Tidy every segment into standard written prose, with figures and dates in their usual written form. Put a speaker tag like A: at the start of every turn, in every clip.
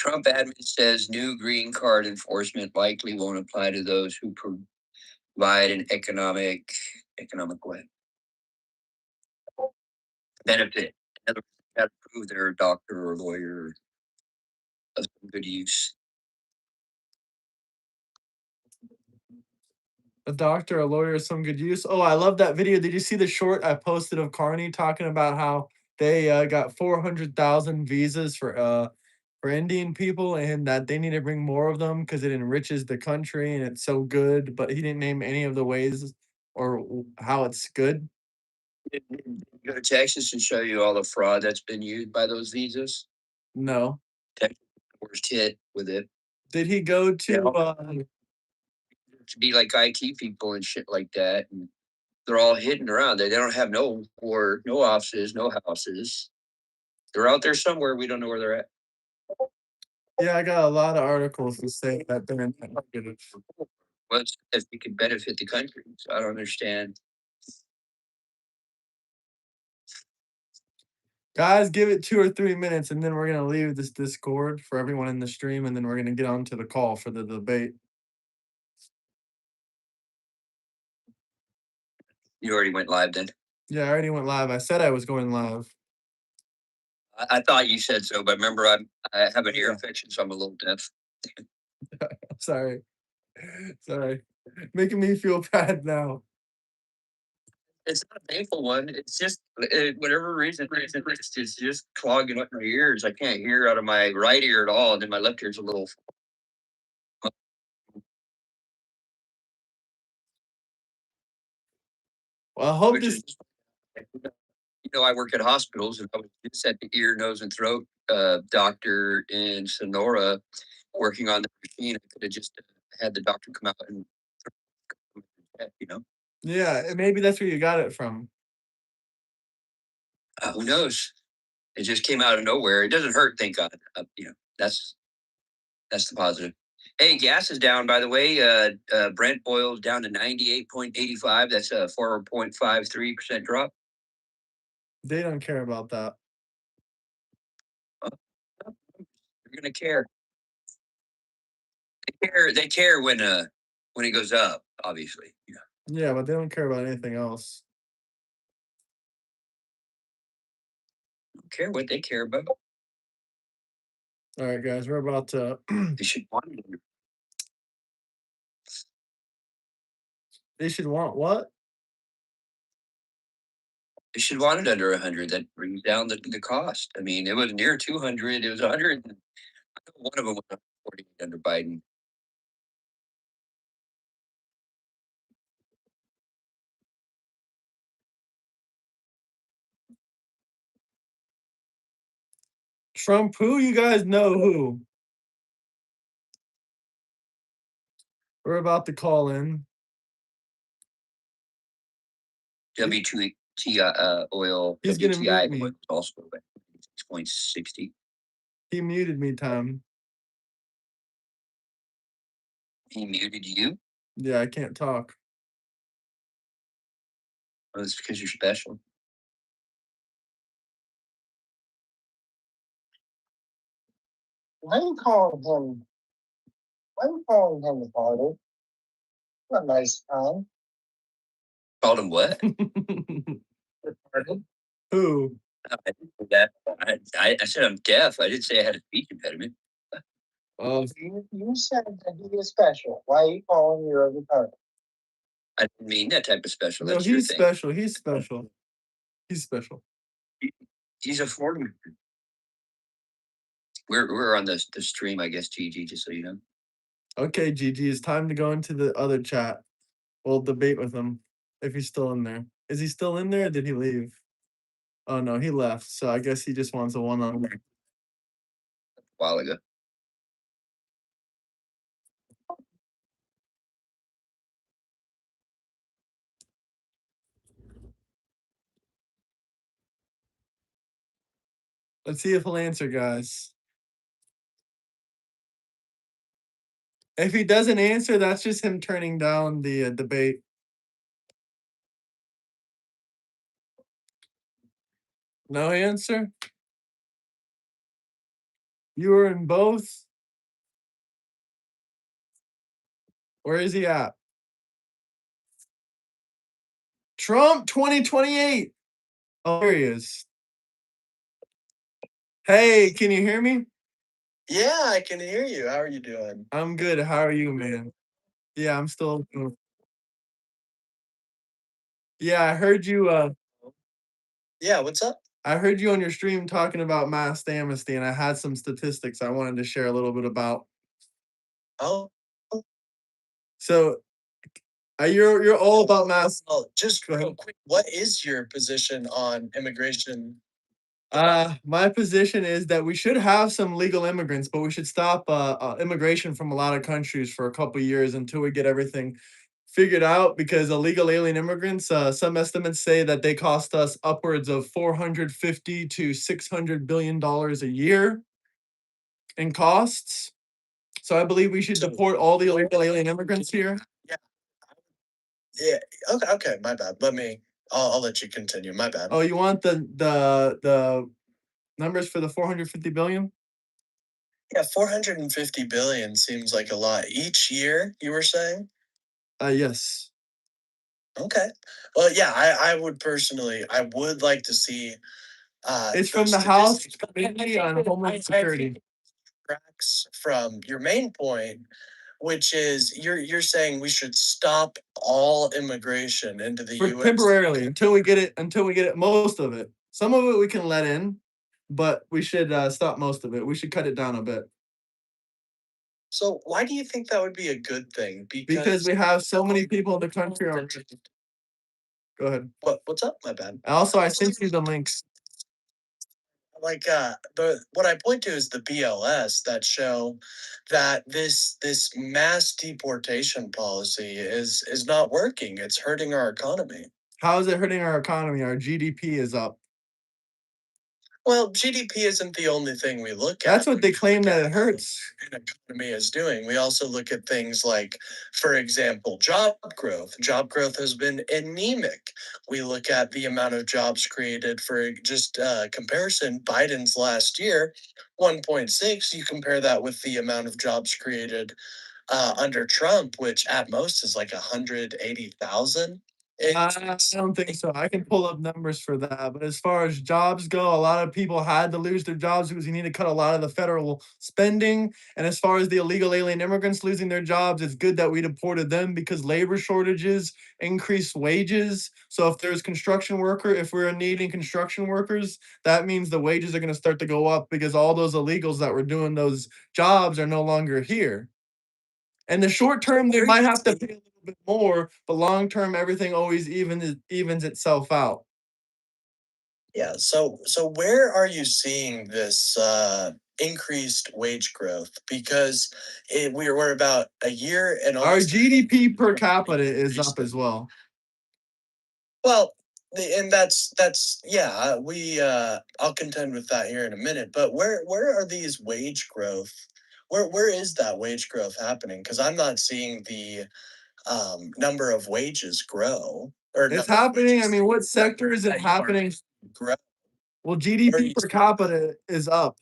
A: Trump admin says new green card enforcement likely won't apply to those who provide an economic way benefit. In other words, they got to prove they're a doctor or a lawyer of some good use.
B: A doctor, a lawyer, some good use. Oh, I love that video. Did you see the short I posted of Carney talking about how they got 400,000 visas for Indian people and that they need to bring more of them because it enriches the country and it's so good. But he didn't name any of the ways or how it's good.
A: Go to Texas and show you all the fraud that's been used by those visas.
B: No.
A: Texas is the worst hit with it.
B: Did he go
A: Yeah.
B: to?
A: To be like IT people and shit like that, and they're all hidden around. They don't have no offices, no houses. They're out there somewhere. We don't know where they're at.
B: Yeah, I got a lot of articles to say that they're negative.
A: What's if it could benefit the country? So I don't understand.
B: Guys, give it 2 or 3 minutes, and then we're gonna leave this Discord for everyone in the stream, and then we're gonna get on to the call for the debate.
A: You already went live then.
B: Yeah, I already went live. I said I was going live.
A: I thought you said so, but remember, I have an ear infection, so I'm a little deaf.
B: Sorry. Sorry. Making me feel bad now.
A: It's not a painful one. It's just whatever reason, it's just clogging up my ears. I can't hear out of my right ear at all, and then my left ear's a little.
B: Well, I hope
A: Which
B: this.
A: is, I work at hospitals, and I was just at the ear, nose, and throat doctor in Sonora working on the machine. I could have just had the doctor come out and,
B: Yeah, maybe that's where you got it from.
A: Who knows? It just came out of nowhere. It doesn't hurt, thank God. That's the positive. Hey, gas is down, by the way. Brent oil is down to 98.85. That's a 4.53% drop.
B: They don't care about that.
A: They're gonna care. They care when it goes up, obviously.
B: Yeah, but they don't care about anything else.
A: Don't care what they care about.
B: All right, guys, we're about to.
A: They should want it.
B: They should want what?
A: They should want it under 100. That brings down the cost. I mean, it was near 200. It was 100. One of them was 40 under Biden.
B: Trump who? You guys know who. We're about to call in.
A: WTI oil.
B: He's gonna
A: WTI
B: mute me.
A: was also at 6.60.
B: He muted me, Tom.
A: He muted you?
B: Yeah, I can't talk.
A: Well, it's because you're special.
C: Why are you calling him? Why are you calling him retarded? What a nice time.
A: Called him what?
C: Retarded.
B: Who?
A: I didn't say that. I said I'm deaf. I didn't say I had a speech impediment.
B: Oh,
C: You said that he is special. Why are you calling you a retarded?
A: I didn't mean that type of special.
B: no,
A: That's your
B: he's
A: thing.
B: special. He's special. He's special.
A: He's a Florida man. We're on the stream, I guess, GG, just so you know.
B: Okay, Gigi, it's time to go into the other chat. We'll debate with him if he's still in there. Is he still in there or did he leave? Oh no, he left. So I guess he just wants a one-on-one.
A: A while ago.
B: Let's see if he'll answer, guys. If he doesn't answer, that's just him turning down the debate. No answer? You were in both? Where is he at? Trump 2028. Oh, there he is. Hey, can you hear me?
D: Yeah, I can hear you. How are you doing?
B: I'm good. How are you, man? Yeah, I'm still. Yeah, I heard you.
D: Yeah, what's up?
B: I heard you on your stream talking about mass amnesty, and I had some statistics I wanted to share a little bit about.
D: Oh,
B: So, you're all about mass.
D: well, just
B: Go ahead.
D: real quick, what is your position on immigration?
B: My position is that we should have some legal immigrants, but we should stop immigration from a lot of countries for a couple years until we get everything figured out. Because illegal alien immigrants, some estimates say that they cost us upwards of 450 to 600 billion dollars a year in costs. So I believe we should
D: So-
B: deport all the illegal alien immigrants here.
D: Yeah, okay, my bad. I'll let you continue. My bad.
B: Oh, you want the numbers for the 450 billion?
D: Yeah, 450 billion seems like a lot each year, you were saying?
B: Yes.
D: Okay. Well, yeah, I would like to see
B: It's from the House Committee on Homeland Security.
D: tracks from your main point, which is you're saying we should stop all immigration into the
B: For
D: US
B: temporarily until we get it most of it. Some of it we can let in, but we should stop most of it. We should cut it down a bit
D: So why do you think that would be a good thing?
B: because we have so many people in the country already. Go ahead.
D: What's up, my bad?
B: Also, I sent you the links.
D: Like the what I point to is the BLS that show that this mass deportation policy is not working. It's hurting our economy.
B: How is it hurting our economy? Our GDP is up.
D: Well, GDP isn't the only thing we look at.
B: That's what they claim that it hurts.
D: An economy is doing. We also look at things like, for example, job growth. Job growth has been anemic. We look at the amount of jobs created for just comparison. Biden's last year, 1.6. You compare that with the amount of jobs created under Trump, which at most is like 180,000.
B: I don't think so. I can pull up numbers for that. But as far as jobs go, a lot of people had to lose their jobs because you need to cut a lot of the federal spending. And as far as the illegal alien immigrants losing their jobs, it's good that we deported them because labor shortages increase wages. So if there's if we're needing construction workers, that means the wages are going to start to go up because all those illegals that were doing those jobs are no longer here. In the short term, they might have to pay a little bit more, but long term, everything always evens itself out.
D: Yeah. So where are you seeing this increased wage growth? Because we're about a year and
B: Our
D: almost
B: GDP per capita is up as well.
D: well, and that's yeah. We I'll contend with that here in a minute. But where are these wage growth? Where is that wage growth happening? Because I'm not seeing the number of wages grow. Or
B: It's happening. I mean, what sector is it happening?
D: grow.
B: Well, GDP per capita is up.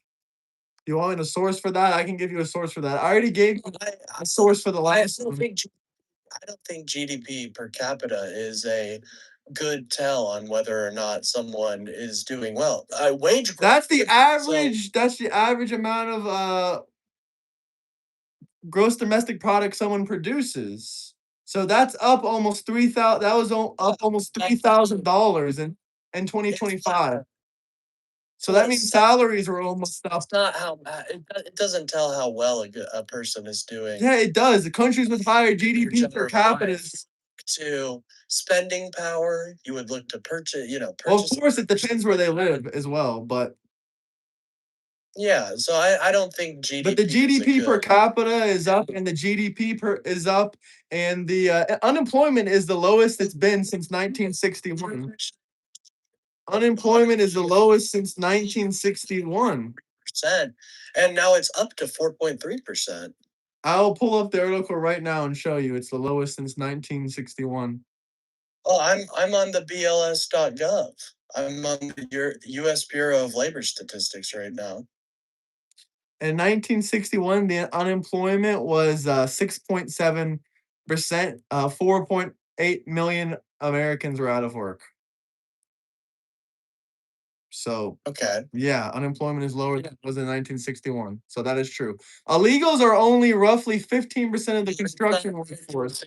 B: You want a source for that? I can give you a source for that. I already gave you a source for the last one.
D: I don't think GDP per capita is a good tell on whether or not someone is doing well. Wage growth.
B: That's the average. That's the average amount of gross domestic product someone produces. So that's up almost 3,000. That was up almost $3,000 in 2025. So that means salaries are almost up.
D: It's not how it doesn't tell how well a person is doing.
B: Yeah, it does. The countries with higher GDP per capita.
D: To spending power, you would look to purchase.
B: Well, of course, it depends where they live as well, but.
D: Yeah, so I don't think GDP.
B: But the GDP per capita is up, and the GDP is up, and the unemployment is the lowest it's been since 1961. Unemployment is the lowest since 1961.
D: And now it's up to 4.3%.
B: I'll pull up the article right now and show you it's the lowest since 1961.
D: Oh, I'm on the BLS.gov. I'm on your U.S. Bureau of Labor Statistics right now.
B: In 1961, the unemployment was 6.7%. 4.8 million Americans were out of work. So
D: Okay.
B: yeah, unemployment is lower than it was in 1961. So that is true. Illegals are only roughly 15% of the construction workforce.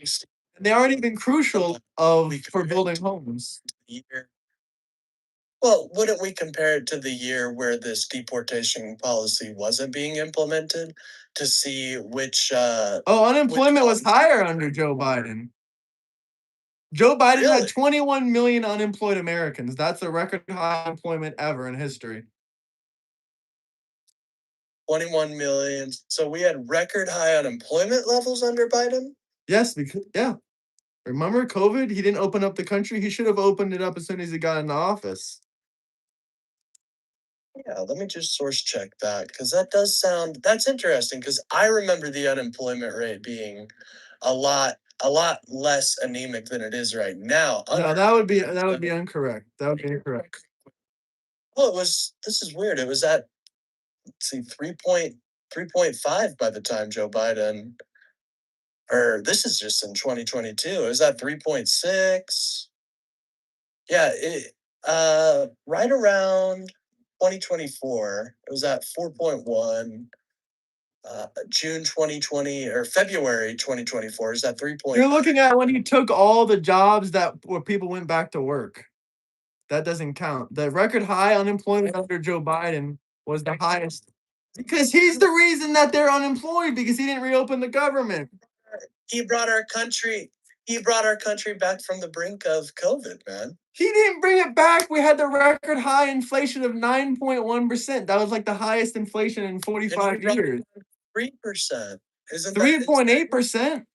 B: And they aren't even crucial for building homes.
D: Year. Well, wouldn't we compare it to the year where this deportation policy wasn't being implemented to see which
B: Unemployment was higher under Joe Biden. Joe Biden
D: Really?
B: had 21 million unemployed Americans. That's a record high unemployment ever in history.
D: 21 million. So we had record high unemployment levels under Biden?
B: Yes, because remember COVID? He didn't open up the country. He should have opened it up as soon as he got into office.
D: Yeah, let me just source check that because that's interesting because I remember the unemployment rate being a lot less anemic than it is right now.
B: No, that would be incorrect. That would be incorrect.
D: Well, this is weird. It was at, let's see, 3.5 by the time Joe Biden, or this is just in 2022. It was at 3.6. Yeah, right around 2024, it was at 4.1. June 2020 or February 2024 is at 3.
B: You're looking at when he took all the jobs where people went back to work. That doesn't count. The record high unemployment under Joe Biden was the highest because he's the reason that they're unemployed because he didn't reopen the government.
D: He brought our country back from the brink of COVID, man.
B: He didn't bring it back. We had the record high inflation of 9.1%. That was like the highest inflation in 45 years.
D: 3%. Isn't
B: 3.8%?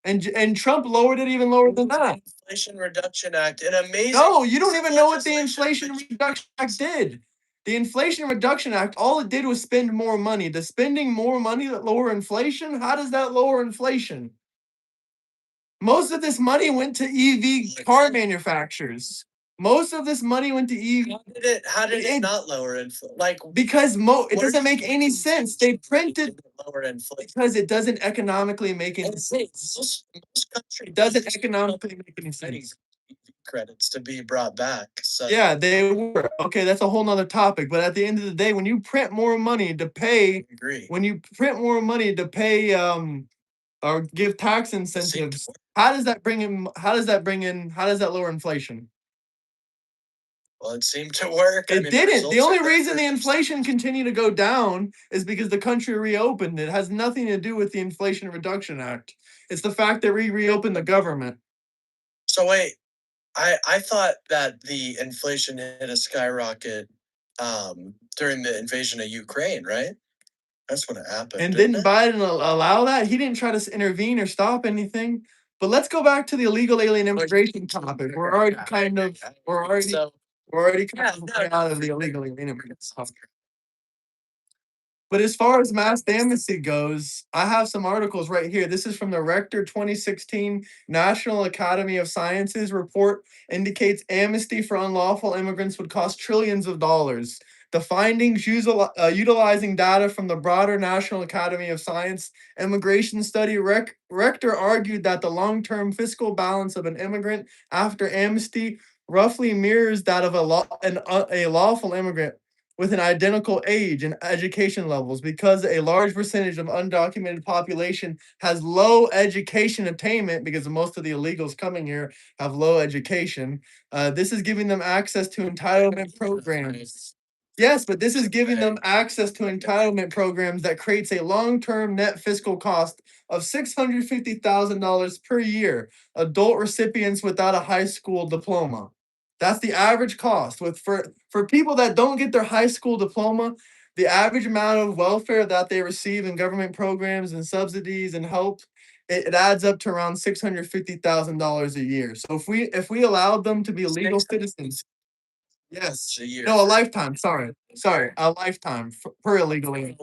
B: And Trump lowered it even lower than that.
D: Inflation Reduction Act, an amazing.
B: No, you don't even know what the Inflation Reduction Act did. The Inflation Reduction Act, all it did was spend more money. Does spending more money lower inflation? How does that lower inflation? Most of this money went to EV car manufacturers. Most of this money went to EV.
D: How did it not lower inflation? Like
B: because it doesn't make any sense. They printed
D: lower inflation
B: because it doesn't economically make any sense. It doesn't economically make any sense.
D: Credits to be brought back. So
B: yeah, they were. Okay, that's a whole nother topic. But at the end of the day, when you print more money to pay, or give tax incentives, how does that lower inflation?
D: Well, it seemed to work.
B: It didn't. The only reason the inflation continued to go down is because the country reopened. It has nothing to do with the Inflation Reduction Act. It's the fact that we reopened the government.
D: So wait, I thought that the inflation hit a skyrocket during the invasion of Ukraine, right? That's when it happened.
B: And didn't Biden allow that? He didn't try to intervene or stop anything. But let's go back to the illegal alien immigration topic. We're already kind of out of the illegal alien immigration topic. But as far as mass amnesty goes, I have some articles right here. This is from the Rector 2016 National Academy of Sciences report indicates amnesty for unlawful immigrants would cost trillions of dollars. The findings utilizing data from the broader National Academy of Science immigration study, Rector argued that the long-term fiscal balance of an immigrant after amnesty roughly mirrors that of a lawful immigrant with an identical age and education levels because a large percentage of undocumented population has low education attainment because most of the illegals coming here have low education. This is giving them access to entitlement programs. Yes, but this is giving them access to entitlement programs that creates a long-term net fiscal cost of $650,000 per year. Adult recipients without a high school diploma. That's the average cost. For people that don't get their high school diploma, the average amount of welfare that they receive in government programs and subsidies and help, it adds up to around $650,000 a year. So if we allowed them to be legal citizens, yes,
D: a year.
B: no, a lifetime. Sorry, a lifetime per illegal alien.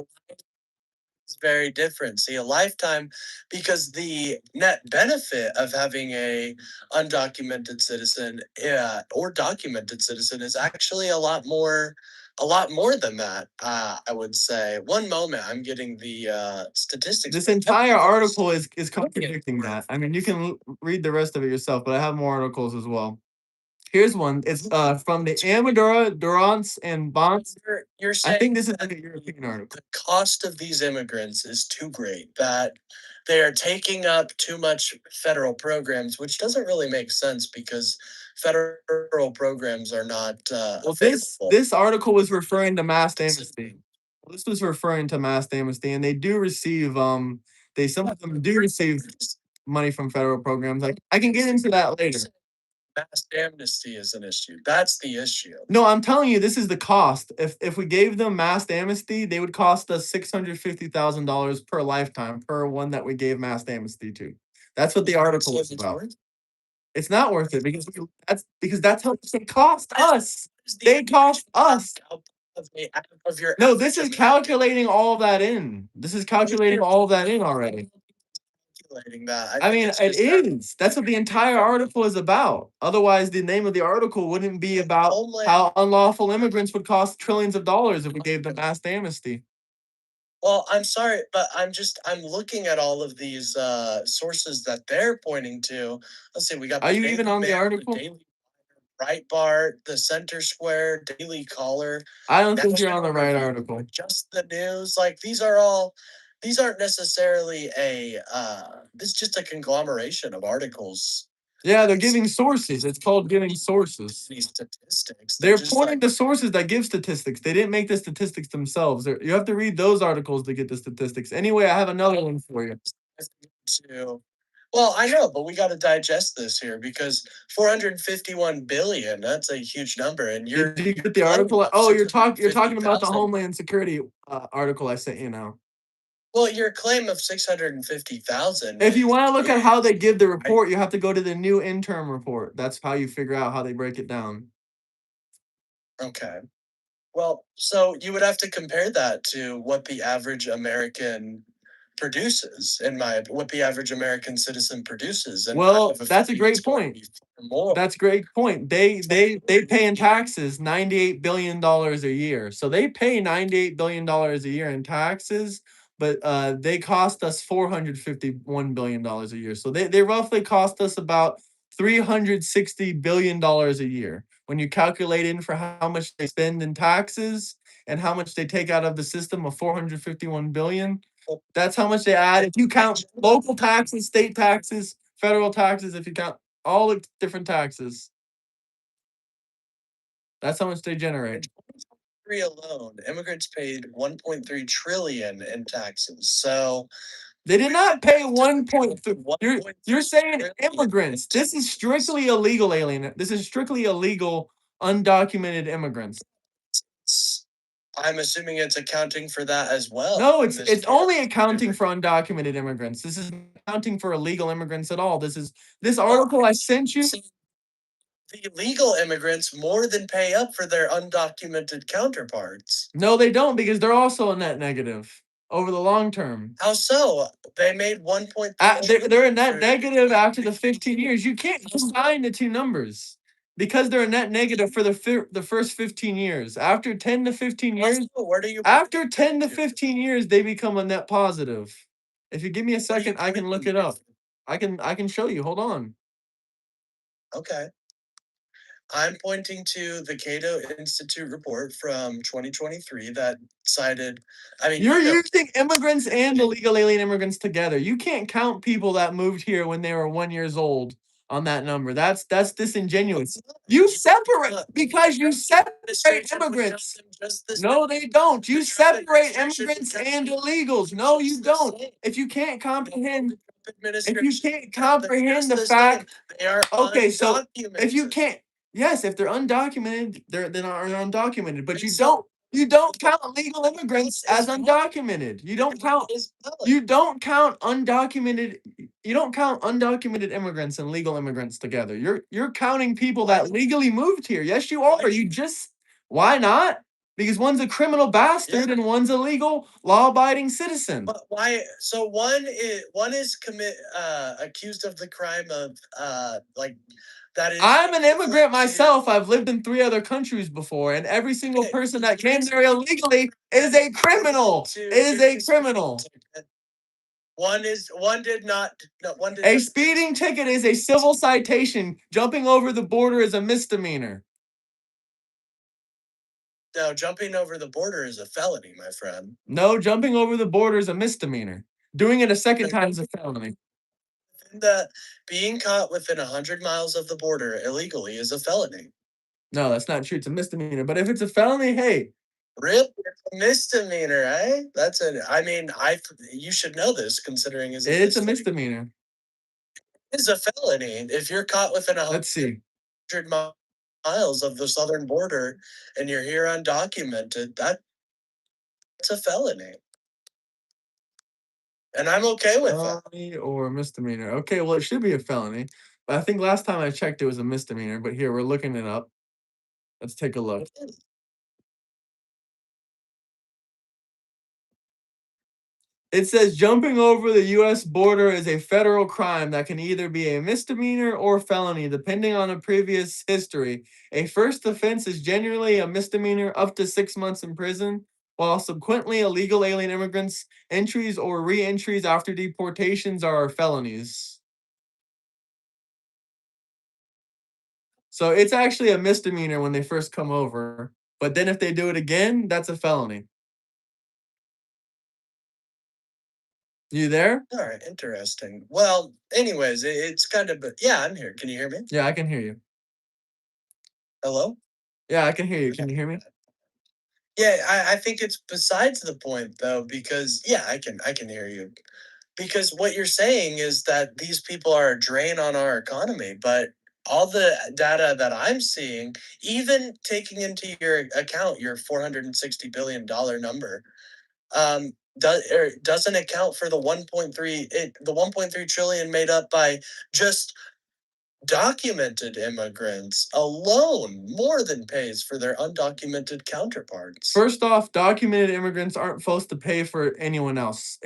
D: It's very different. See, a lifetime, because the net benefit of having a undocumented citizen or documented citizen is actually a lot more a lot more than that. I would say. One moment, I'm getting the statistics.
B: This entire article is contradicting that. I mean, you can read the rest of it yourself, but I have more articles as well. Here's one. It's from the Amadora, Durance, and Bonds.
D: You're
B: I
D: saying
B: think this is
D: that
B: like a European article.
D: the cost of these immigrants is too great, that they are taking up too much federal programs, which doesn't really make sense because federal programs are not
B: Well,
D: available.
B: this article was referring to mass amnesty. Well, this was referring to mass amnesty, and they do receive some of them do receive money from federal programs. I can get into that later.
D: Mass amnesty is an issue. That's the issue.
B: No, I'm telling you, this is the cost. If we gave them mass amnesty, they would cost us $650,000 per lifetime per one that we gave mass amnesty to. That's what the article is about. It's not worth it because that's how much they cost us. They cost us. No, this is calculating all that in. This is calculating all that in already.
D: That.
B: I mean, it is. That's what the entire article is about. Otherwise, the name of the article wouldn't be about how unlawful immigrants would cost trillions of dollars if we gave them mass amnesty.
D: Well, I'm sorry, but I'm looking at all of these sources that they're pointing to. Let's see, we got.
B: Are you even on the article?
D: Breitbart, the Center Square, Daily Caller.
B: I don't think you're on the right article.
D: Just the news, like these aren't necessarily this is just a conglomeration of articles.
B: Yeah, they're giving sources. It's called giving sources.
D: These statistics.
B: They're pointing to sources that give statistics. They didn't make the statistics themselves. You have to read those articles to get the statistics. Anyway, I have another one for you.
D: Well, I know, but we got to digest this here because 451 billion, that's a huge number. And
B: Did you get the article? Oh, you're talking about the Homeland Security article I sent you now.
D: Well, your claim of 650,000.
B: If you want to look at how they give the report, you have to go to the new interim report. That's how you figure out how they break it down.
D: Okay. Well, so you would have to compare that to what the average American produces, what the average American citizen produces. And
B: well, that's a great point. That's a great point. They pay in taxes $98 billion a year. So they pay $98 billion a year in taxes, but they cost us $451 billion a year. So they roughly cost us about $360 billion a year. When you calculate in for how much they spend in taxes and how much they take out of the system of 451 billion, that's how much they add. If you count local taxes, state taxes, federal taxes, if you count all the different taxes, that's how much they generate.
D: Alone, immigrants paid 1.3 trillion in taxes. So
B: they did not pay 1.3. You're saying immigrants. This is strictly illegal alien. This is strictly illegal undocumented immigrants.
D: I'm assuming it's accounting for that as well.
B: No, it's only accounting for undocumented immigrants. This is not accounting for illegal immigrants at all. This article I sent you.
D: The illegal immigrants more than pay up for their undocumented counterparts.
B: No, they don't, because they're also a net negative over the long term.
D: How so? They made 1.3.
B: They're a net negative after the 15 years. You can't combine the two numbers because they're a net negative for the first 15 years. After 10 to 15 years, after 10 to 15 years, they become a net positive. If you give me a second, I can look it up. I can show you. Hold on.
D: Okay. I'm pointing to the Cato Institute report from 2023 that cited.
B: You're using immigrants and illegal alien immigrants together. You can't count people that moved here when they were 1 year old on that number. That's disingenuous. You separate because you separate immigrants. No, they don't. You separate immigrants and illegals. No, you don't. If you can't comprehend the fact, okay, so if you can't, yes, if they're undocumented, they're undocumented. But you don't count illegal immigrants as undocumented. You don't count undocumented. You don't count undocumented immigrants and legal immigrants together. You're counting people that legally moved here. Yes, you are. Why not? Because one's a criminal bastard and one's a legal, law-abiding citizen.
D: But why? So one is accused of the crime of That is.
B: I'm an immigrant myself. I've lived in 3 other countries before, and every single person that came there illegally is a criminal. Is a criminal.
D: One did not. No, one did.
B: A speeding ticket is a civil citation. Jumping over the border is a misdemeanor.
D: No, jumping over the border is a felony, my friend.
B: No, jumping over the border is a misdemeanor. Doing it a second time is a felony.
D: Being caught within 100 miles of the border illegally is a felony.
B: No, that's not true. It's a misdemeanor. But if it's a felony, hey.
D: Really? It's a misdemeanor, eh? You should know this considering
B: It's a misdemeanor.
D: It's a felony. If you're caught within
B: Let's see.
D: 100 miles of the southern border and you're here undocumented, that's a felony. And I'm okay with that.
B: Felony or misdemeanor. Okay, well, it should be a felony. But I think last time I checked, it was a misdemeanor. But here, we're looking it up. Let's take a look. It says jumping over the U.S. border is a federal crime that can either be a misdemeanor or felony, depending on a previous history. A first offense is generally a misdemeanor up to 6 months in prison, while subsequently illegal alien immigrants' entries or re-entries after deportations are felonies. So it's actually a misdemeanor when they first come over, but then if they do it again, that's a felony. You there?
D: All right, interesting. Well, anyways, it's kind of, yeah, I'm here. Can you hear me?
B: Yeah, I can hear you.
D: Hello?
B: Yeah, I can hear you. Can you hear me?
D: Yeah, I think it's besides the point though, because yeah, I can hear you. Because what you're saying is that these people are a drain on our economy, but all the data that I'm seeing, even taking into your account your $460 billion number, doesn't account for the 1.3 trillion made up by just documented immigrants alone more than pays for their undocumented counterparts.
B: First off, documented immigrants aren't supposed to pay for anyone else.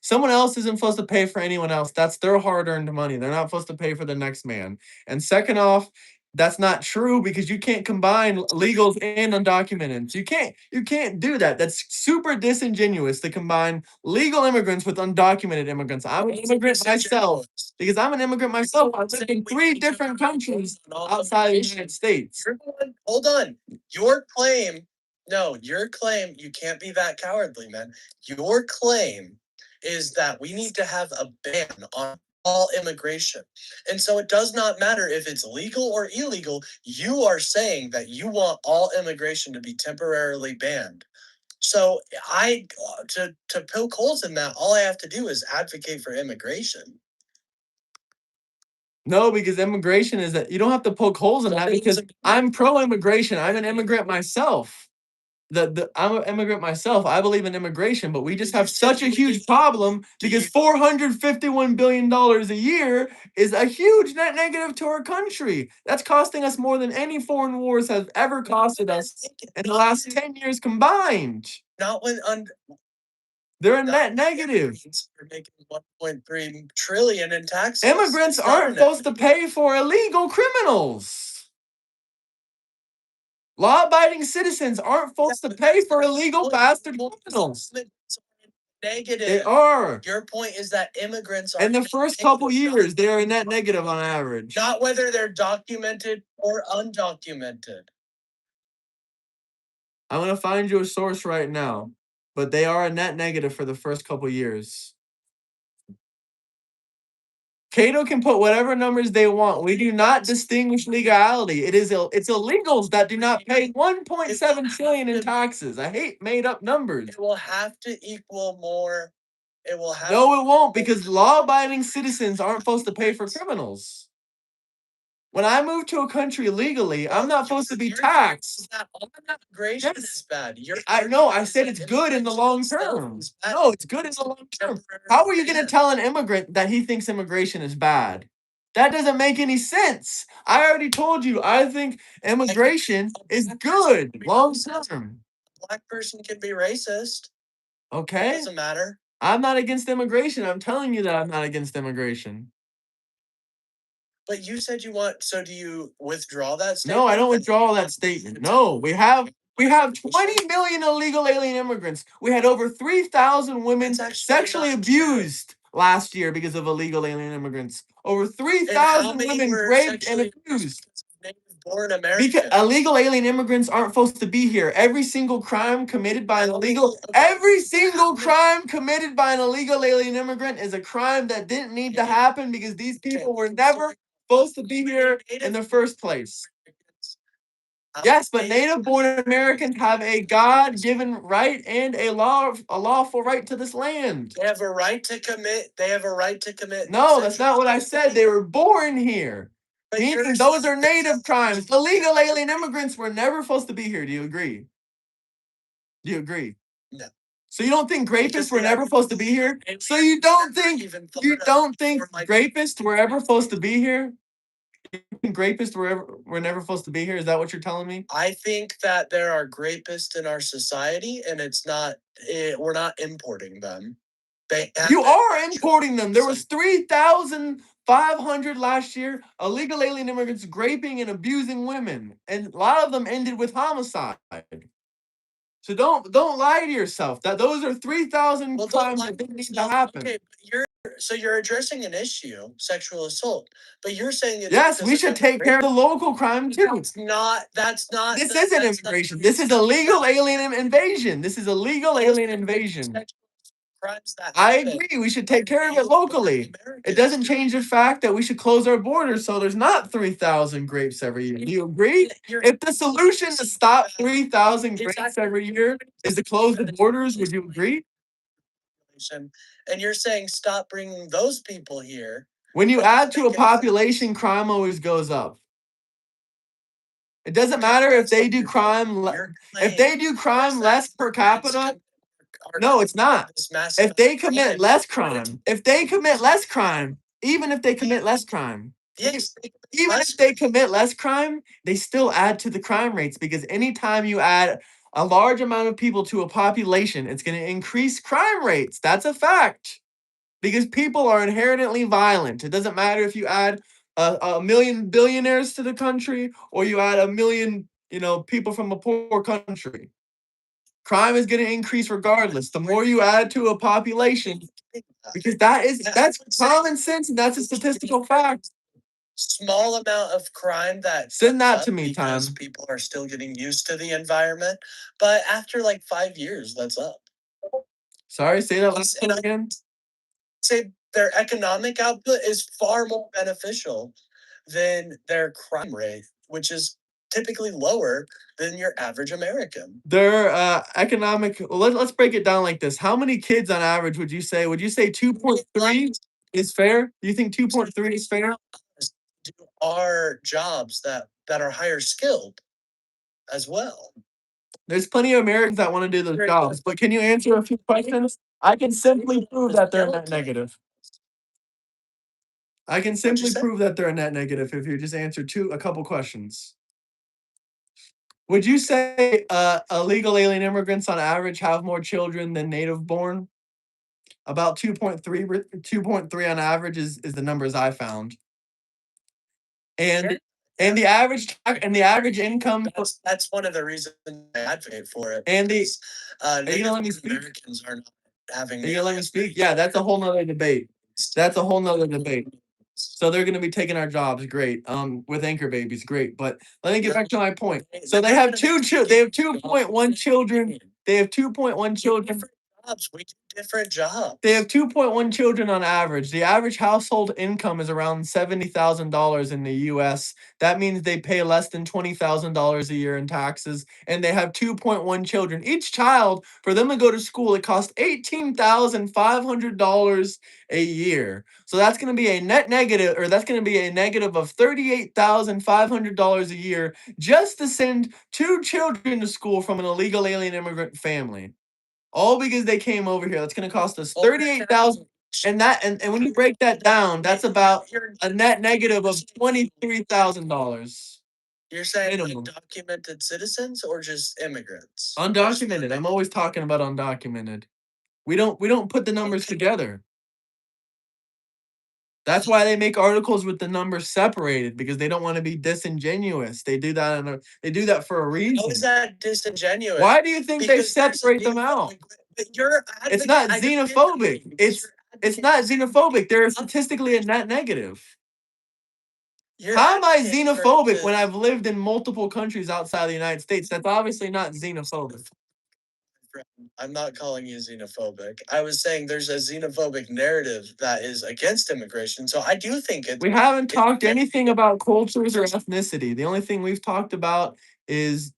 B: Someone else isn't supposed to pay for anyone else. That's their hard-earned money. They're not supposed to pay for the next man. And second off, that's not true because you can't combine legals and undocumented. You can't do that. That's super disingenuous to combine legal immigrants with undocumented immigrants. I'm an immigrant myself because I'm an immigrant myself. I've lived in 3 different countries outside the United States.
D: Hold on. Your claim, you can't be that cowardly, man. Your claim is that we need to have a ban on all immigration. And so it does not matter if it's legal or illegal. You are saying that you want all immigration to be temporarily banned. So to poke holes in that, all I have to do is advocate for immigration.
B: No, because immigration is that you don't have to poke holes in that because I'm pro-immigration. I'm an immigrant myself. I'm an immigrant myself. I believe in immigration, but we just have such a huge problem because $451 billion a year is a huge net negative to our country. That's costing us more than any foreign wars have ever costed us in the last 10 years combined.
D: Not when
B: They're a net negative.
D: We're making 1.3 trillion in taxes.
B: Immigrants aren't supposed to pay for illegal criminals. Law-abiding citizens aren't supposed to pay for illegal bastard criminals.
D: Negative.
B: They are.
D: Your point is that immigrants are
B: in the first couple years, they're a net negative on average.
D: Not whether they're documented or undocumented.
B: I'm gonna find you a source right now, but they are a net negative for the first couple years. Cato can put whatever numbers they want. We do not distinguish legality. It's illegals that do not pay 1.7 trillion in taxes. I hate made up numbers.
D: It will have to equal more. It will have.
B: No, it won't, because law-abiding citizens aren't supposed to pay for criminals. When I move to a country legally, I'm not supposed to be taxed.
D: Immigration is bad.
B: I know. I said it's good in the long term. No, it's good in the long term. How are you going to tell an immigrant that he thinks immigration is bad? That doesn't make any sense. I already told you. I think immigration is good long term.
D: A black person can be racist.
B: Okay.
D: It doesn't matter.
B: I'm not against immigration. I'm telling you that I'm not against immigration.
D: But you said you want. So do you withdraw that statement?
B: No, I don't withdraw that statement. No, we have 20 million illegal alien immigrants. We had over 3,000 women
D: It's actually
B: sexually
D: not true.
B: abused last year because of illegal alien immigrants. Over
D: And how
B: 3,000
D: many
B: women
D: were
B: raped and
D: sexually
B: abused.
D: because of native-born
B: Because
D: Americans?
B: illegal alien immigrants aren't supposed to be here. Every single crime committed by an illegal
D: Okay.
B: every single crime committed by an illegal alien immigrant is a crime that didn't need to happen because these people were never supposed to be here in the first place. Yes, but native-born Americans have a God-given right and a lawful right to this land.
D: They have a right to commit. They have a right to commit.
B: No, that's not what I said. They were born here.
D: But
B: Meaning those are native crimes. Illegal alien immigrants were never supposed to be here. Do you agree? Do you agree?
D: No.
B: So you don't think
D: Because
B: rapists were
D: the
B: never supposed to be here? So you don't think rapists were ever supposed to be here? You think rapists were never supposed to be here? Is that what you're telling me?
D: I think that there are rapists in our society, and it's not. We're not importing them.
B: You are importing them. There was 3,500 last year illegal alien immigrants raping and abusing women, and a lot of them ended with homicide. So don't lie to yourself. That those are 3,000 crimes that didn't need to happen.
D: Okay, you're addressing an issue, sexual assault, but you're saying it's
B: Yes,
D: because
B: we
D: of
B: should take care of the local crime too.
D: That's not.
B: This isn't immigration. This is illegal alien invasion. This is illegal alien invasion.
D: Crimes that
B: I
D: happen.
B: agree. We should take care of it locally. It doesn't change the fact that we should close our borders so there's not 3,000 grapes every year. Do you agree? If the solution to stop 3,000 grapes every year is to close the borders, would you agree?
D: And you're saying stop bringing those people here.
B: When you add to a population, crime always goes up. It doesn't matter if they do crime. If they do crime less per capita. No, it's not. If they commit less crime, even if they commit less crime, even if they commit less crime, they still add to the crime rates because anytime you add a large amount of people to a population, it's going to increase crime rates. That's a fact. Because people are inherently violent. It doesn't matter if you add a million billionaires to the country or you add a million, people from a poor country. Crime is going to increase regardless. The more you add to a population, because that's common sense and that's a statistical fact.
D: Small amount of crime that
B: Send that to me,
D: because
B: Tom.
D: people are still getting used to the environment, but after like 5 years, that's up.
B: Sorry, say that last one again.
D: Say their economic output is far more beneficial than their crime rate, which is typically lower than your average American.
B: Their economic. Let's break it down like this. How many kids on average would you say? Would you say 2.3 is fair? Do you think 2.3 is fair?
D: Are jobs that are higher skilled as well.
B: There's plenty of Americans that want to do those jobs, but can you answer a few questions? I can simply prove that they're a net negative. I can simply prove that they're a net negative if you just answer a couple questions. Would you say illegal alien immigrants on average have more children than native born? About 2.3 on average is the numbers I found. And the average income.
D: That's one of the reasons I advocate for it.
B: And the
D: are you gonna let me speak? Americans are not having.
B: Are you gonna let me speak? Yeah, that's a whole nother debate. So they're gonna be taking our jobs, great. With anchor babies, great. But let me get back to my point. So they have 2.1 children. They have 2.1 children.
D: We do different jobs.
B: They have 2.1 children on average. The average household income is around $70,000 in the US. That means they pay less than $20,000 a year in taxes, and they have 2.1 children. Each child, for them to go to school, it costs $18,500 a year. So that's going to be a net negative, or that's going to be a negative of $38,500 a year just to send 2 children to school from an illegal alien immigrant family. All because they came over here. That's going to cost us $38,000. And when you break that down, that's about a net negative of $23,000.
D: You're saying
B: minimum.
D: undocumented citizens or just immigrants?
B: Undocumented. I'm always talking about undocumented. We don't put the numbers together. That's why they make articles with the numbers separated, because they don't want to be disingenuous. They do that they do that for a
D: How
B: reason.
D: is that disingenuous?
B: Why do you think they
D: Because there's a
B: separate them out?
D: But you're
B: It's not
D: I disagree
B: xenophobic.
D: because
B: It's not xenophobic. They're statistically a net negative.
D: you're
B: How am I
D: advocating for
B: xenophobic
D: the-
B: when I've lived in multiple countries outside the United States? That's obviously not xenophobic.
D: I'm not calling you xenophobic. I was saying there's a xenophobic narrative that is against immigration. So I do think it's
B: We haven't talked anything about cultures or ethnicity. The only thing we've talked about is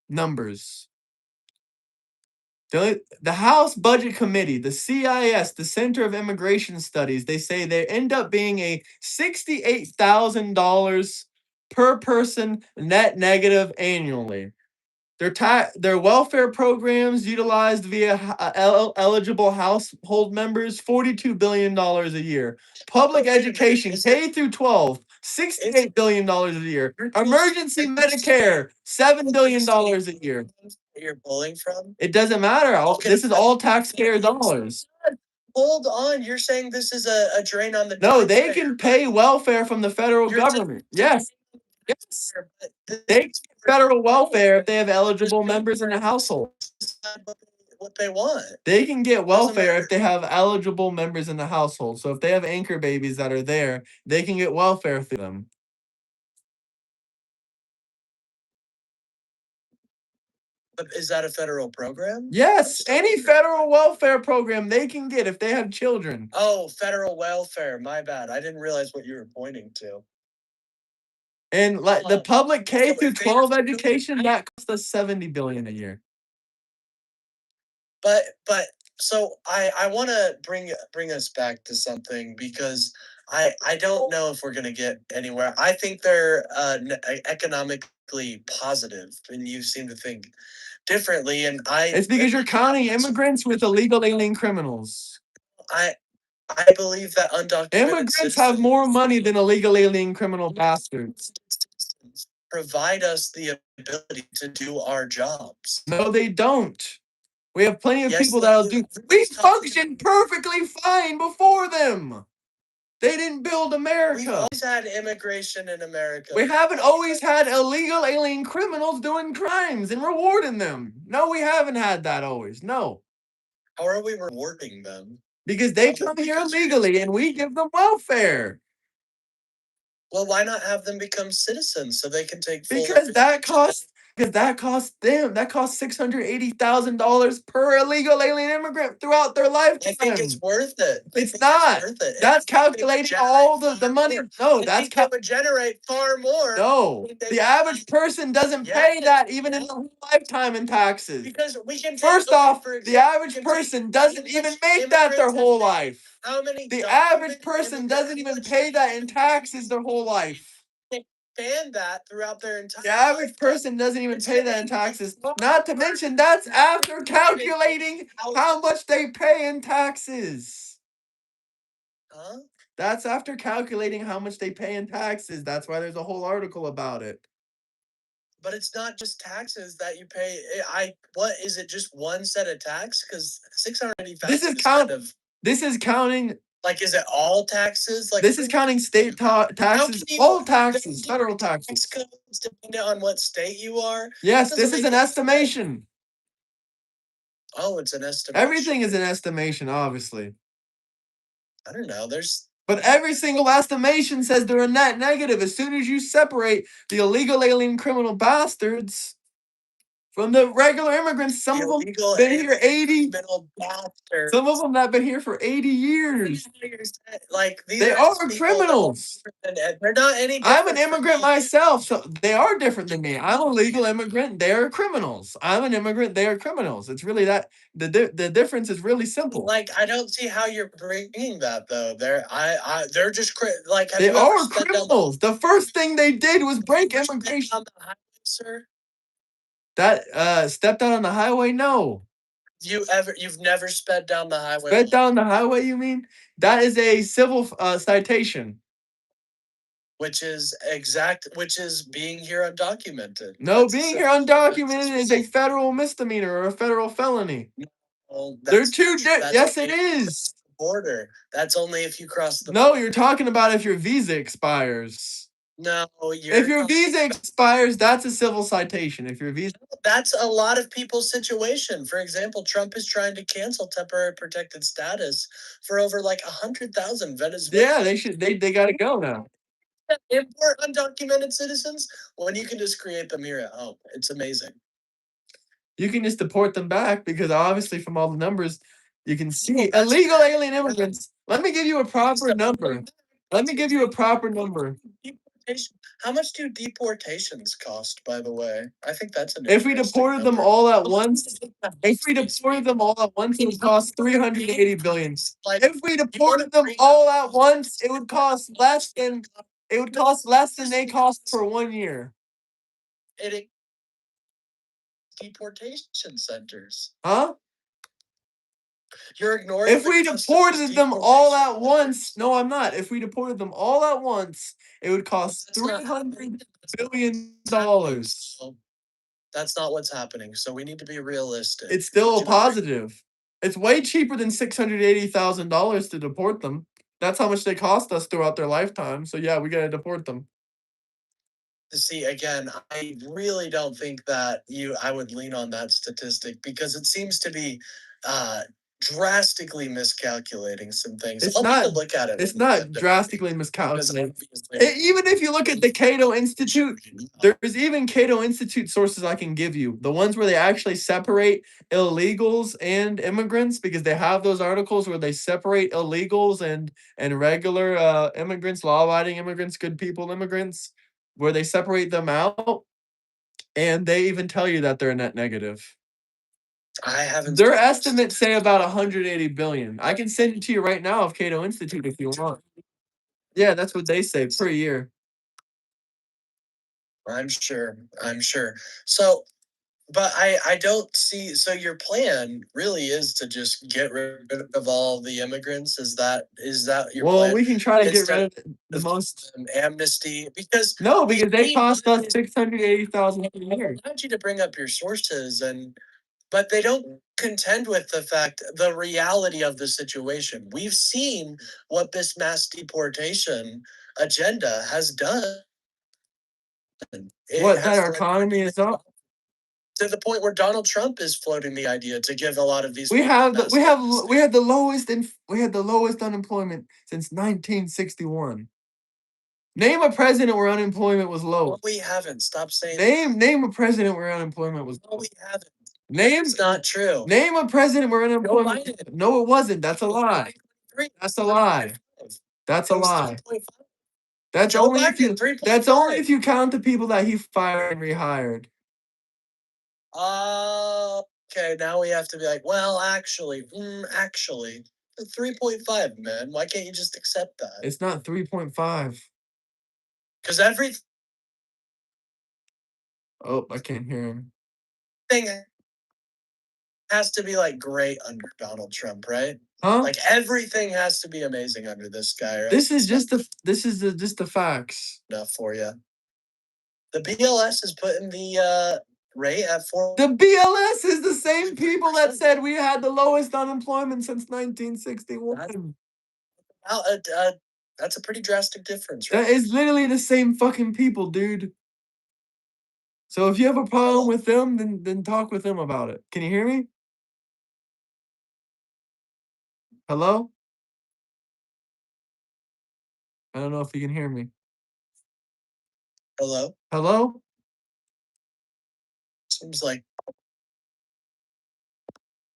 B: numbers. The House Budget Committee, the CIS, the Center of Immigration Studies, they say they end up being a $68,000 per person net negative annually. Their welfare programs utilized via eligible household members, $42 billion a year. Public education, K through 12, $68 billion a year. Emergency Medicare, $7 billion a year.
D: you're pulling from.
B: It doesn't matter. This is all taxpayer dollars.
D: Hold on, you're saying this is a drain on the
B: No, they
D: taxpayer.
B: can pay welfare from the federal
D: You're
B: government. Yes. Yes.
D: But this
B: They get federal welfare if they have eligible members in the household.
D: is not what they want.
B: They can get welfare
D: matter.
B: if they have eligible members in the household. So if they have anchor babies that are there, they can get welfare through them.
D: But is that a federal program?
B: Yes, any federal welfare program they can get if they have children.
D: Oh, federal welfare. My bad. I didn't realize what you were pointing to.
B: And like the public K
D: so
B: through
D: if they-
B: 12 education, that costs us $70 billion a year.
D: But so I want to bring us back to something because I don't know if we're gonna get anywhere. I think they're economically positive, and you seem to think differently. And
B: It's because you're counting immigrants with illegal alien criminals.
D: I believe that undocumented
B: Immigrants have more money than illegal alien criminal bastards.
D: citizens provide us the ability to do our jobs.
B: No, they don't. We have plenty of
D: Yes,
B: people
D: they
B: that'll
D: do.
B: do. We functioned perfectly fine before them. They didn't build
D: We've
B: America.
D: always had immigration in America.
B: We haven't always had illegal alien criminals doing crimes and rewarding them. No, we haven't had that always. No.
D: How are we rewarding them?
B: Because they come here illegally and we give them welfare.
D: Well, why not have them become citizens so they can take full
B: Because that costs them. That costs $680,000 per illegal alien immigrant throughout their
D: I
B: lifetime.
D: think it's worth it.
B: It's not.
D: Worth it.
B: That's calculating all the money. No,
D: I
B: that's
D: think it would generate far more.
B: no. The average person doesn't pay
D: Yeah.
B: that even in their whole lifetime in taxes.
D: Because we can take
B: First
D: okay,
B: off,
D: for
B: the
D: example, we
B: average
D: can
B: person
D: take
B: doesn't
D: English
B: even make that their
D: immigrants
B: whole
D: and
B: life.
D: how many
B: The
D: documented
B: average person
D: immigrant
B: doesn't even
D: English
B: pay that in taxes their whole life.
D: expand that throughout their entire
B: The average
D: lifetime.
B: person doesn't even pay that in taxes. Not to mention, that's after calculating how much they pay in taxes.
D: Huh?
B: That's after calculating how much they pay in taxes. That's why there's a whole article about it.
D: But it's not just taxes that you pay. What is it? Just one set of tax? Because 685.
B: This is This is counting.
D: Like, is it all taxes? Like,
B: This is counting state taxes, all taxes, federal
D: tax
B: taxes.
D: codes depending on what state you are.
B: Yes,
D: Doesn't
B: this is
D: make
B: an
D: any sense.
B: estimation.
D: Oh, it's an estimation.
B: Everything is an estimation, obviously.
D: I don't know.
B: But every single estimation says they're a net negative. As soon as you separate the illegal alien criminal bastards from the regular immigrants, some of them been here 80. Some of them have been here for 80 years.
D: Like
B: They are criminals.
D: They're not any.
B: I'm an immigrant myself, so they are different than me. I'm a legal immigrant. They are criminals. I'm an immigrant. They are criminals. It's really that the difference is really simple.
D: Like, I don't see how you're bringing that though. They're just like
B: they are criminals. The first thing they did was break immigration.
D: On the highway, sir?
B: That stepped out on the highway? No.
D: You've never sped down the highway?
B: Sped down the highway, you mean? That is a civil citation.
D: Which is being here undocumented.
B: No, being here undocumented is a federal misdemeanor or a federal felony.
D: Well,
B: They're two. Yes, it is.
D: border. That's only if you cross the.
B: No, you're talking about if your visa expires.
D: No,
B: If your visa expires, that's a civil citation. If your visa,
D: that's a lot of people's situation. For example, Trump is trying to cancel temporary protected status for over like 100,000 Venezuelans.
B: yeah, they should. They got to go now.
D: Import undocumented citizens when you can just create them here at home. It's amazing.
B: You can just deport them back because obviously from all the numbers you can see illegal alien immigrants. Let me give you a proper number. Let me give you a proper number.
D: How much do deportations cost, by the way? I think that's an.
B: If we deported them all at once, it would cost 380 billion. If we deported them all at once, it would cost less than they cost for 1 year.
D: Deportation centers.
B: Huh?
D: You're ignoring.
B: If we deported them all at once, no, I'm not. If we deported them all at once, it would cost $300 billion.
D: That's not what's happening. So we need to be realistic.
B: It's still a positive. It's way cheaper than $680,000 to deport them. That's how much they cost us throughout their lifetime. So yeah, we gotta deport them.
D: See, again, I really don't think that I would lean on that statistic because it seems to be drastically miscalculating some things.
B: It's
D: I'll
B: not-
D: take a look at it.
B: It's not drastically miscalculated. Even if you look at the Cato Institute, there's even Cato Institute sources I can give you. The ones where they actually separate illegals and immigrants, because they have those articles where they separate illegals and regular immigrants, law-abiding immigrants, good people immigrants, where they separate them out, and they even tell you that they're a net negative.
D: I haven't.
B: Their estimates say about 180 billion. I can send it to you right now of Cato Institute if you want. Yeah, that's what they say per year.
D: I'm sure. So, but I don't see. So your plan really is to just get rid of all the immigrants. Is that your
B: Well,
D: plan?
B: we can try to get
D: Instead
B: rid of the most.
D: Amnesty, because
B: No, because they cost us 680,000 a year.
D: I want you to bring up your sources, but they don't contend with the reality of the situation. We've seen what this mass deportation agenda has done.
B: What, that our economy is up?
D: To the point where Donald Trump is floating the idea to give a lot of these.
B: We had the lowest unemployment since 1961. Name a president where unemployment was low.
D: No, we haven't. Stop saying.
B: Name a president where unemployment was low.
D: No, we haven't.
B: Name.
D: It's not true.
B: Name a president where unemployment. No, it wasn't. That's a lie. That's a lie. That's a lie. That's only if you count the people that he fired and rehired.
D: Okay, now we have to be like, well, actually, 3.5, man. Why can't you just accept that?
B: It's not 3.5.
D: Because everything
B: Oh, I can't hear him.
D: has to be like great under Donald Trump, right?
B: Huh?
D: Like everything has to be amazing under this guy, right?
B: This is just the facts.
D: Enough for you. The BLS is putting the rate at 4.
B: The BLS is the same people that said we had the lowest unemployment since 1961.
D: That's a pretty drastic difference, right?
B: That is literally the same fucking people, dude. So if you have a problem with them, then talk with them about it. Can you hear me? Hello? I don't know if you can hear me.
D: Hello?
B: Hello?
D: Seems like.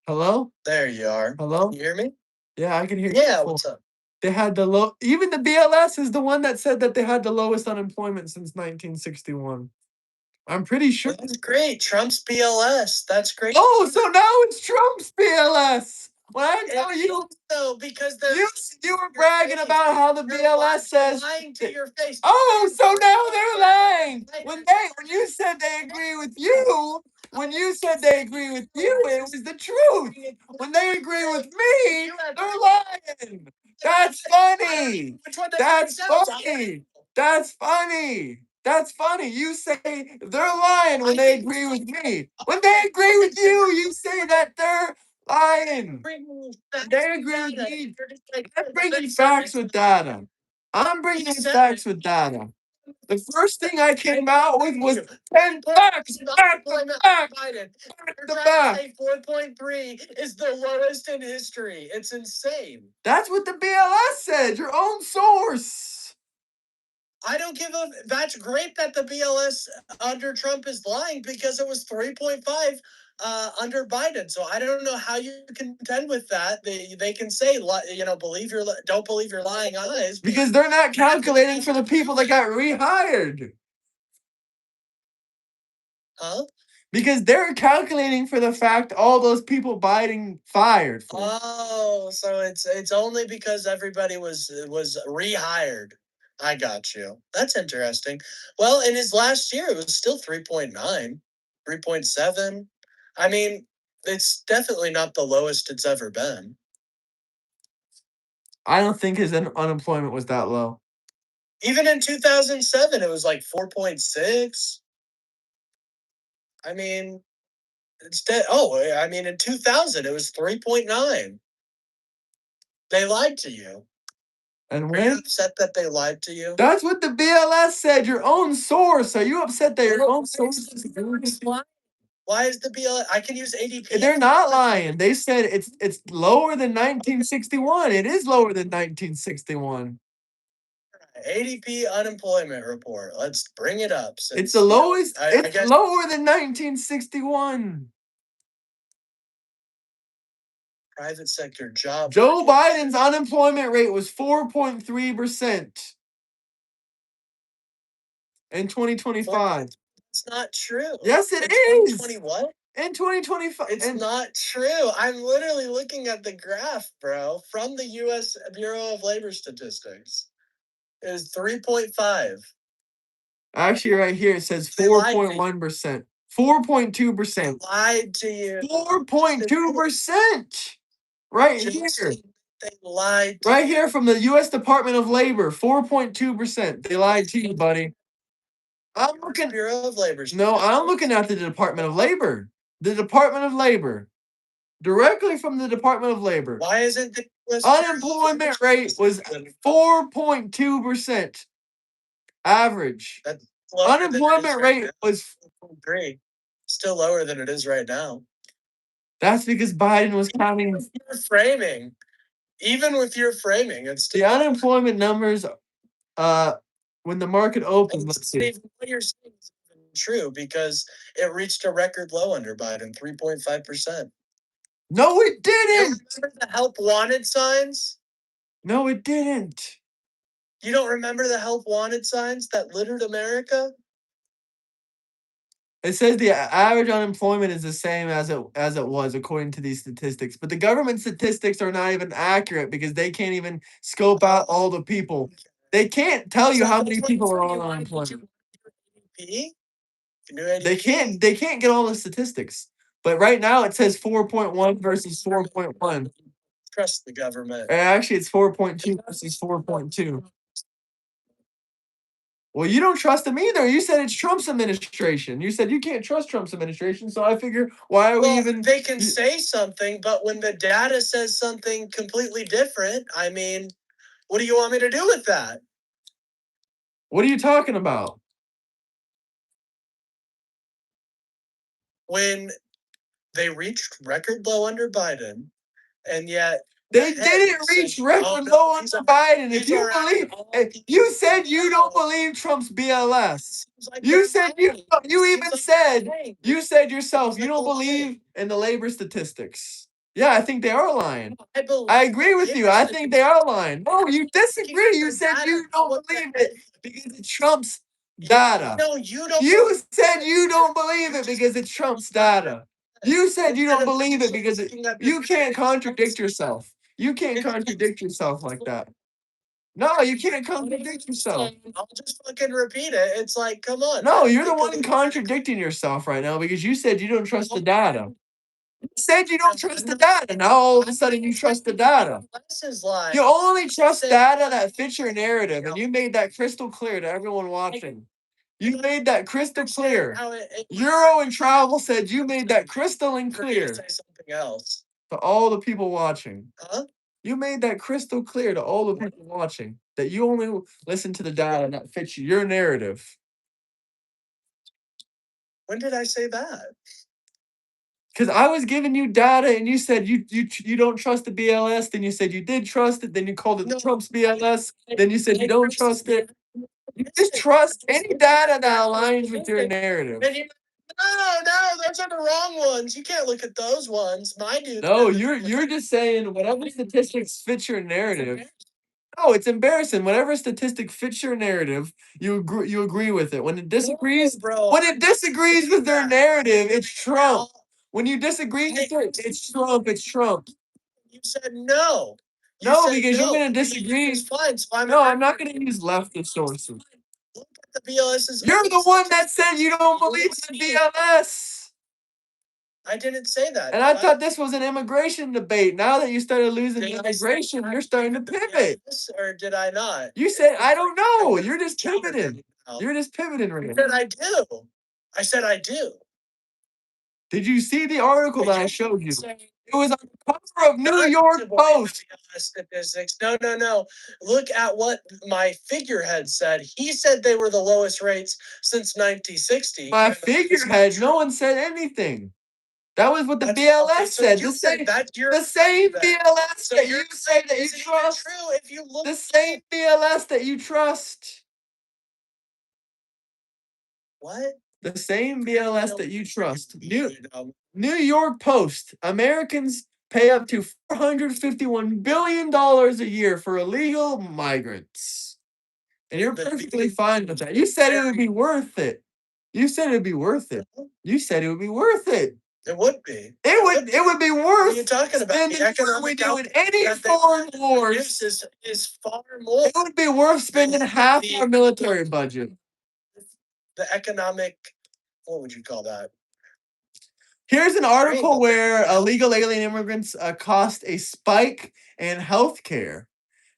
B: Hello?
D: There you are.
B: Hello?
D: Can you hear me?
B: Yeah, I can hear you.
D: Yeah, what's up?
B: They had even the BLS is the one that said that they had the lowest unemployment since 1961. I'm pretty sure.
D: That's great. Trump's BLS. That's great.
B: Oh, so now it's Trump's BLS. When I tell you,
D: no, because
B: you were bragging about how the BLS says.
D: Lying to your face.
B: Oh, so now they're lying. When you said they agree with you, it was the truth. When they agree with me, they're lying. That's funny. That's funny. That's funny. That's funny. You say they're lying when they agree with me. When they agree with you, you say that they're lying. lying. They agree with me. I'm bringing facts with data. I'm bringing facts with data. The first thing I came out with was 10 facts. Back to back. Back to back.
D: 4.3 is the lowest in history. It's insane.
B: That's what the BLS said. Your own source.
D: I don't give a. That's great that the BLS under Trump is lying because it was 3.5 under Biden. So I don't know how you contend with that. They can say, don't believe your lying eyes.
B: Because they're not calculating for the people that got rehired.
D: Huh?
B: Because they're calculating for the fact all those people Biden fired for.
D: Oh, so it's only because everybody was rehired. I got you. That's interesting. Well, in his last year, it was still 3.9, 3.7. I mean, it's definitely not the lowest it's ever been.
B: I don't think his unemployment was that low.
D: Even in 2007, it was like 4.6. I mean, I mean, in 2000, it was 3.9. They lied to you.
B: And
D: Are you
B: when?
D: upset that they lied to you?
B: That's what the BLS said. Your own source. Are you upset that your own source is
D: Why is the BLS? I can use ADP.
B: They're not lying. They said it's lower than 1961. It is lower than 1961.
D: ADP unemployment report. Let's bring it up.
B: It's the lowest. It's lower than 1961.
D: Private sector job.
B: Joe Biden's unemployment rate was 4.3% in 2025.
D: It's not true.
B: Yes, it is.
D: 2020 what?
B: In 2025.
D: It's not true. I'm literally looking at the graph, bro, from the U.S. Bureau of Labor Statistics. It is 3.5.
B: Actually, right here it says 4.1%. 4.2%.
D: Lied to you.
B: 4.2%. Right here.
D: They lied.
B: Right here from the U.S. Department of Labor. 4.2%. They lied to you, buddy. I'm looking.
D: Bureau of Labor.
B: No, I'm looking at the Department of Labor. The Department of Labor. Directly from the Department of Labor.
D: Why isn't the US
B: unemployment rate was 4.2% average. Unemployment rate was
D: 3. Still lower than it is right now.
B: That's because Biden was counting.
D: Your framing, even with your framing, it's
B: the unemployment numbers. When the market opened, let's see.
D: What you're saying is even true because it reached a record low under Biden, 3.5%.
B: No, it didn't.
D: You remember the help wanted signs?
B: No, it didn't.
D: You don't remember the help wanted signs that littered America?
B: It says the average unemployment is the same as it was according to these statistics, but the government statistics are not even accurate because they can't even scope out all the people. They can't tell you how many people are on unemployment. They can't get all the statistics. But right now it says 4.1 versus 4.1.
D: Trust the government.
B: Actually, it's 4.2 versus 4.2. Well, you don't trust them either. You said it's Trump's administration. You said you can't trust Trump's administration, so I figure why are we even?
D: They can say something, but when the data says something completely different, I mean, what do you want me to do with that?
B: What are you talking about?
D: When they reached record low under Biden, and yet
B: they didn't reach record low under Biden. If you believe, you said you don't believe Trump's BLS. You said you even said you said yourself you don't believe in the labor statistics. Yeah, I think they are lying. I agree with you. I think they are lying. No, you disagree. You said you don't believe it because it's Trump's data.
D: No, you don't.
B: You said you don't believe it because it's Trump's data. You said you don't believe it because you can't contradict yourself. You can't contradict yourself like that. No, you can't contradict yourself.
D: I'll just fucking repeat it. It's like, come on.
B: No, you're the one contradicting yourself right now because you said you don't trust the data. You said you don't trust the data. Now all of a sudden you trust the data. You only trust data that fits your narrative, and you made that crystal clear to everyone watching. You made that crystal clear. Euro and Travel said you made that crystal and clear.
D: Say something else.
B: to all the people watching.
D: Huh?
B: You made that crystal clear to all the people watching that you only listen to the data that fits your narrative.
D: When did I say that?
B: Because I was giving you data and you said you don't trust the BLS. Then you said you did trust it. Then you called it
D: No.
B: Trump's BLS. Then you said you don't trust it. You distrust any data that aligns with your narrative.
D: And you, no, those are the wrong ones. You can't look at those ones. Mine do.
B: No, you're just saying whatever statistics fit your narrative. No, it's embarrassing. Whatever statistic fits your narrative, you agree with it. When it disagrees,
D: bro.
B: when it disagrees with their narrative, it's Trump. When you disagree with it, it's Trump. It's Trump.
D: You said no. You
B: No,
D: said
B: because you're
D: no.
B: gonna disagree.
D: It's fine. So I'm
B: No, I'm not gonna use leftist sources.
D: Look at the BLS's.
B: You're the one that said you don't believe in the BLS.
D: I didn't say that.
B: And I thought this was an immigration debate. Now that you started losing
D: Did I say
B: immigration, you're starting to pivot.
D: BLS, or did I not?
B: You said, I don't know. You're just pivoting. You're just pivoting
D: I
B: right
D: said
B: now.
D: I do. I said I do.
B: Did you see the article that I showed you? It was on the cover of New York Post.
D: Statistics. No. Look at what my figurehead said. He said they were the lowest rates since 1960.
B: My figurehead, no one said anything. That was what the BLS said. The same BLS that you say that you trust.
D: If you look
B: The same BLS that you trust.
D: what?
B: The same BLS that you trust. New York Post. Americans pay up to $451 billion a year for illegal migrants. And you're perfectly fine with that. You said it would be worth it. You said it would be worth it. You said it would be worth it.
D: It would be.
B: It would be worth
D: What are you talking about?
B: spending
D: The economic
B: we do in
D: output
B: any
D: that they
B: foreign
D: produce
B: wars.
D: is far more.
B: It would be worth spending half our military budget.
D: The economic, what would you call that?
B: Here's an article where illegal alien immigrants cost a spike in healthcare.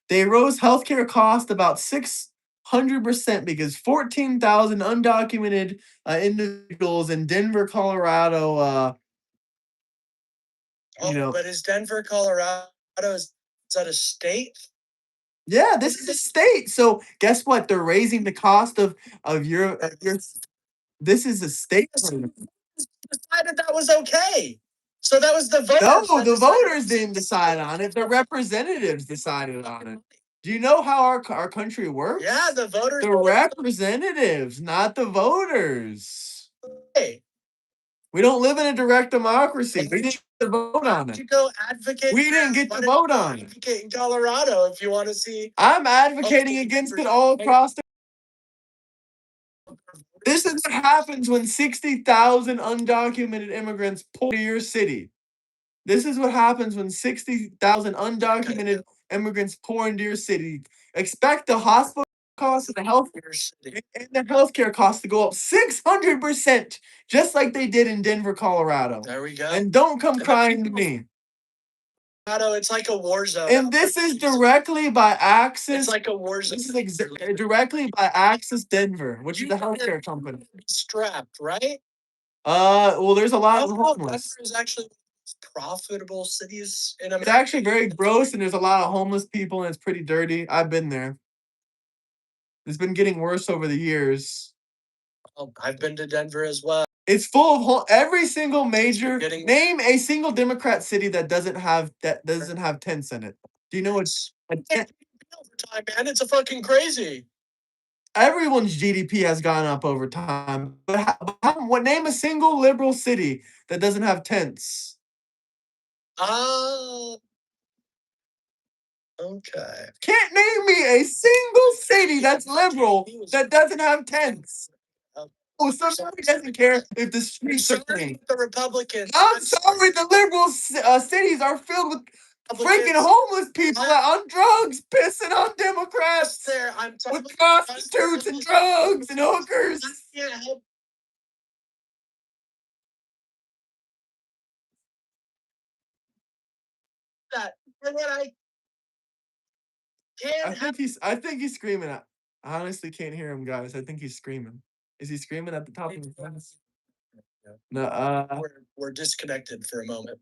B: They rose healthcare cost about 600% because 14,000 undocumented individuals in Denver, Colorado.
D: But is Denver, Colorado, is that a state?
B: Yeah, this is a state. So guess what? They're raising the cost of your. This is a state.
D: Decided that was okay. So that was the voters.
B: No, the voters didn't decide on it. The representatives decided on it. Do you know how our country works?
D: Yeah, the voters.
B: The representatives, not the voters.
D: Hey.
B: We don't live in a direct democracy. We didn't get to vote on it.
D: You go advocate.
B: We didn't get to vote on it.
D: Advocate in Colorado if you want to see.
B: I'm advocating against it all across the. This is what happens when 60,000 undocumented immigrants pour to your city. This is what happens when 60,000 undocumented immigrants pour into your city. Expect the hospital costs and the healthcare costs to go up 600%, just like they did in Denver, Colorado.
D: There we go.
B: And don't come crying to me.
D: It's like a war zone.
B: And this is directly by Axis.
D: It's like a war zone.
B: This is directly by Axis Denver, which is the healthcare company.
D: Strapped, right?
B: Well, there's a lot of homeless.
D: Denver is actually profitable cities in America.
B: It's actually very gross, and there's a lot of homeless people, and it's pretty dirty. I've been there. It's been getting worse over the years.
D: I've been to Denver as well.
B: It's full of every single major. Name a single Democrat city that doesn't have tents in it. Do you know what's a tent?
D: Overtime, man, it's a fucking crazy.
B: Everyone's GDP has gone up over time, but name a single liberal city that doesn't have tents.
D: Okay.
B: Can't name me a single city that's liberal that doesn't have tents. Oh, somebody doesn't care if the streets are clean.
D: The Republicans.
B: I'm sorry, the liberal cities are filled with freaking homeless people on drugs, pissing on Democrats with prostitutes and drugs and hookers.
D: I can't help that. And what I can't
B: I think he's screaming. I honestly can't hear him, guys. I think he's screaming. Is he screaming at the top of his voice? No.
D: We're disconnected for a moment.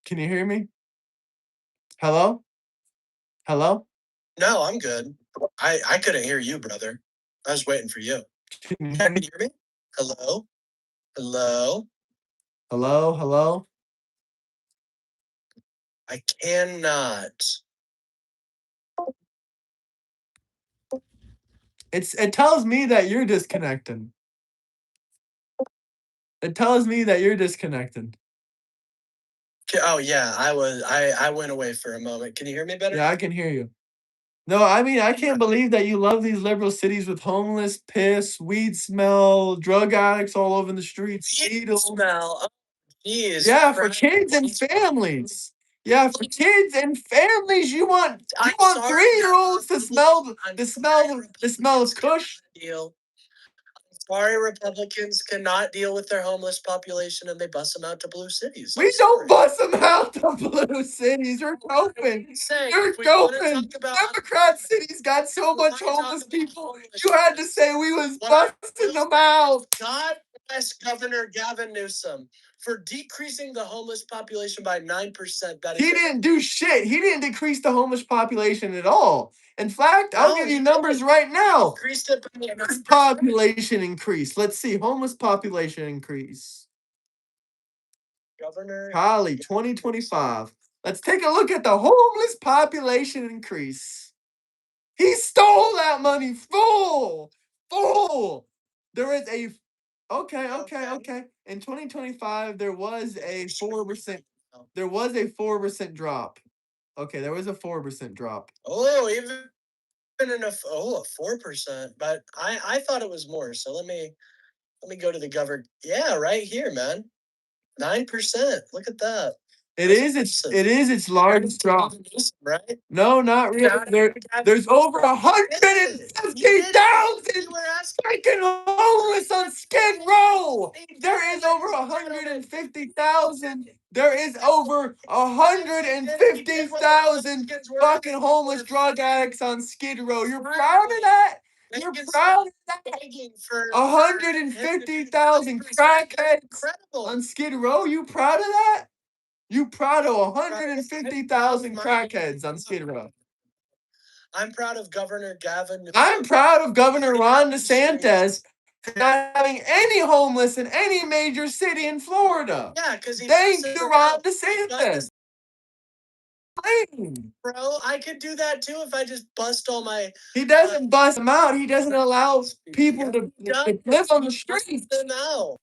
B: Can you hear me? Hello? Hello?
D: No, I'm good. I couldn't hear you, brother. I was waiting for you.
B: Can you hear
D: Can
B: me?
D: you hear me? Hello? Hello?
B: Hello? Hello?
D: I cannot.
B: It tells me that you're disconnected. It tells me that you're disconnected.
D: Oh yeah, I went away for a moment. Can you hear me better?
B: Yeah, I can hear you. No, I mean, I can't believe that you love these liberal cities with homeless, piss, weed smell, drug addicts all over the streets, needles.
D: Smell. Oh, geez.
B: Yeah, for kids and families. Yeah, for kids and families, you want
D: I'm
B: 3-year-olds to smell
D: I'm
B: the smell of kush.
D: Deal. Sorry, Republicans cannot deal with their homeless population and they bust them out to blue cities.
B: We don't bust them out to blue cities. You're coping. You're coping. Democrat cities got so much homeless people. You had to say we was busting them out.
D: God bless Governor Gavin Newsom for decreasing the homeless population by 9%.
B: He didn't do shit. He didn't decrease the homeless population at all. In fact, I'll give you numbers right now.
D: Increased it by
B: Homeless population increase. Let's see. Homeless population increase.
D: Governor
B: Holly, 2025. Let's take a look at the homeless population increase. He stole that money full. There is a okay. In 2025, there was a 4%. There was a 4% drop. Okay, there was a 4% drop.
D: Oh, even in a 4%. But I thought it was more. So let me go to the governor. Yeah, right here, man. 9%. Look at that.
B: It is its largest drop.
D: Right?
B: No, not really. There's over 150,000 freaking homeless on Skid Row. There is over 150,000. There is over 150,000 fucking homeless drug addicts on Skid Row. You're proud of that? You're proud of that? 150,000 crackheads on Skid Row. You proud of that? You proud of 150,000 crackheads on Skid Row.
D: I'm proud of Governor Gavin.
B: I'm proud of Governor Ron DeSantis for not having any homeless in any major city in Florida.
D: Yeah, because
B: thank you, Ron DeSantis.
D: Bro, I could do that too if I just bust all my.
B: He doesn't bust them out. He doesn't allow people to live on the streets.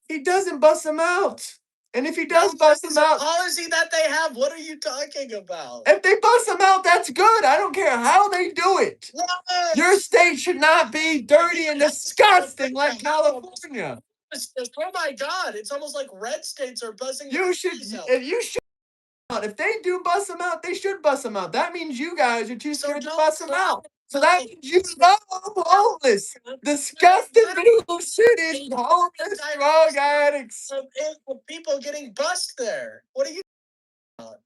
B: He doesn't bust them out. And if he does bust them out,
D: policy that they have. What are you talking about?
B: If they bust them out, that's good. I don't care how they do it.
D: Yes.
B: Your state should not be dirty and disgusting like California.
D: Oh my God! It's almost like red states are busting.
B: You should. If they do bust them out, they should bust them out. That means you guys are too scared to bust them out. So that means you love homeless, disgusting blue cities, homeless drug addicts.
D: People getting bust there. What are you talking about?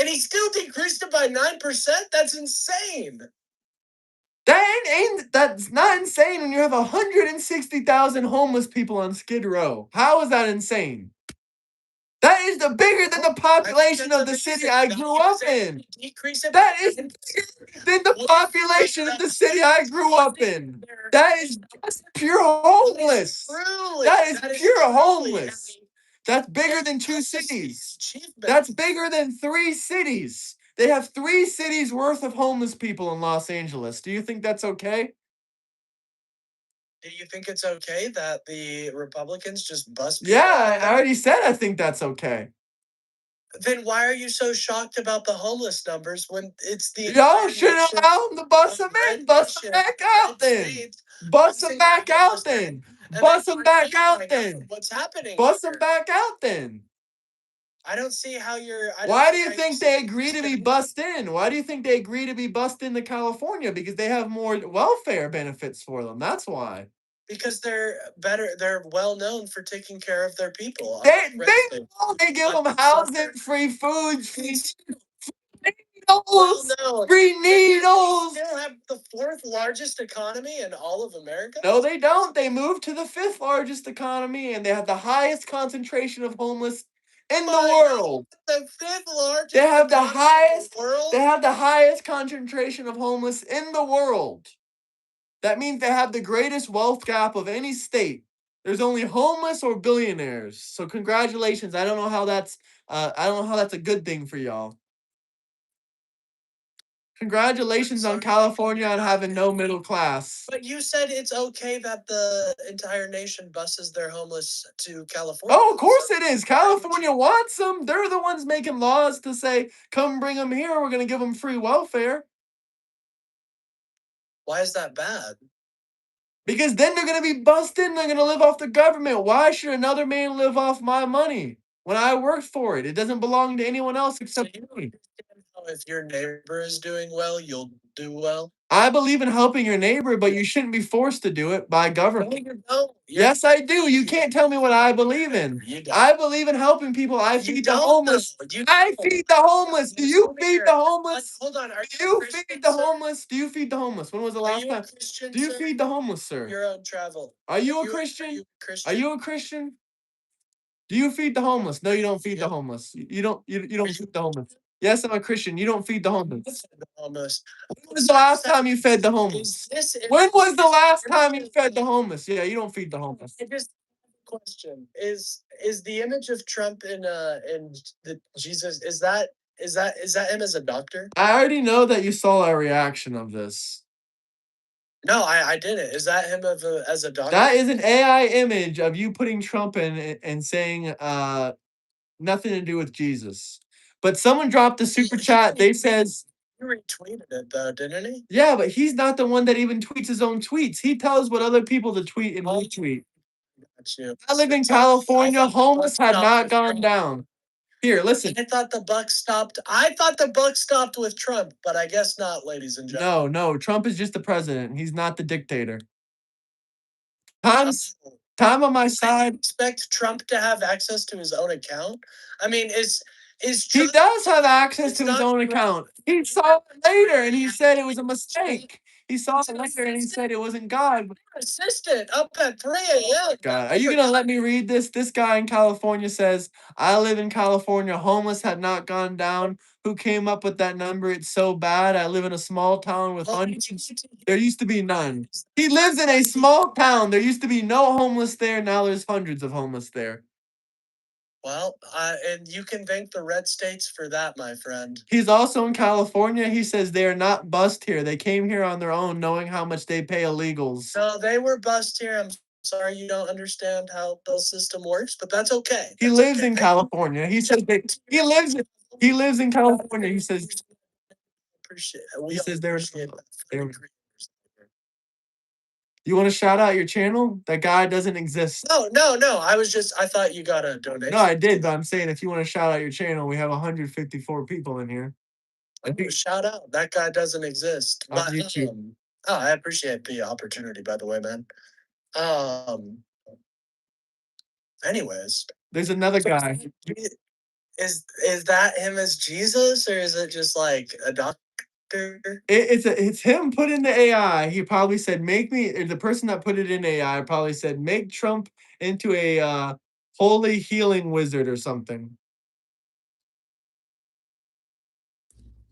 D: And he still decreased it by 9%? That's insane.
B: That's not insane when you have 160,000 homeless people on Skid Row. How is that insane? That is bigger than the population of the city I grew up in. That is bigger than the population of the city I grew up in. That is just pure homeless. That is pure homeless. That's bigger than 2 cities. That's bigger than 3 cities. They have 3 cities worth of homeless people in Los Angeles. Do you think that's okay?
D: Do you think it's okay that the Republicans just bust people?
B: Yeah, I already said I think that's okay.
D: Then why are you so shocked about the homeless numbers when it's the
B: y'all should allow them to bust them in, bust them back out then. Bust them back out then. Bust them back out then.
D: What's happening?
B: Bust them back out then.
D: I don't see how you're.
B: Why do you think they agree to be bussed in? Why do you think they agree to be bussed into California? Because they have more welfare benefits for them. That's why.
D: Because they're better. They're well known for taking care of their people.
B: They give them housing, free food, free needles, free needles.
D: They still have the 4th largest economy in all of America.
B: No, they don't. They moved to the 5th largest economy, and they have the highest concentration of homeless in the
D: My
B: world.
D: The fifth largest.
B: They have the
D: economy in
B: highest.
D: world.
B: They have the highest concentration of homeless in the world. That means they have the greatest wealth gap of any state. There's only homeless or billionaires. So congratulations. I don't know how that's a good thing for y'all. Congratulations on California on having no middle class.
D: But you said it's okay that the entire nation buses their homeless to California.
B: Oh, of course it is. California wants them. They're the ones making laws to say, come bring them here. We're going to give them free welfare.
D: Why is that bad?
B: Because then they're going to be busted and they're going to live off the government. Why should another man live off my money when I worked for it? It doesn't belong to anyone else except me.
D: If your neighbor is doing well, you'll do well.
B: I believe in helping your neighbor, but you shouldn't be forced to do it by
D: No,
B: government.
D: you don't.
B: Yes, I do. You can't tell me what I believe in.
D: You don't.
B: I believe in helping people. I
D: You
B: feed the
D: don't,
B: homeless.
D: though. You
B: I
D: don't.
B: feed the homeless. Do you
D: Tell me
B: feed
D: you're-
B: the homeless?
D: Hold on. Are
B: Do you
D: a Christian,
B: feed the
D: sir?
B: homeless? Do you feed the homeless? When was the
D: Are
B: last
D: you a
B: time?
D: Christian,
B: Do you
D: sir?
B: feed the homeless, sir?
D: Your own travel.
B: Are you a
D: Are
B: Christian?
D: you a Christian?
B: Are you a Christian? Do you feed the homeless? No, you don't feed the
D: Yep.
B: homeless. You don't feed the homeless. Yes, I'm a Christian. You don't feed the homeless.
D: Homeless.
B: When was the last time you fed the homeless? When was the last time you fed the homeless? Yeah, you don't feed the homeless.
D: I just question is the image of Trump in the Jesus is that him as a doctor?
B: I already know that you saw our reaction of this.
D: No, I didn't. Is that him as a doctor?
B: That is an AI image of you putting Trump in and saying nothing to do with Jesus. But someone dropped a super chat. They says
D: He retweeted it though, didn't he?
B: yeah, but he's not the one that even tweets his own tweets. He tells what other people to tweet and retweet.
D: Got you.
B: I live in California. Homeless had not gone down. Here, listen.
D: I thought the buck stopped. I thought the buck stopped with Trump, but I guess not, ladies and gentlemen.
B: No. Trump is just the president. He's not the dictator. Time on my
D: I
B: side.
D: expect Trump to have access to his own account. I mean, is
B: He
D: Trump,
B: does have access
D: it's
B: to his
D: not
B: own
D: correct.
B: account. He saw it later and he said it was a mistake. He saw it later and he said it wasn't God.
D: assistant up at 3 a.m.
B: God, are you gonna let me read this? This guy in California says, "I live in California. Homeless had not gone down. Who came up with that number? It's so bad. I live in a small town with hundreds. There used to be none. He lives in a small town. There used to be no homeless there. Now there's hundreds of homeless there.
D: Well, and you can thank the red states for that, my friend.
B: He's also in California. He says they are not bussed here. They came here on their own, knowing how much they pay illegals.
D: No, they were bussed here. I'm sorry you don't understand how the system works, but that's okay.
B: He
D: That's
B: lives
D: okay.
B: in California. He says that he lives in California. He says
D: We
B: He says they're
D: appreciate that.
B: they're- you want to shout out your channel? That guy doesn't exist.
D: No. I thought you got a donation.
B: No, I did, but I'm saying if you want to shout out your channel, we have 154 people in here. I think
D: Shout out. That guy doesn't exist.
B: on YouTube.
D: I appreciate the opportunity, by the way, man. Anyways,
B: There's another guy.
D: is that him as Jesus, or is it just like a doctor?
B: It's him put in the AI. He probably said, "Make me." The person that put it in AI probably said, "Make Trump into a holy healing wizard or something."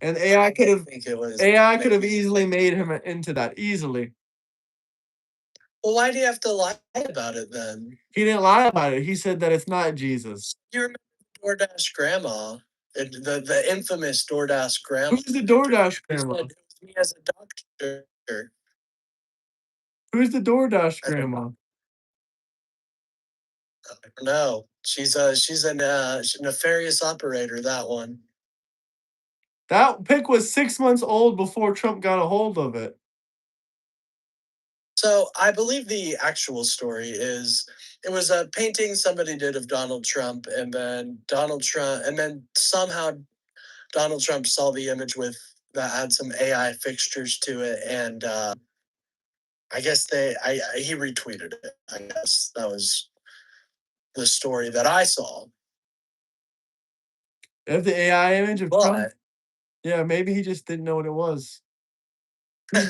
B: And AI could have easily made him into that easily.
D: Well, why do you have to lie about it then?
B: He didn't lie about it. He said that it's not Jesus.
D: You remember DoorDash grandma, the infamous DoorDash grandma.
B: Who's the DoorDash grandma?
D: Said, me as a doctor.
B: Who's the DoorDash grandma?
D: No, she's a nefarious operator. That one.
B: That pic was 6 months old before Trump got a hold of it.
D: So I believe the actual story is it was a painting somebody did of Donald Trump, and then somehow Donald Trump saw the image that had some AI fixtures to it, and I guess he retweeted it. I guess that was the story that I saw.
B: Of the AI image of Trump?
D: But
B: Yeah, maybe he just didn't know what it was.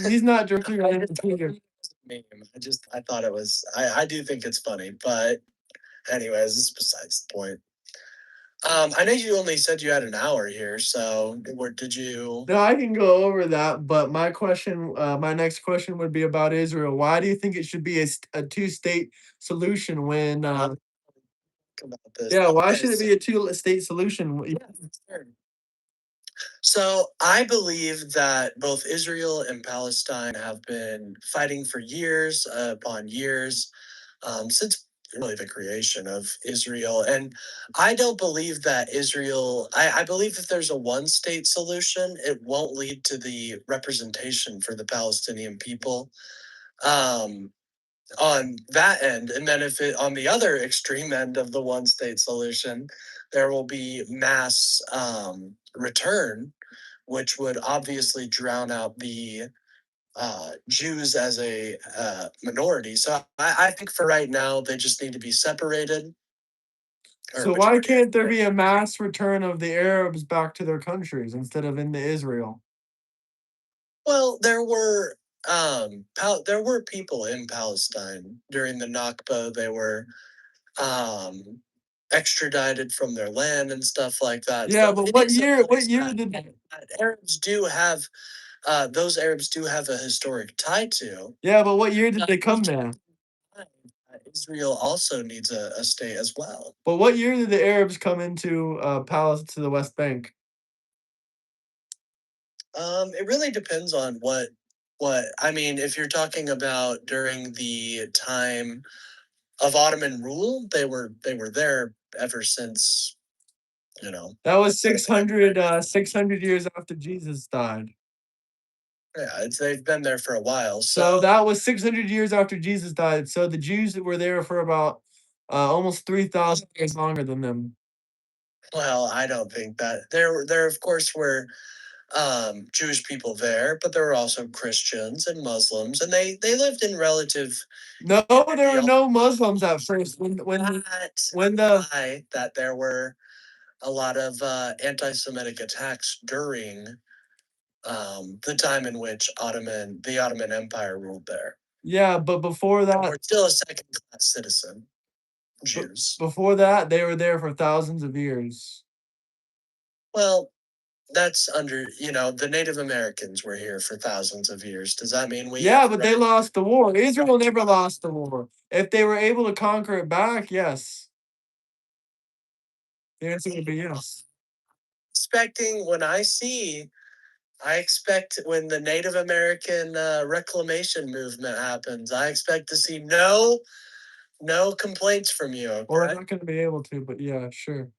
B: He's not directly related to Twitter.
D: I thought it was. I do think it's funny, but anyways, it's besides the point. I know you only said you had an hour here, so where did you?
B: No, I can go over that, but my next question would be about Israel. Why do you think it should be a two-state solution when,
D: Think about this.
B: yeah, why
D: Okay,
B: should it be a two-state solution?
D: yeah, sure. So I believe that both Israel and Palestine have been fighting for years upon years since really the creation of Israel. And I don't believe that I believe if there's a one state solution, it won't lead to the representation for the Palestinian people. Um, on that end, and then if it on the other extreme end of the one state solution, there will be mass return, which would obviously drown out the Jews as a minority. So I think for right now, they just need to be separated. Or
B: So why
D: majority, I
B: can't there
D: should
B: be
D: say.
B: a mass return of the Arabs back to their countries instead of into Israel?
D: Well, there were people in Palestine during the Nakba. They were um, extradited from their land and stuff like that.
B: Yeah,
D: So
B: but
D: it is a
B: what
D: place
B: year
D: that,
B: did
D: that Arabs do have. Those Arabs do have a historic tie to.
B: yeah, but what year did they
D: We
B: come
D: keep in
B: there?
D: mind that Israel also needs a state as well.
B: But what year did the Arabs come into Palestine to the West Bank?
D: It really depends on what I mean. If you're talking about during the time of Ottoman rule, they were there ever since you know.
B: That was 600 years after Jesus died.
D: Yeah, they've been there for a while.
B: So
D: So
B: that was 600 years after Jesus died. So the Jews that were there for about almost 3,000 years longer than them.
D: well, I don't think that there of course were Jewish people there, but there were also Christians and Muslims, and they lived in relative.
B: No, there were no Muslims at first.
D: That
B: When the
D: that there were a lot of anti-Semitic attacks during the time in which the Ottoman Empire ruled there.
B: yeah, but before
D: They
B: that,
D: were still a second-class citizen,
B: b-
D: Jews.
B: before that, they were there for thousands of years.
D: Well, that's the Native Americans were here for thousands of years. Does that mean we
B: Yeah,
D: have the
B: but they
D: right?
B: lost the war. Israel never lost the war. If they were able to conquer it back, yes. The answer would be yes.
D: Expecting when I expect when the Native American reclamation movement happens, I expect to see no complaints from you.
B: Well, they're
D: Okay.
B: not going to be able to, but yeah, sure.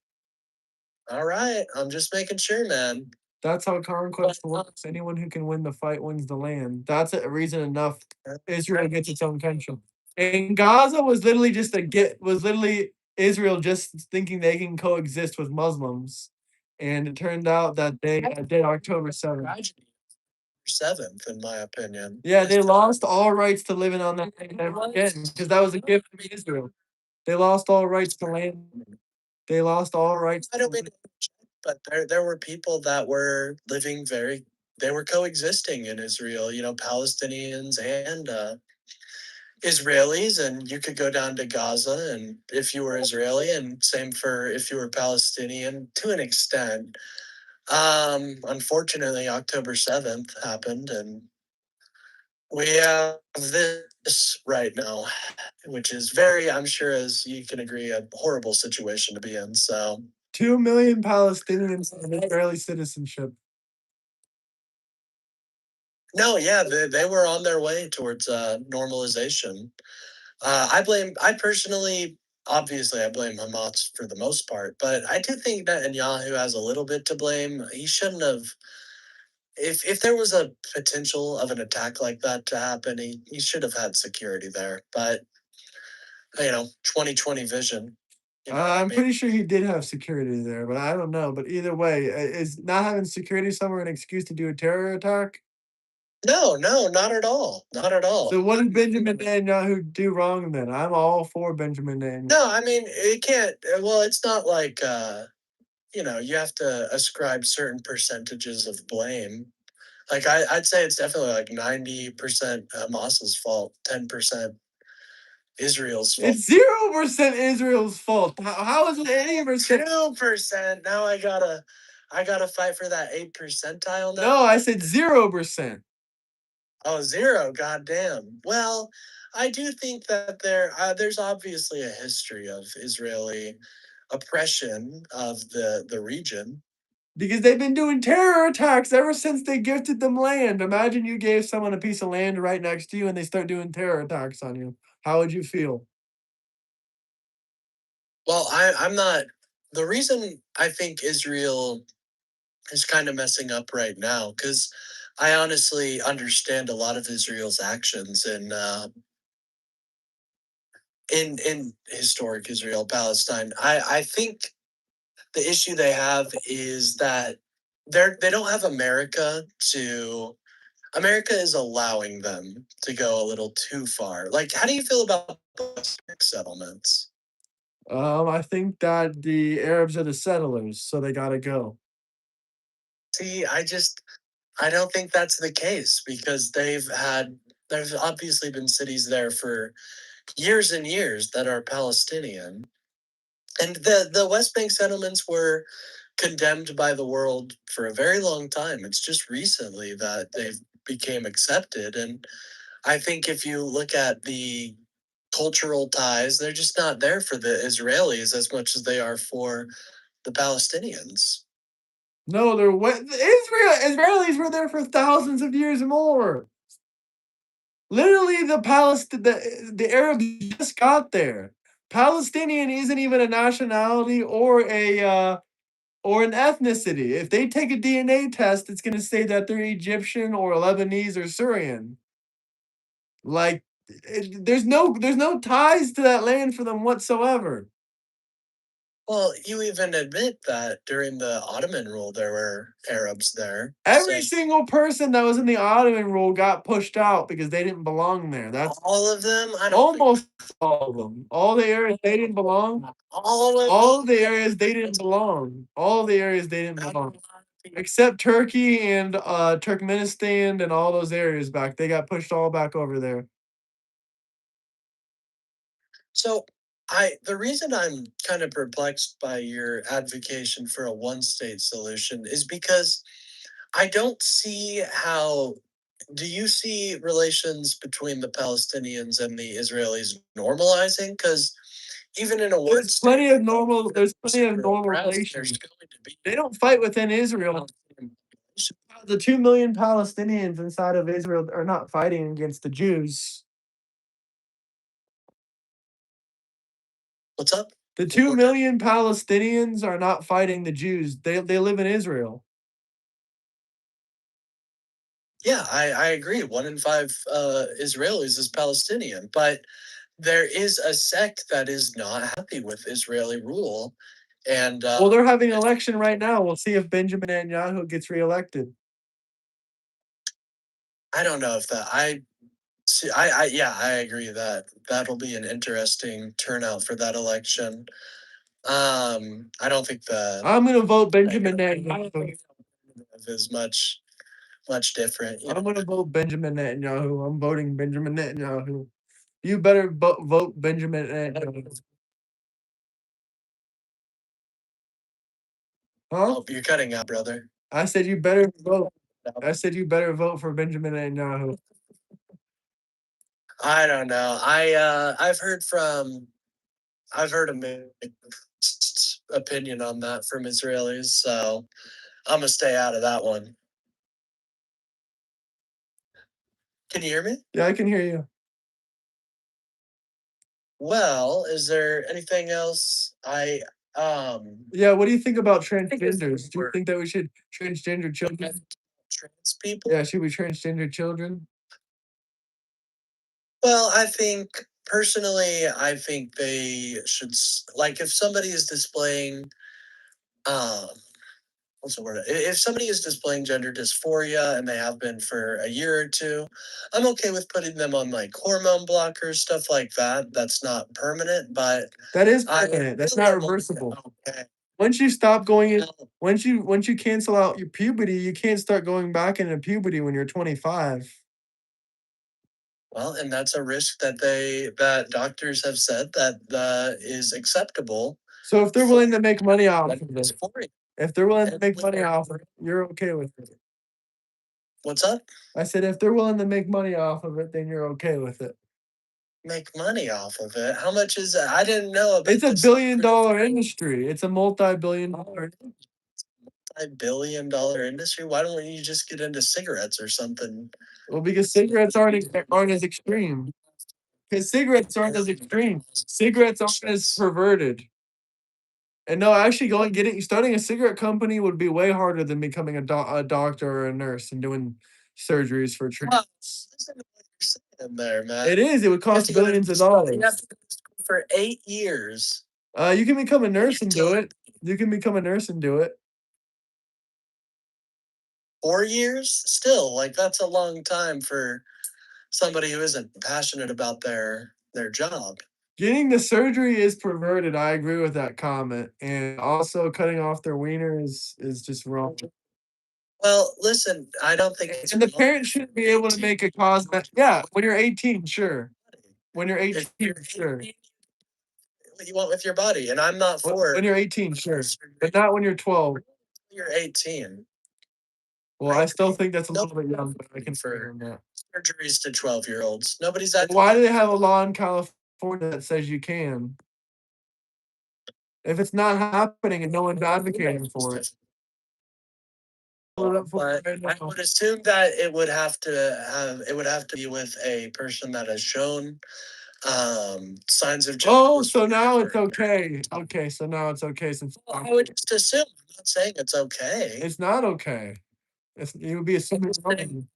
D: All right. I'm just making sure, man.
B: That's how conquest works. Anyone who can win the fight wins the land. That's a reason enough. Israel gets its own country. And Gaza was literally Israel just thinking they can coexist with Muslims. And it turned out that they did October 7th.
D: Tragedy. 7th, in my opinion.
B: Yeah, they lost all rights to living on that land ever again because that was a gift from Israel. They lost all rights to land. They lost all rights.
D: I don't mean, but there were people that were living they were coexisting in Israel. Palestinians and Israelis, and you could go down to Gaza, and if you were Israeli, and same for if you were Palestinian to an extent. Unfortunately, October 7th happened, and we have this right now, which is I'm sure, as you can agree, a horrible situation to be in. So,
B: 2 million Palestinians have Israeli citizenship.
D: no, yeah, they were on their way towards normalization. I personally, obviously, I blame Hamas for the most part, but I do think Netanyahu has a little bit to blame. He shouldn't have. If there was a potential of an attack like that to happen, he should have had security there. But 2020 vision.
B: I'm pretty sure he did have security there, but I don't know. But either way, is not having security somewhere an excuse to do a terror attack?
D: No, no, not at all. Not at all.
B: So what did Benjamin Netanyahu do wrong then? I'm all for Benjamin Netanyahu.
D: No, I mean it can't. Well, it's not like you have to ascribe certain percentages of blame. Like I'd say it's definitely like 90% Hamas's fault, 10% Israel's fault.
B: It's 0% Israel's fault. How is it any percent?
D: 2%. Now I gotta fight for that 8 percentile now.
B: No, I said 0%.
D: Oh, 0. Goddamn. Well, I do think that there's obviously a history of Israeli oppression of the region.
B: Because they've been doing terror attacks ever since they gifted them land. Imagine you gave someone a piece of land right next to you and they start doing terror attacks on you. How would you feel?
D: Well, I'm not. The reason I think Israel is kind of messing up right now, because I honestly understand a lot of Israel's actions in historic Israel-Palestine. I think the issue they have is that they don't have America is allowing them to go a little too far. Like, how do you feel about settlements?
B: I think that the Arabs are the settlers, so they gotta go.
D: See, I don't think that's the case, because there's obviously been cities there for years and years that are Palestinian. And the West Bank settlements were condemned by the world for a very long time. It's just recently that they've became accepted. And I think if you look at the cultural ties, they're just not there for the Israelis as much as they are for the Palestinians.
B: No, they're Israelis were there for thousands of years more. Literally, the Arabs just got there. Palestinian isn't even a nationality or an ethnicity. If they take a DNA test, it's gonna say that they're Egyptian or Lebanese or Syrian. Like, there's no ties to that land for them whatsoever.
D: Well, you even admit that during the Ottoman rule there were Arabs there.
B: Every
D: So
B: single person that was in the Ottoman rule got pushed out because they didn't belong there. That's
D: all of them? I don't think
B: almost all of them. All the areas they didn't belong.
D: all of
B: All
D: them.
B: the areas they didn't belong. All the areas they didn't
D: Not a
B: belong.
D: lot of people.
B: Except Turkey and Turkmenistan and all those areas back. They got pushed all back over there.
D: So the reason I'm kind of perplexed by your advocation for a one-state solution is because I don't see how. Do you see relations between the Palestinians and the Israelis normalizing? Because even in a one
B: There's plenty of normal relations. They don't fight within Israel. The 2 million Palestinians inside of Israel are not fighting against the Jews.
D: What's up?
B: The 2 million Palestinians are not fighting the Jews. They live in Israel.
D: Yeah, I agree. 1 in 5 Israelis is Palestinian, but there is a sect that is not happy with Israeli rule, and
B: Well, they're having an election right now. We'll see if Benjamin Netanyahu gets reelected.
D: I don't know if that I see. Yeah, I agree that that'll be an interesting turnout for that election. I don't think the
B: I'm gonna vote Benjamin Netanyahu.
D: is much different. You know?
B: I'm gonna vote Benjamin Netanyahu. I'm voting Benjamin Netanyahu. You better vote Benjamin Netanyahu. Huh?
D: Oh, you're cutting out, brother.
B: I said you better vote. I said you better vote for Benjamin Netanyahu.
D: I don't know. I've heard a mixed opinion on that from Israelis, so I'm gonna stay out of that one. Can you hear me?
B: Yeah, I can hear you.
D: Well, is there anything else?
B: Yeah, what do you think about transgenders? Do you think that we should transgender children?
D: Trans people?
B: Yeah, should we transgender children?
D: Well, I think they should like if somebody is displaying um what's the word? If somebody is displaying gender dysphoria and they have been for a year or two, I'm okay with putting them on like hormone blockers, stuff like that. That's not permanent, but
B: That is
D: I
B: permanent. That's
D: really
B: not
D: am
B: reversible.
D: okay.
B: Once you stop going in,
D: Well,
B: once you cancel out your puberty, you can't start going back into puberty when you're 25.
D: Well, and that's a risk that doctors have said that is acceptable.
B: So if they're willing to make money off of
D: It's
B: it,
D: for you.
B: if they're willing to make money off of it, you're okay with it.
D: What's up?
B: I said if they're willing to make money off of it, then you're okay with it.
D: Make money off of it? How much is it? I didn't know about
B: It's a
D: this
B: billion-dollar industry. It's a multi-billion-dollar.
D: $5 billion industry. Why don't you just get into cigarettes or something?
B: Well, because cigarettes aren't as extreme. Because cigarettes aren't as extreme. Cigarettes aren't as perverted. And no, actually starting a cigarette company would be way harder than becoming a doctor or a nurse and doing surgeries for
D: Well,
B: trans.
D: listen to what you're saying there, man.
B: It is. It would
D: You have
B: cost
D: to go to
B: billions of
D: school- You have
B: dollars.
D: to go to school for 8 years.
B: You can become a nurse and do it. You can become a nurse and do it.
D: 4 years? Still, like that's a long time for somebody who isn't passionate about their job.
B: Getting the surgery is perverted. I agree with that comment. And also cutting off their wiener is just wrong.
D: Well, listen, I don't think it's
B: And the
D: wrong.
B: parents shouldn't be able to make a cosmetic. Yeah, when you're 18, sure. When you're
D: If
B: 18,
D: you're
B: sure.
D: 18, what you want with your body, and I'm not for
B: When you're 18, sure. But not when you're 12.
D: you're 18.
B: Well, I still think that's a little
D: Nope.
B: bit young, but I can
D: For-
B: figure that.
D: Surgeries to 12-year-olds. Nobody's at
B: Why do they have a law in California that says you can? If it's not happening and no one's advocating for it.
D: But I would assume that it would have to be with a person that has shown signs of
B: Oh,
D: gender
B: so now it's
D: dysphoria.
B: okay. Okay, so now it's okay since
D: Well, I would just assume. I'm not saying it's okay.
B: it's not okay. You would be assuming
D: I'm saying
B: wrong.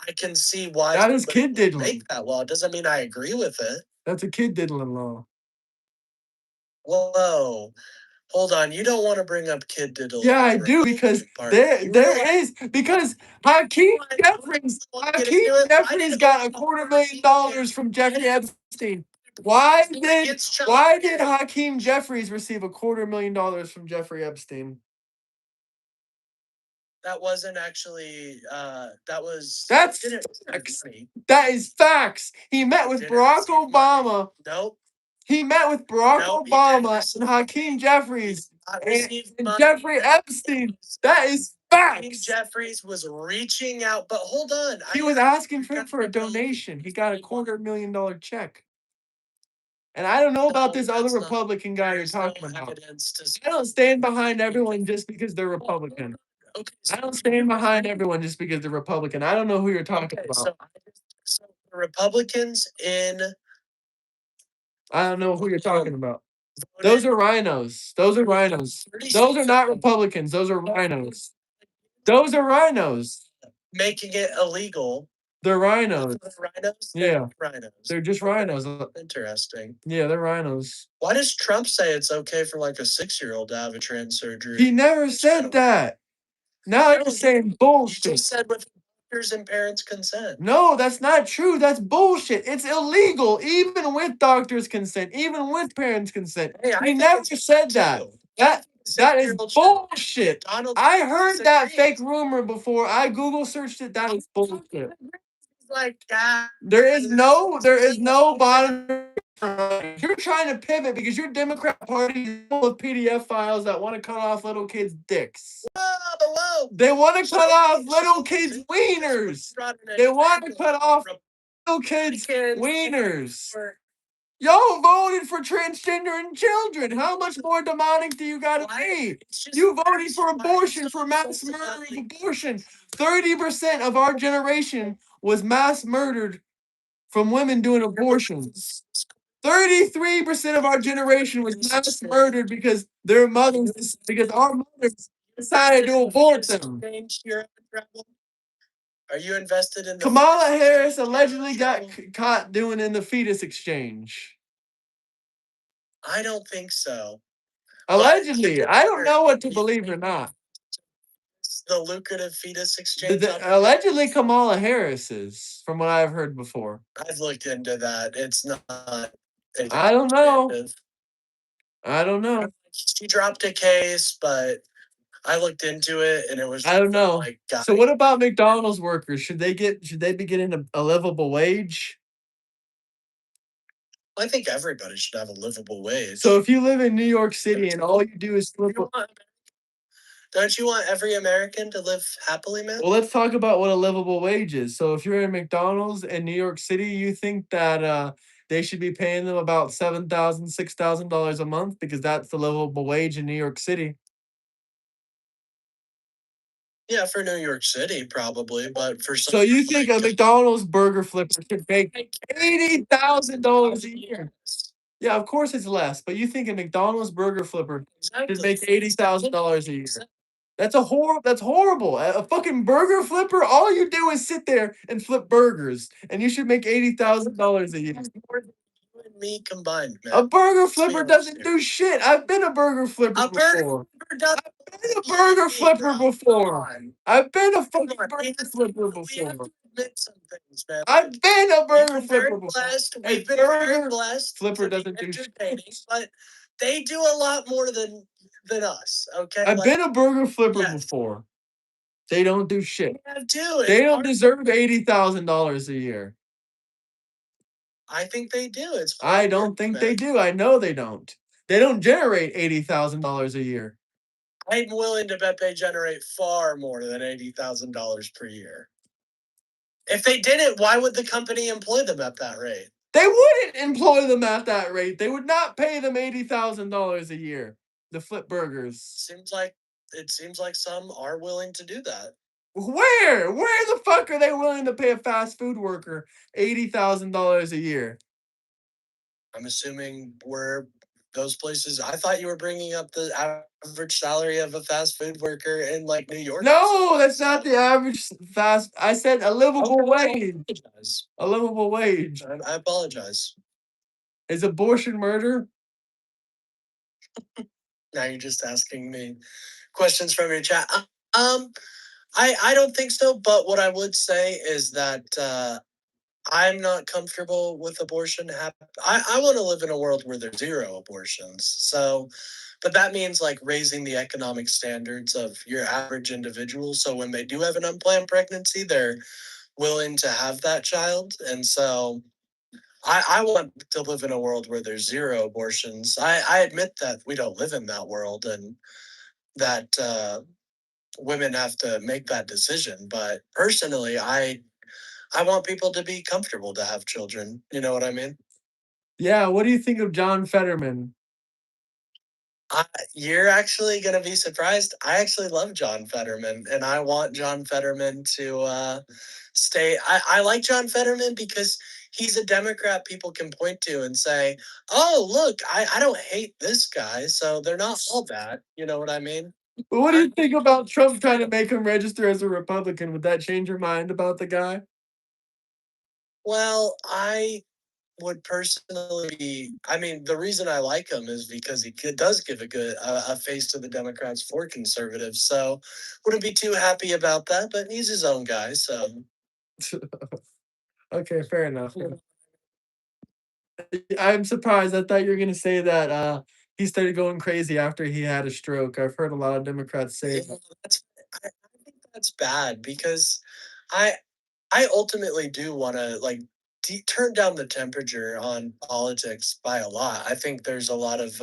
D: I can see why
B: That is
D: somebody
B: kid
D: would
B: diddling.
D: make that law. It doesn't mean I agree with it.
B: That's a kid diddling law.
D: Whoa. Hold on. You don't want to bring up kid diddling.
B: Yeah, I do because because Hakeem Jeffries got $250,000 from Jeffrey Epstein. Why did Hakeem Jeffries receive $250,000 from Jeffrey Epstein?
D: That wasn't actually
B: That's
D: didn't
B: facts.
D: money.
B: That is facts. He met with
D: Didn't
B: Barack
D: receive money.
B: Obama.
D: Nope.
B: He met with Barack
D: No, he didn't
B: Obama
D: receive
B: and Hakeem Jeffries
D: Not
B: and,
D: receive
B: and
D: money.
B: Jeffrey Epstein. That is
D: Hakeem
B: facts.
D: Jeffries was reaching out, but hold on.
B: He was asking for a donation. He got a $250,000 check. And I don't know about this other Republican guy you're talking about. I don't stand behind everyone just because they're Republican.
D: Okay,
B: I don't stand behind everyone just because they're Republican. I don't know who you're talking about.
D: So the Republicans in
B: I don't know who you're talking about. Those are rhinos. Those are rhinos. Those are not Republicans. Those are rhinos. Those are rhinos.
D: making it illegal.
B: They're rhinos.
D: Rhinos?
B: Yeah.
D: Rhinos.
B: They're just rhinos.
D: Interesting.
B: Yeah, they're rhinos.
D: Why does Trump say it's okay for like a 6-year-old to have a trans surgery?
B: He never said that. Now you're saying
D: You
B: bullshit.
D: just said with doctors and parents' consent.
B: No, that's not true. That's bullshit. It's illegal, even with doctors' consent, even with parents' consent.
D: Hey, I
B: He
D: think
B: never
D: it's
B: said that.
D: too.
B: That is
D: 6-year-old
B: bullshit.
D: Donald
B: I
D: Trump
B: heard that
D: disagrees.
B: fake rumor before. I Google searched it. That is bullshit.
D: Like
B: There is no bottom. You're trying to pivot because your Democrat Party is full of PDF files that want to cut off little kids' dicks.
D: whoa.
B: They want to cut off little kids' wieners. They want to cut off little kids' wieners. Y'all voted for transgender and children. How much more demonic do you gotta be? You voted for abortion, for mass murder of abortion. 30% of our generation was mass murdered from women doing abortions. 33% of our generation was mass murdered because our mothers decided to abort them.
D: Are you invested in the
B: Kamala Harris allegedly got caught doing in the fetus exchange.
D: I don't think so.
B: Allegedly. I don't know what to believe or not.
D: The lucrative fetus exchange.
B: Allegedly Kamala Harris is, from what I've heard before.
D: I've looked into that. It's not.
B: I don't know. I don't know.
D: She dropped a case, but I looked into it and it was.
B: I don't know.
D: Like,
B: so what about McDonald's workers? Should they be getting a livable wage?
D: I think everybody should have a livable wage.
B: So if you live in New York City and all you do is flip,
D: Don't you want every American to live happily, man?
B: well, let's talk about what a livable wage is. So if you're in McDonald's in New York City, you think that they should be paying them about $7,000, $6,000 a month because that's the livable wage in New York City.
D: Yeah, for New York City, probably, but for
B: So you think a McDonald's burger flipper should make $80,000 a year? Yeah, of course it's less, but you think a McDonald's burger flipper should make $80,000 a year? That's horrible. A fucking burger flipper, all you do is sit there and flip burgers, and you should make $80,000 a year.
D: More than you and me combined, man.
B: A burger
D: Let's be
B: flipper
D: honest
B: doesn't
D: here.
B: do shit. I've been a burger flipper
D: A burger
B: before.
D: flipper does.
B: I've been a burger flipper
D: Come
B: before.
D: on.
B: I've been a
D: Come
B: fucking
D: on.
B: burger
D: We have
B: flipper
D: to
B: before.
D: admit some things, man.
B: I've been a
D: We've
B: burger
D: been very
B: flipper before.
D: blessed.
B: A
D: We've been very
B: burger
D: blessed
B: flipper
D: to be
B: doesn't do
D: entertaining,
B: shit.
D: but they do a lot more than us. Okay,
B: I've been a burger flipper
D: yes,
B: before. They don't do shit.
D: we have to.
B: They
D: It's
B: don't
D: hard.
B: deserve $80,000 a year.
D: I think they do. It's
B: I
D: hard
B: don't
D: work,
B: think
D: man.
B: they do. I know they don't. They don't generate $80,000 a year.
D: I'm willing to bet they generate far more than $80,000 per year. If they didn't, why would the company employ them at that rate?
B: They wouldn't employ them at that rate. They would not pay them $80,000 a year to flip burgers.
D: It seems like some are willing to do that.
B: Where? Where the fuck are they willing to pay a fast food worker $80,000 a year?
D: I'm assuming where those places. I thought you were bringing up the average salary of a fast food worker in like New York.
B: No, that's not the average fast. I said a livable wage.
D: apologize.
B: A livable wage.
D: I apologize.
B: Is abortion murder?
D: Now you're just asking me questions from your chat. I don't think so. But what I would say is that I'm not comfortable with abortion. I want to live in a world where there's zero abortions. So, but that means like raising the economic standards of your average individual. So when they do have an unplanned pregnancy, they're willing to have that child. And so I want to live in a world where there's zero abortions. I admit that we don't live in that world and that women have to make that decision. But personally, I want people to be comfortable to have children. You know what I mean?
B: Yeah, what do you think of John Fetterman?
D: You're actually gonna be surprised. I actually love John Fetterman, and I want John Fetterman to stay. I like John Fetterman because he's a Democrat people can point to and say, "Oh, look, I don't hate this guy, so they're not all bad." You know what I mean?
B: But what do you think about Trump trying to make him register as a Republican? Would that change your mind about the guy?
D: Well, I would personally I mean, the reason I like him is because does give a face to the Democrats for conservatives. So wouldn't be too happy about that, but he's his own guy. So
B: Okay, fair enough. I'm surprised. I thought you were gonna say that he started going crazy after he had a stroke. I've heard a lot of Democrats say that.
D: I think that's bad because I I ultimately do want to like turn down the temperature on politics by a lot. I think there's a lot of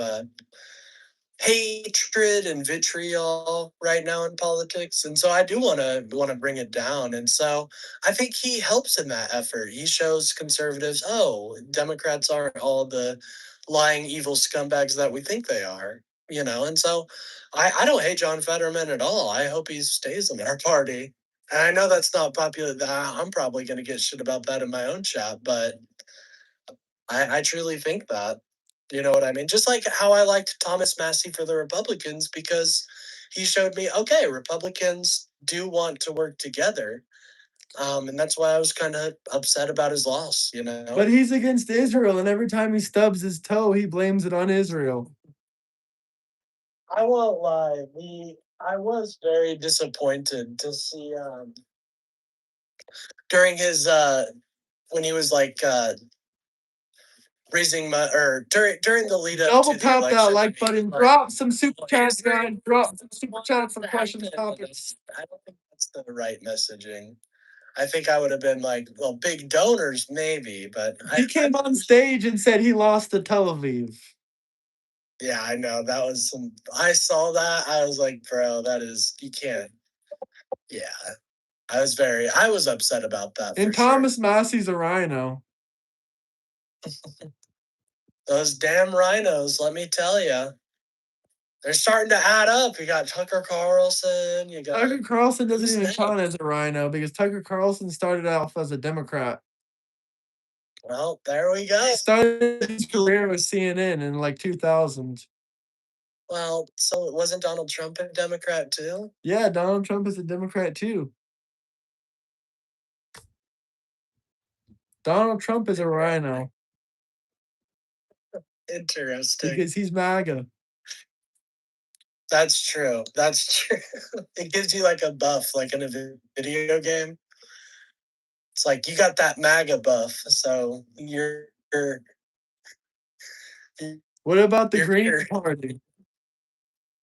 D: hatred and vitriol right now in politics, and so I do want to bring it down. And so I think he helps in that effort. He shows conservatives, oh, Democrats aren't all the lying evil scumbags that we think they are. And so I don't hate John Fetterman at all. I hope he stays in our party. And I know that's not popular. I'm probably going to get shit about that in my own chat, but I truly think that. You know what I mean? Just like how I liked Thomas Massey for the Republicans because he showed me, okay, Republicans do want to work together. And that's why I was kind of upset about his loss.
B: But he's against Israel, and every time he stubs his toe, he blames it on Israel.
D: I won't lie. I was very disappointed to see during his when he was like raising my or during the lead up
B: Double
D: to the
B: tap that
D: election.
B: like button. Drop some super chats, guys. Drop some super chats, some questions, topics.
D: I don't think that's the right messaging. I think I would have been like, well, big donors maybe, but
B: He came on stage and said he lost to Tel Aviv.
D: Yeah, I know that was some. I saw that. I was like, bro, that is you can't. Yeah, I was upset about that.
B: And
D: For sure.
B: Thomas Massey's a rhino.
D: Those damn rhinos, let me tell you, they're starting to add up. You got Tucker Carlson. You got
B: Tucker Carlson doesn't
D: who's
B: even
D: next?
B: count as a rhino because Tucker Carlson started off as a Democrat.
D: Well, there we go.
B: He started his career with CNN in like 2000.
D: Well, so wasn't Donald Trump a Democrat too?
B: Yeah, Donald Trump is a Democrat too. Donald Trump is a rhino
D: Interesting.
B: because he's MAGA.
D: That's true. That's true. It gives you like a buff, like in a video game. It's like you got that MAGA buff, so you're
B: What about the
D: You're
B: Green
D: here.
B: Party?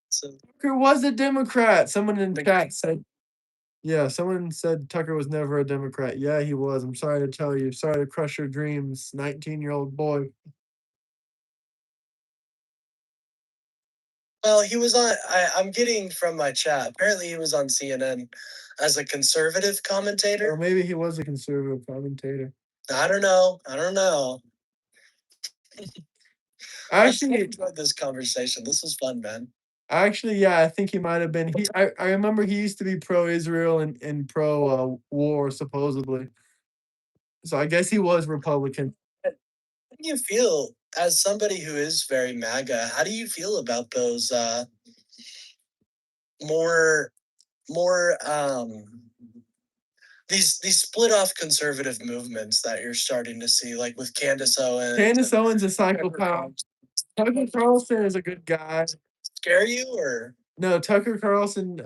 D: so
B: Tucker was a Democrat. Someone in the chat said, yeah, someone said Tucker was never a Democrat. Yeah, he was. I'm sorry to tell you. Sorry to crush your dreams, 19-year-old boy.
D: well, he was on. I'm getting from my chat. Apparently, he was on CNN as a conservative
B: Or
D: commentator.
B: maybe he was a conservative commentator.
D: I don't know. I don't know. I
B: Actually,
D: enjoyed this conversation. This was fun, man.
B: Actually, yeah, I think he might have been. I remember he used to be pro-Israel and pro war supposedly. So I guess he was Republican.
D: How do you feel as somebody who is very MAGA? How do you feel about those more more these split off conservative movements that you're starting to see, like with Candace Owens?
B: Candace Owens a psychopath. Tucker Carlson is a good guy.
D: Scare you or
B: No, Tucker Carlson,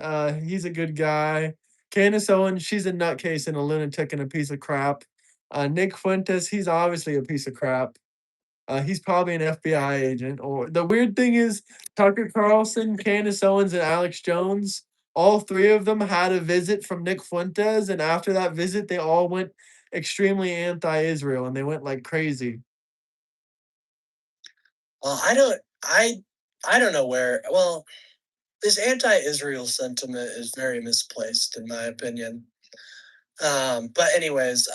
B: he's a good guy. Candace Owens, she's a nutcase and a lunatic and a piece of crap. Nick Fuentes, he's obviously a piece of crap. He's probably an FBI agent. Or the weird thing is, Tucker Carlson, Candace Owens, and Alex Jones, all three of them had a visit from Nick Fuentes, and after that visit, they all went extremely anti-Israel, and they went like crazy.
D: well, I don't know where. Well, this anti-Israel sentiment is very misplaced, in my opinion. But anyways,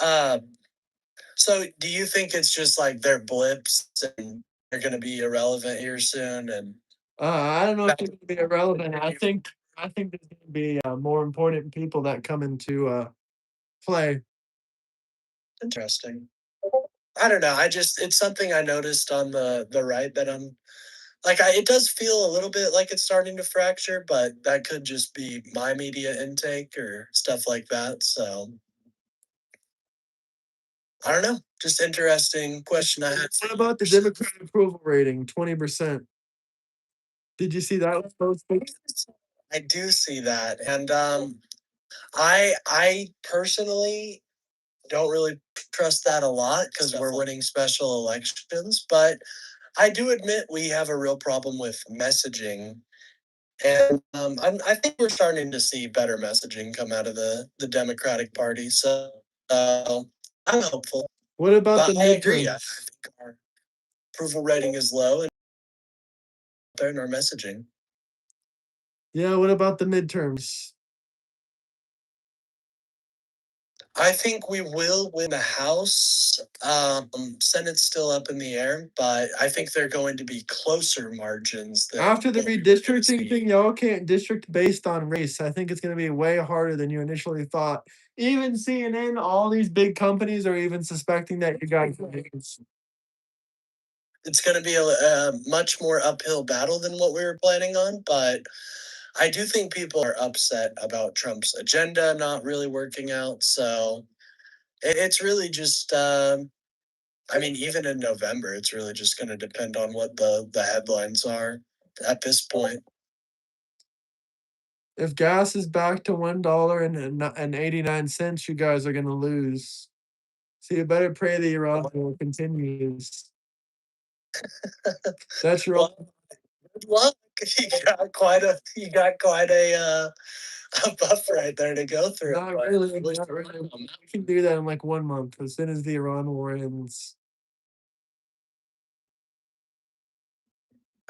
D: so do you think it's just like they're blips and they're going to be irrelevant here soon? And
B: I don't know if they're going to be irrelevant. I think there's going to be more important people that come into play.
D: interesting. I don't know. It's something I noticed on the right that I'm like it does feel a little bit like it's starting to fracture, but that could just be my media intake or stuff like that. So I don't know. Just interesting question I had.
B: What about the Democrat approval rating? 20%. Did you see that was posted?
D: I do see that, and I personally don't really trust that a lot because we're winning special elections. But I do admit we have a real problem with messaging, and I think we're starting to see better messaging come out of the Democratic Party. So I'm hopeful.
B: What about
D: But
B: the
D: I agree. I
B: midterms?
D: think our approval rating is low, and they're in our messaging.
B: Yeah, what about the midterms?
D: I think we will win the House. Senate's still up in the air, but I think they're going to be closer margins than
B: After the
D: what we were gonna
B: redistricting
D: see.
B: thing, y'all can't district based on race. I think it's going to be way harder than you initially thought. Even CNN, all these big companies are even suspecting that you guys.
D: It's going to be a much more uphill battle than what we were planning on, but I do think people are upset about Trump's agenda not really working out. So it's really just, I mean, even in November, it's really just going to depend on what the headlines are at this point.
B: If gas is back to $1.89, you guys are going to lose. So you better pray the Iran war continues. That's your
D: Well, good luck. You got quite a a buff right there to go through.
B: Not really, not really. We can do that in like 1 month as soon as the Iran war ends.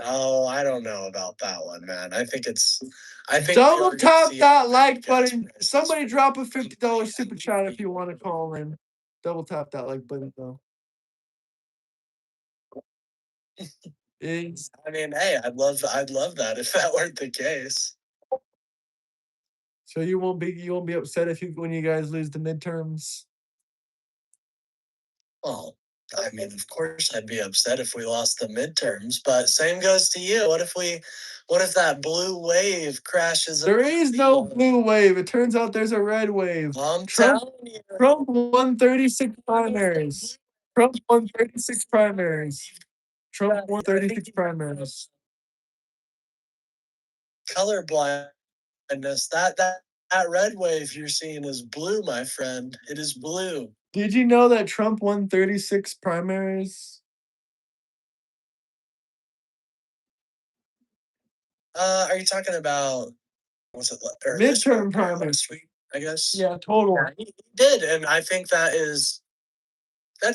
D: Oh, I don't know about that one, man. I think we
B: Double
D: are gonna
B: tap
D: see
B: that like
D: gas
B: button.
D: prices
B: Somebody drop a $50 super chat if you want to call in. Double tap that like button though. It's-
D: I mean, hey, I'd love that if that weren't the case.
B: so you won't be upset if when you guys lose the midterms.
D: Well, I mean, of course I'd be upset if we lost the midterms, but same goes to you. What if that blue wave crashes?
B: There is no blue wave. It turns out there's a red wave.
D: I'm
B: Trump
D: telling you.
B: Trump won 36 primaries. Trump won 36 primaries. Trump won 36 primaries.
D: Color blindness. That red wave you're seeing is blue, my friend. It is blue.
B: Did you know that Trump won 36 primaries?
D: Are you talking about was it or this
B: Midterm
D: week or
B: primaries.
D: last week? I guess.
B: Yeah, total.
D: Yeah, he did, and I think that's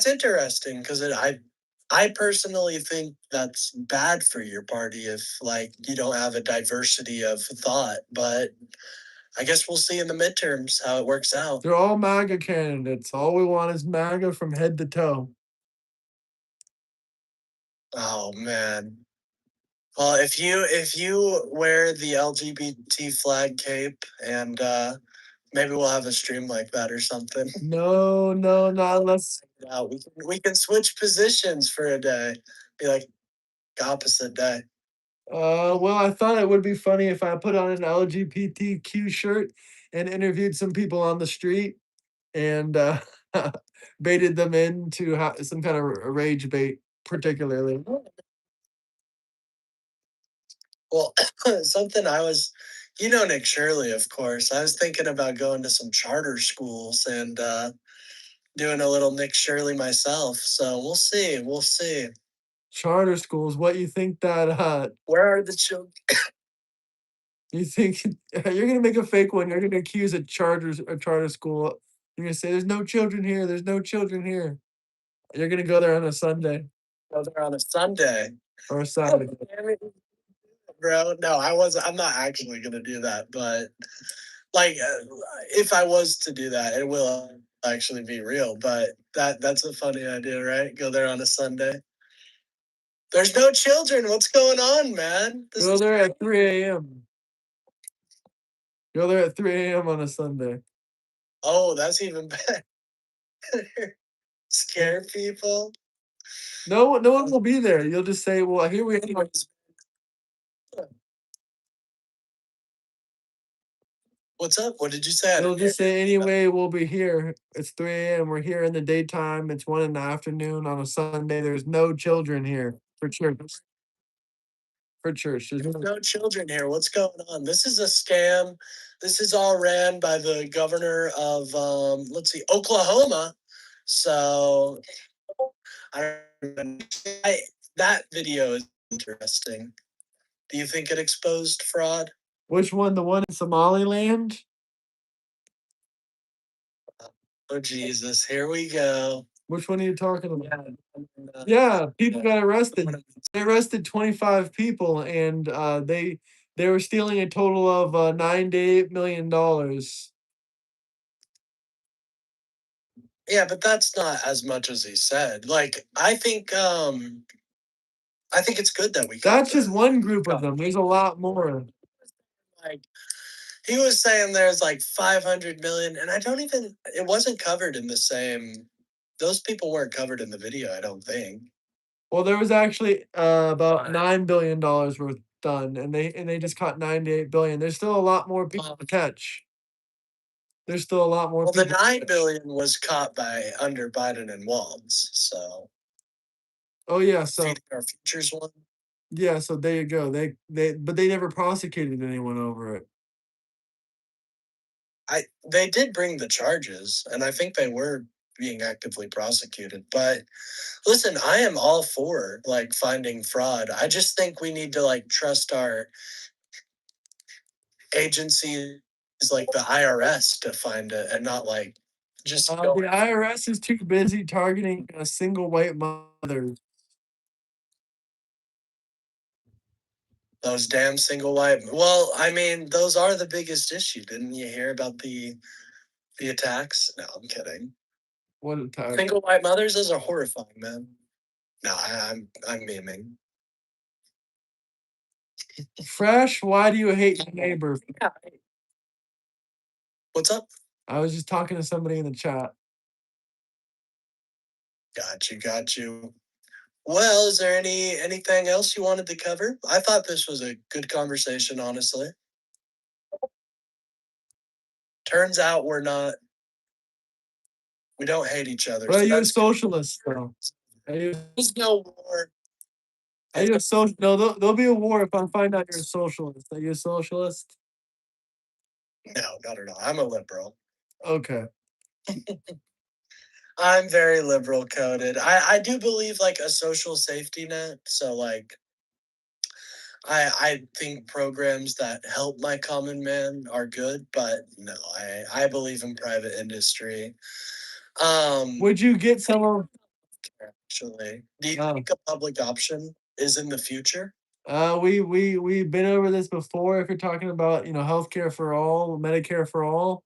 D: interesting because I personally think that's bad for your party if like you don't have a diversity of thought, but I guess we'll see in the midterms how it works out.
B: They're all MAGA candidates. All we want is MAGA from head to toe.
D: Oh man. Well, if you wear the LGBT flag cape and maybe we'll have a stream like that or something.
B: No, not unless.
D: We can switch positions for a day. Be like opposite day.
B: Well, I thought it would be funny if I put on an LGBTQ shirt and interviewed some people on the street and baited them into some kind of rage bait, particularly.
D: Well, something Nick Shirley, of course. I was thinking about going to some charter schools and doing a little Nick Shirley myself. So we'll see. We'll see.
B: Charter schools. What you think that?
D: Where are the children?
B: You think you're gonna make a fake one? You're gonna accuse a charter school. You're gonna say there's no children here. There's no children here. You're gonna go there on a Sunday
D: Go there on a Sunday.
B: or a Saturday.
D: Damn it, bro. No, I wasn't. I'm not actually gonna do that. But like, if I was to do that, it will actually be real. But that's a funny idea, right? Go there on a Sunday. There's no children. What's going on, man?
B: Go there at 3 a.m. Go there at 3 a.m. on a Sunday.
D: Oh, that's even better. Scare people.
B: No one will be there. You'll just say, "Well, here we are."
D: Anyways, what's up? What did you say?
B: You'll just say, "Anyway, we'll be here. It's 3 a.m. We're here in the daytime. It's 1 in the afternoon on a Sunday. There's no children here for church. For church, there's
D: There's
B: no
D: no children here. What's going on? This is a scam. This is all ran by the governor of let's see, Oklahoma. So that video is interesting. Do you think it exposed fraud?
B: Which one? The one in Somaliland?
D: Oh Jesus, here we go.
B: Which one are you talking about?
D: Yeah.
B: Yeah, people got arrested. They arrested 25 people, and they were stealing a total of $9 to $8 million.
D: Yeah, but that's not as much as he said. Like, I think it's good that we.
B: That's just one group of them. There's a lot more.
D: Like, he was saying there's like 500 million, and I don't even. It wasn't covered in the same. Those people weren't covered in the video. I don't think.
B: Well, there was actually about $9 billion worth done, and they just caught 98 billion. There's still a lot more people to catch. There's still a lot more.
D: Well, the
B: people.
D: 9 billion was caught by under Biden and Walz. So.
B: Oh yeah, so
D: Feeding our futures one.
B: yeah, so there you go. But they never prosecuted anyone over it.
D: They did bring the charges, and I think they were being actively prosecuted. But listen, I am all for like finding fraud. I just think we need to like trust our agency is like the IRS to find it and not like just
B: The
D: going
B: IRS is too busy targeting a single white mother.
D: those damn single white. Well, I mean, those are the biggest issue. Didn't you hear about the attacks? No, I'm kidding.
B: What a time.
D: Single white mothers, those are horrifying, man. No, I'm memeing.
B: Fresh, why do you hate your neighbor?
D: What's up?
B: I was just talking to somebody in the chat.
D: Got you. Well, is there anything else you wanted to cover? I thought this was a good conversation, honestly. Turns out we don't hate each other.
B: But
D: So
B: are you a
D: that's good.
B: socialist though? Are you,
D: There's no war.
B: are you a social? No, there'll be a war if I find out you're a socialist. Are you a socialist?
D: No, not at all. I'm a liberal.
B: Okay.
D: I'm very liberal coded. I do believe like a social safety net. So like I think programs that help my common man are good, but no, I believe in private industry.
B: Would you get some of?
D: Actually, do you
B: Oh.
D: think a public option is in the future?
B: We've been over this before. If you're talking about healthcare for all, Medicare for all,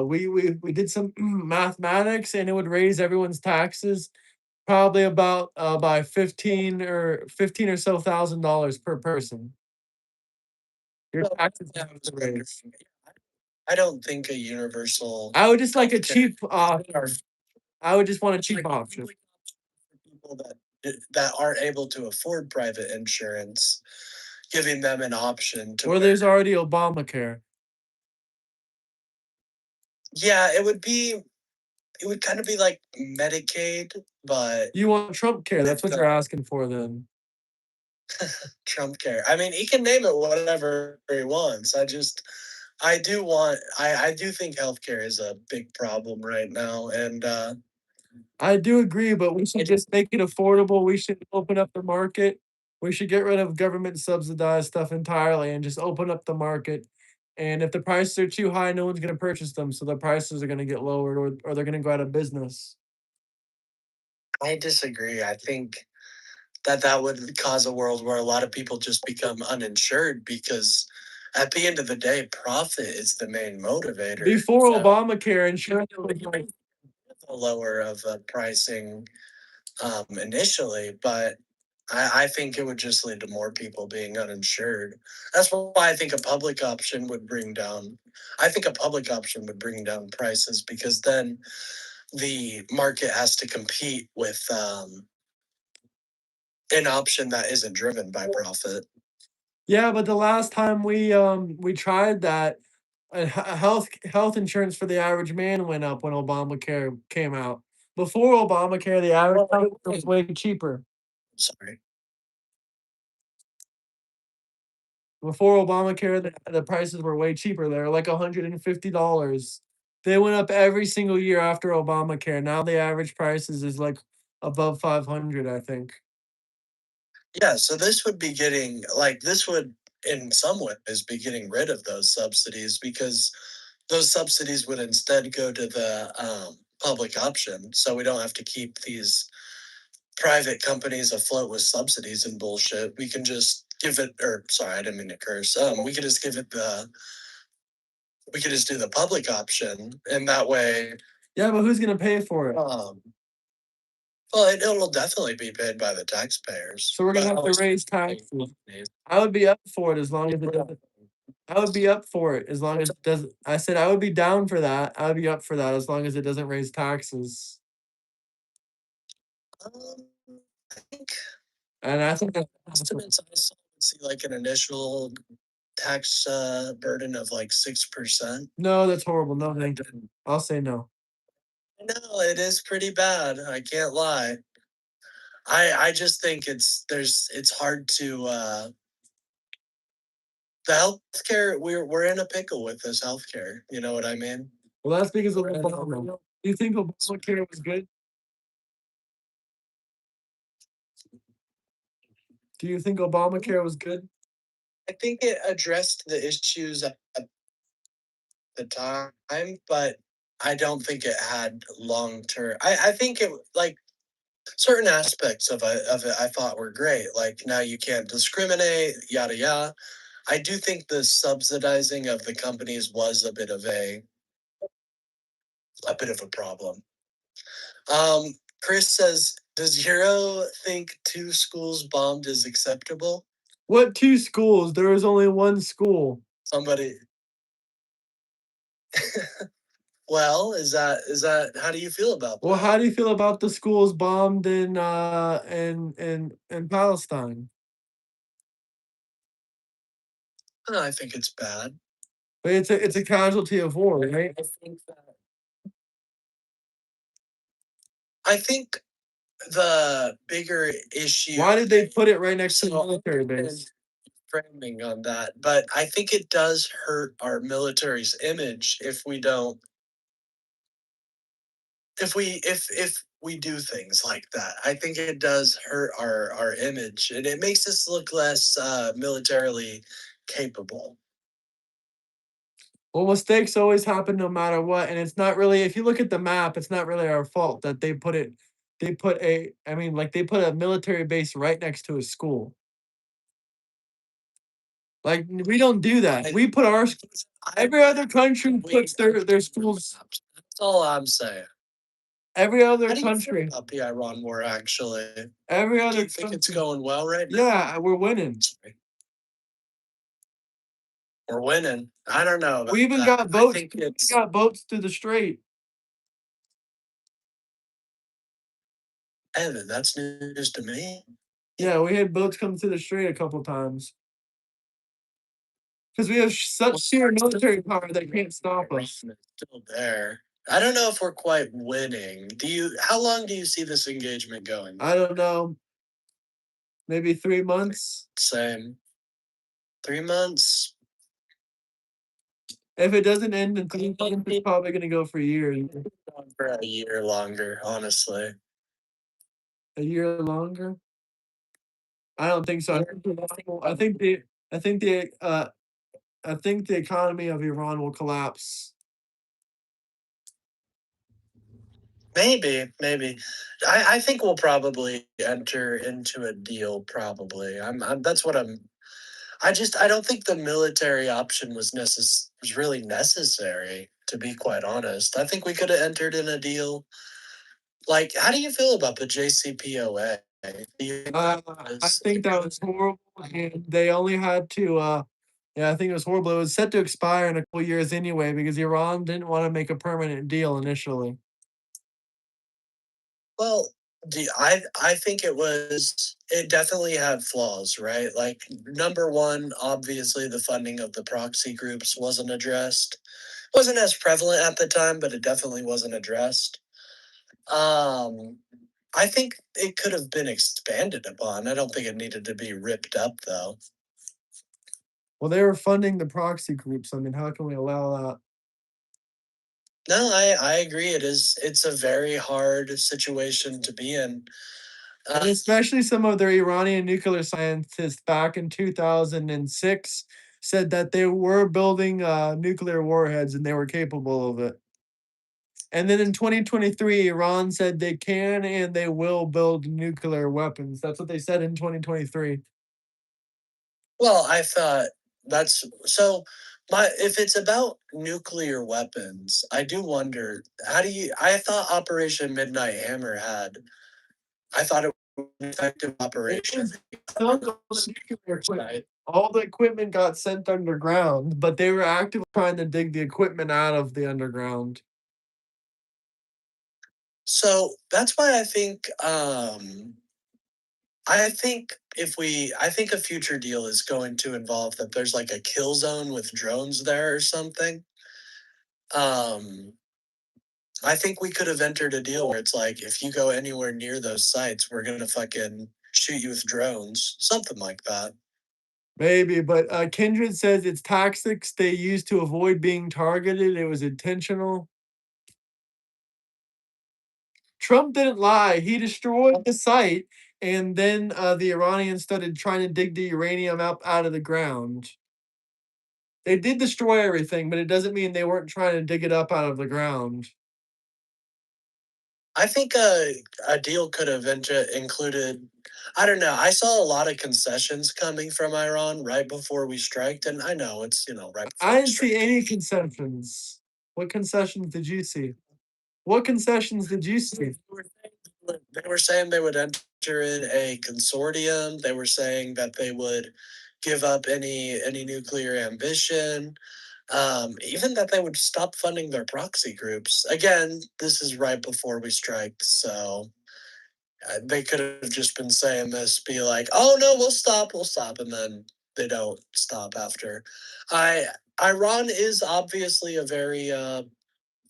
B: we did some mathematics, and it would raise everyone's taxes probably about by 15 or so $1,000 per person. Your
D: Well,
B: taxes
D: yeah, I
B: have
D: was
B: to raise.
D: wondering. I don't think a universal
B: I would just like a
D: healthcare
B: cheap
D: are
B: I would just want a cheap
D: like
B: option.
D: public option for people that aren't able to afford private insurance, giving them an option to
B: Or
D: where
B: there's already Obamacare.
D: yeah, it would kind of be like Medicaid, but
B: You want Trump care? That's what
D: with
B: you're asking for then.
D: Trump care. I mean, he can name it whatever he wants. I do think healthcare is a big problem right now, and
B: I do agree, but we should just make it affordable. We should open up the market. We should get rid of government subsidized stuff entirely and just open up the market. And if the prices are too high, no one's going to purchase them. So the prices are going to get lowered, or they're going to go out of business.
D: I disagree. I think that would cause a world where a lot of people just become uninsured because at the end of the day, profit is the main motivator.
B: Before
D: So
B: Obamacare, insurance was like,
D: the lower of pricing initially, but I think it would just lead to more people being uninsured. That's why I think a public option would bring down. I think a public option would bring down prices because then the market has to compete with an option that isn't driven by profit.
B: yeah, but the last time we tried that, health insurance for the average man went up when Obamacare came out. Before Obamacare, the average was way cheaper.
D: Sorry.
B: Before Obamacare, the prices were way cheaper. They were like $150. They went up every single year after Obamacare. Now the average prices is like above 500, I think.
D: Yeah, so this would be getting like this would in some ways be getting rid of those subsidies because those subsidies would instead go to the public option. So we don't have to keep these private companies afloat with subsidies and bullshit. We can just give it or sorry, I didn't mean to curse. We could just give it we could just do the public option and that way
B: Yeah, but who's gonna pay for it?
D: well it'll definitely be paid by the taxpayers.
B: So we're gonna have to raise taxes. I would be up for it as long as it doesn't. I would be up for it as long as it doesn't. I said I would be down for that. I would be up for that as long as it doesn't raise taxes.
D: I think
B: And I think that's
D: estimates I saw would see like an initial tax burden of like 6%.
B: no, that's horrible. No, thank you. I'll say no.
D: No, it is pretty bad. I can't lie. I just think it's hard to the healthcare we're in a pickle with this healthcare. You know what I mean?
B: Well, that's because of Obama. Do you think Obamacare was good? Do you think Obamacare was good?
D: I think it addressed the issues the time, but I don't think it had long term. I think it like certain aspects of it I thought were great. Like now you can't discriminate, yada yada. I do think the subsidizing of the companies was a bit of a problem. Chris says, does Hero think 2 schools bombed is acceptable?
B: What 2 schools? There was only 1 school.
D: Somebody. Well, is that how do you feel about
B: Well,
D: that?
B: how do you feel about the schools bombed in Palestine?
D: I think it's bad.
B: But it's a casualty of war, right?
D: I think the bigger issue.
B: Why did they put it right next to the
D: So,
B: military base?
D: framing on that, but I think it does hurt our military's image if we don't if we do things like that. I think it does hurt our image and it makes us look less militarily capable.
B: Well, mistakes always happen no matter what, and it's not really if you look at the map, it's not really our fault that they put a I mean, like, they put a military base right next to a school. Like, we don't do that. We put our schools every other country puts their schools
D: That's all I'm saying.
B: every other
D: How do you feel
B: country
D: about the Iran war actually?
B: every
D: Do
B: other
D: you think it's
B: country
D: going well right now?
B: Yeah, we're winning.
D: We're winning. I don't know about
B: We even
D: that.
B: got
D: I
B: boats
D: think
B: we even
D: it's
B: got boats through the strait.
D: Evan, that's news to me.
B: Yeah, we had boats come through the strait a couple times. Because we have such sheer military power they can't stop us.
D: Iran is still there. I don't know if we're quite winning. How long do you see this engagement going?
B: I don't know. Maybe 3 months.
D: Same. 3 months?
B: If it doesn't end in 3 months, it's probably gonna go for years.
D: For a year longer, honestly.
B: A year longer? I don't think so. I think the I think the I think the economy of Iran will collapse.
D: Maybe. I think we'll probably enter into a deal. Probably. That's what I'm. I don't think the military option was really necessary. To be quite honest, I think we could have entered in a deal. Like, how do you feel about the JCPOA?
B: I think that was horrible, and they only had to, yeah, I think it was horrible. It was set to expire in a couple years anyway because Iran didn't wanna make a permanent deal initially.
D: Well, I think it definitely had flaws, right? Like number one, obviously the funding of the proxy groups wasn't addressed. Wasn't as prevalent at the time, but it definitely wasn't addressed. Um, I think it could have been expanded upon. I don't think it needed to be ripped up though.
B: Well, they were funding the proxy groups. I mean, how can we allow that?
D: No, I agree. It's a very hard situation to be in.
B: And especially some of their Iranian nuclear scientists back in 2006 said that they were building nuclear warheads and they were capable of it. And then in 2023, Iran said they can and they will build nuclear weapons. That's what they said in 2023.
D: Well, I thought that's so my if it's about nuclear weapons, I do wonder I thought Operation Midnight Hammer I thought it was an effective operation.
B: All all the equipment got sent underground, but they were actively trying to dig the equipment out of the underground.
D: So that's why I think a future deal is going to involve that there's like a kill zone with drones there or something. Um I think we could have entered a deal where it's like, if you go anywhere near those sites, we're gonna fucking shoot you with drones, something like that.
B: Maybe, but Kindred says it's tactics they used to avoid being targeted. It was intentional. Trump didn't lie. He destroyed the site, and then the Iranians started trying to dig the uranium up out of the ground. They did destroy everything, but it doesn't mean they weren't trying to dig it up out of the ground.
D: I think a deal could have included. I don't know. I saw a lot of concessions coming from Iran right before we striked, and I know it's right.
B: I didn't see any concessions. What concessions did you see? What concessions did you see?
D: They were saying they would enter in a consortium. They were saying that they would give up any nuclear ambition. Even that they would stop funding their proxy groups. Again, this is right before we strike, so they could have just been saying this, be like, "Oh no, we'll stop," and then they don't stop after. I Iran is obviously a very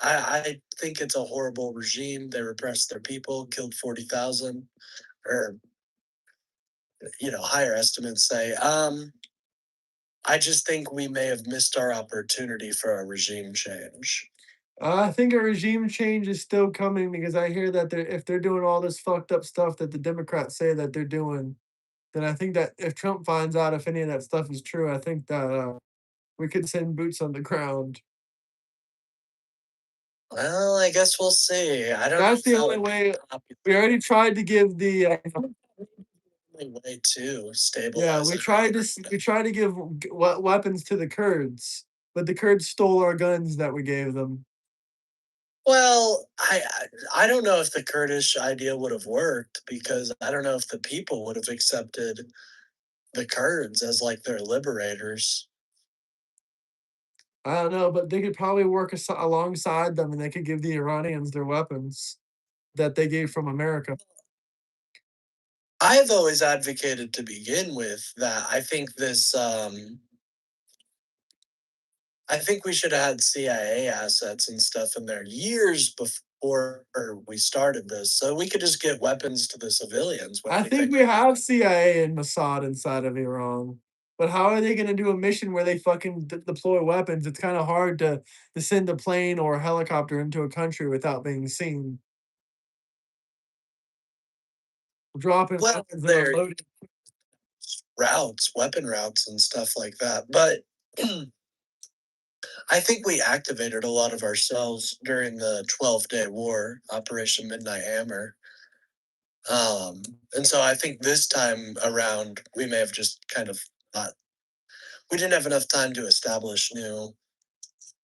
D: I think it's a horrible regime. They repressed their people, killed 40,000, or higher estimates say. I just think we may have missed our opportunity for a regime change.
B: I think a regime change is still coming because I hear that if they're doing all this fucked up stuff that the Democrats say that they're doing, then I think that if Trump finds out if any of that stuff is true, I think that we could send boots on the ground.
D: Well, I guess we'll see. I don't know
B: That's
D: if
B: the
D: that
B: only
D: would be
B: way.
D: popular.
B: We already tried to give the
D: Only way to stabilize.
B: yeah, we tried to give weapons to the Kurds, but the Kurds stole our guns that we gave them.
D: Well, I don't know if the Kurdish idea would have worked because I don't know if the people would have accepted the Kurds as like their liberators.
B: I don't know, but they could probably work alongside them, and they could give the Iranians their weapons that they gave from America.
D: I've always advocated to begin with that I think we should have had CIA assets and stuff in there years before we started this, so we could just get weapons to the civilians.
B: I think we have CIA and Mossad inside of Iran, but how are they going to do a mission where they fucking deploy weapons? It's kind of hard to send a plane or a helicopter into a country without being seen. Dropping
D: Well,
B: weapons that are loaded.
D: weapon routes, and stuff like that. But I think we activated a lot of ourselves during the 12-day war, Operation Midnight Hammer. And so I think this time around, we may have just kind of not, we didn't have enough time to establish new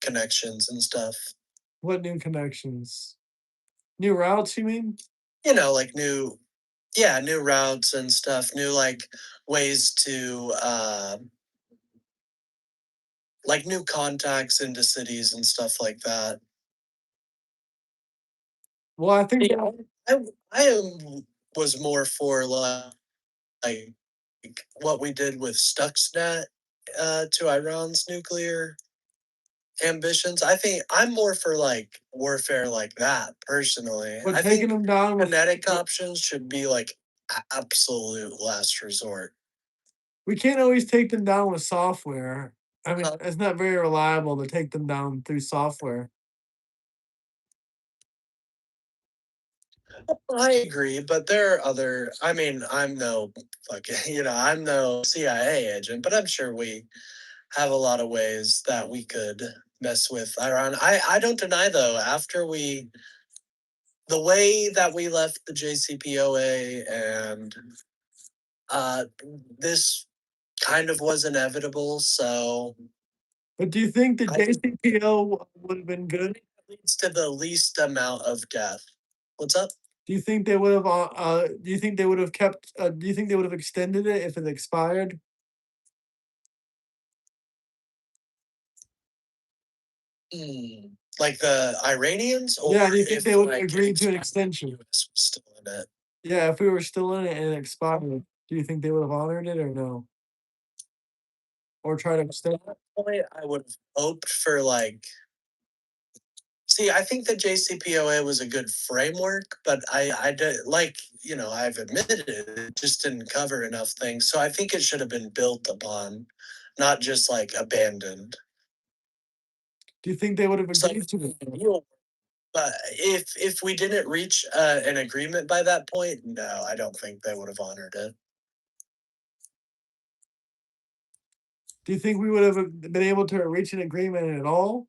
D: connections and stuff.
B: What new connections? New routes, you mean?
D: Like new routes and stuff, new like ways to like new contacts into cities and stuff like that.
B: Well, I think
D: I was more for like what we did with Stuxnet to Iran's nuclear ambitions. I think I'm more for like warfare like that personally.
B: we're
D: I
B: taking
D: think
B: them down with.
D: kinetic options should be like absolute last resort.
B: We can't always take them down with software. I mean,
D: Uh,
B: it's not very reliable to take them down through software.
D: I agree, but there are other. I mean, I'm no fucking, I'm no CIA agent, but I'm sure we have a lot of ways that we could mess with Iran. I don't deny though, the way that we left the JCPOA and uh this kind of was inevitable, so
B: But do you think the
D: I
B: JCPO would have been good?
D: leads to the least amount of death. What's up?
B: Do you think they would have? Do you think they would have kept? Do you think they would have extended it if it expired?
D: Hmm. Like the Iranians, or
B: Yeah. Do you think
D: if
B: they would have
D: like
B: agreed to an
D: the
B: extension?
D: US was still in it?
B: Yeah. If we were still in it and it expired, do you think they would have honored it or no? Or try to extend it?
D: Point, I would have hoped for like. See, I think the JCPOA was a good framework, but I did like, I've admitted it just didn't cover enough things. So I think it should have been built upon, not just like abandoned.
B: Do you think they would have
D: So,
B: agreed to it?
D: but if we didn't reach an agreement by that point, no, I don't think they would have honored it.
B: Do you think we would have been able to reach an agreement at all?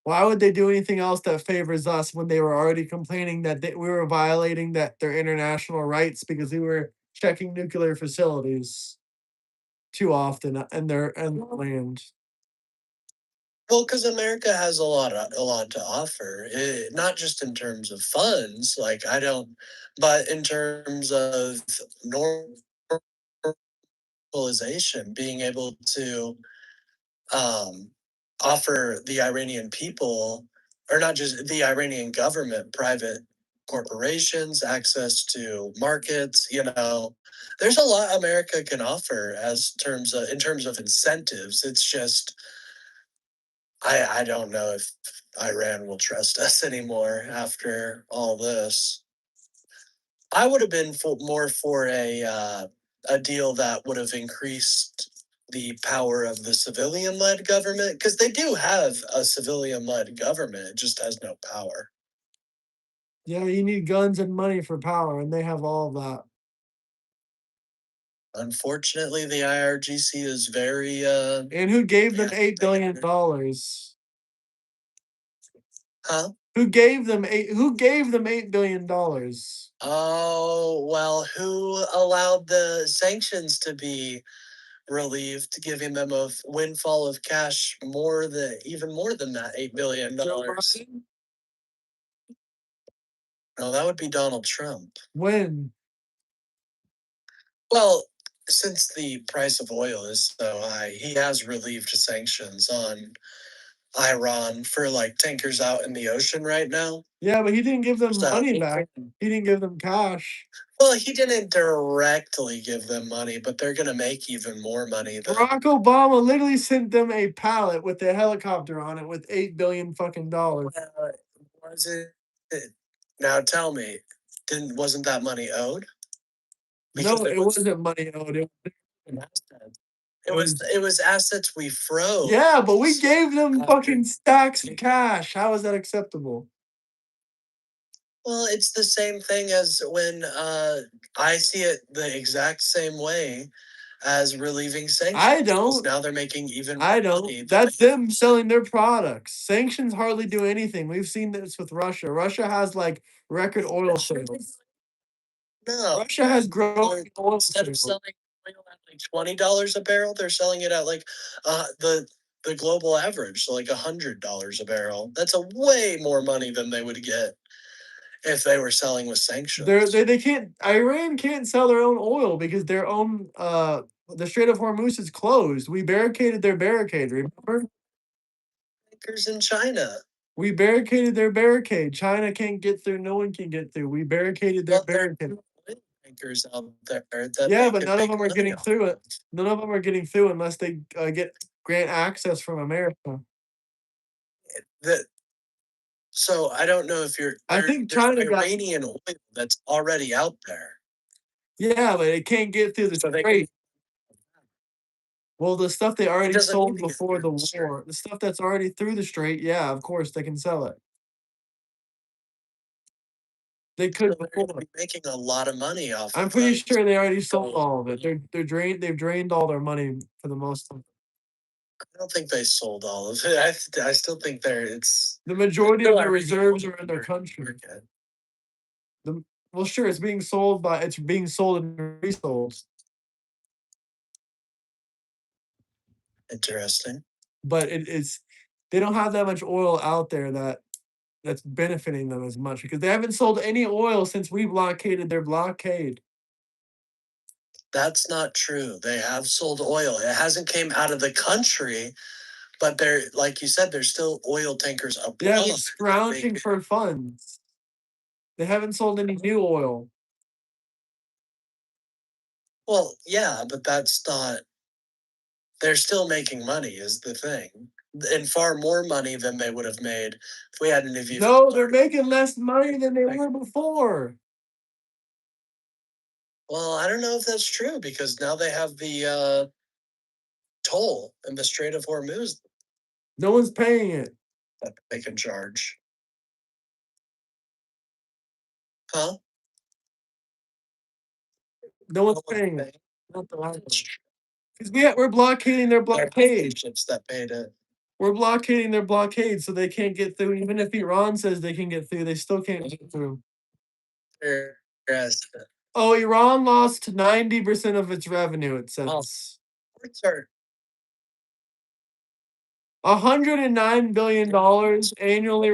B: Why would they do anything else that favors us when they were already complaining that we were violating their international rights because we were checking nuclear facilities too often in their land?
D: Well, because America has a lot to offer, not just in terms of funds, like I don't, but in terms of normalization, being able to um, offer the Iranian people, or not just the Iranian government, private corporations, access to markets. There's a lot America can offer as terms of in terms of incentives. It's just I don't know if Iran will trust us anymore after all this. I would have been more for a deal that would have increased the power of the civilian-led government because they do have a civilian-led government. It just has no power.
B: Yeah, you need guns and money for power, and they have all of that.
D: Unfortunately, the IRGC is very
B: And who gave them
D: yeah,
B: $8 billion?
D: huh?
B: Who gave them $8 billion?
D: Oh, well, who allowed the sanctions to be relieved, giving them a windfall of cash even more than that $8 billion? No, that would be Donald Trump.
B: When?
D: Well, since the price of oil is so high, he has relieved sanctions on Iran for like tankers out in the ocean right now.
B: Yeah, but he didn't give them
D: So,
B: money back. He didn't give them cash.
D: well, he didn't directly give them money, but they're going to make even more money than.
B: Barack Obama literally sent them a pallet with a helicopter on it with 8 billion fucking dollars.
D: Was it? Now tell me, wasn't that money owed?
B: No, it wasn't money owed.
D: It was assets we froze.
B: Yeah, but we gave them fucking stacks of cash. How is that acceptable?
D: Well, it's the same thing as when I see it the exact same way as relieving sanctions.
B: I don't.
D: Now they're making even
B: I
D: more money.
B: don't. That's them selling their products. Sanctions hardly do anything. We've seen this with Russia. Russia has like record oil sales.
D: No,
B: Russia has growing oil
D: instead of
B: sales.
D: selling oil at like $20 a barrel, they're selling it at like the global average, so like $100 a barrel. That's a way more money than they would get if they were selling with sanctions.
B: They can't. Iran can't sell their own oil because their own the Strait of Hormuz is closed. We barricaded their barricade. Remember?
D: Tankers in China.
B: We barricaded their barricade. China can't get through. No one can get through. We barricaded their barricade.
D: Tankers out there.
B: Yeah, but none of them are getting through it. None of them are getting through unless they get grant access from America.
D: So I don't know if
B: I think China got
D: Iranian oil that's already out there.
B: Yeah, but it can't get through the strait. Well, the stuff they already sold before the war, the stuff that's already through the strait, yeah, of course they can sell it. They could
D: So they're gonna be making a lot of money off.
B: I'm pretty sure they already sold all of it. They've drained all their money for the most part.
D: I don't think they sold all of it. I still think
B: the majority of their reserves are in their country. Well, sure, it's being sold and resold.
D: Interesting.
B: But they don't have that much oil out there that's benefiting them as much because they haven't sold any oil since we blockaded their blockade.
D: That's not true. They have sold oil. It hasn't came out of the country, but they're like you said, there's still oil tankers abroad.
B: Yeah, they're scrounging for funds. They haven't sold any new oil.
D: Well, yeah, but that's not. They're still making money, is the thing, and far more money than they would have made if we hadn't even.
B: No, they're making less money than they were before.
D: Well, I don't know if that's true because now they have the toll in the Strait of Hormuz
B: No one's paying it.
D: that they can charge. Huh?
B: No one's paying it. Not the last one. Because we're blockading their blockade.
D: Ships that paid it.
B: We're blockading their blockade, so they can't get through. Even if Iran says they can get through, they still can't get through.
D: Yes.
B: Oh, Iran lost 90% of its revenue, it says.
D: Sir.
B: $109 billion annually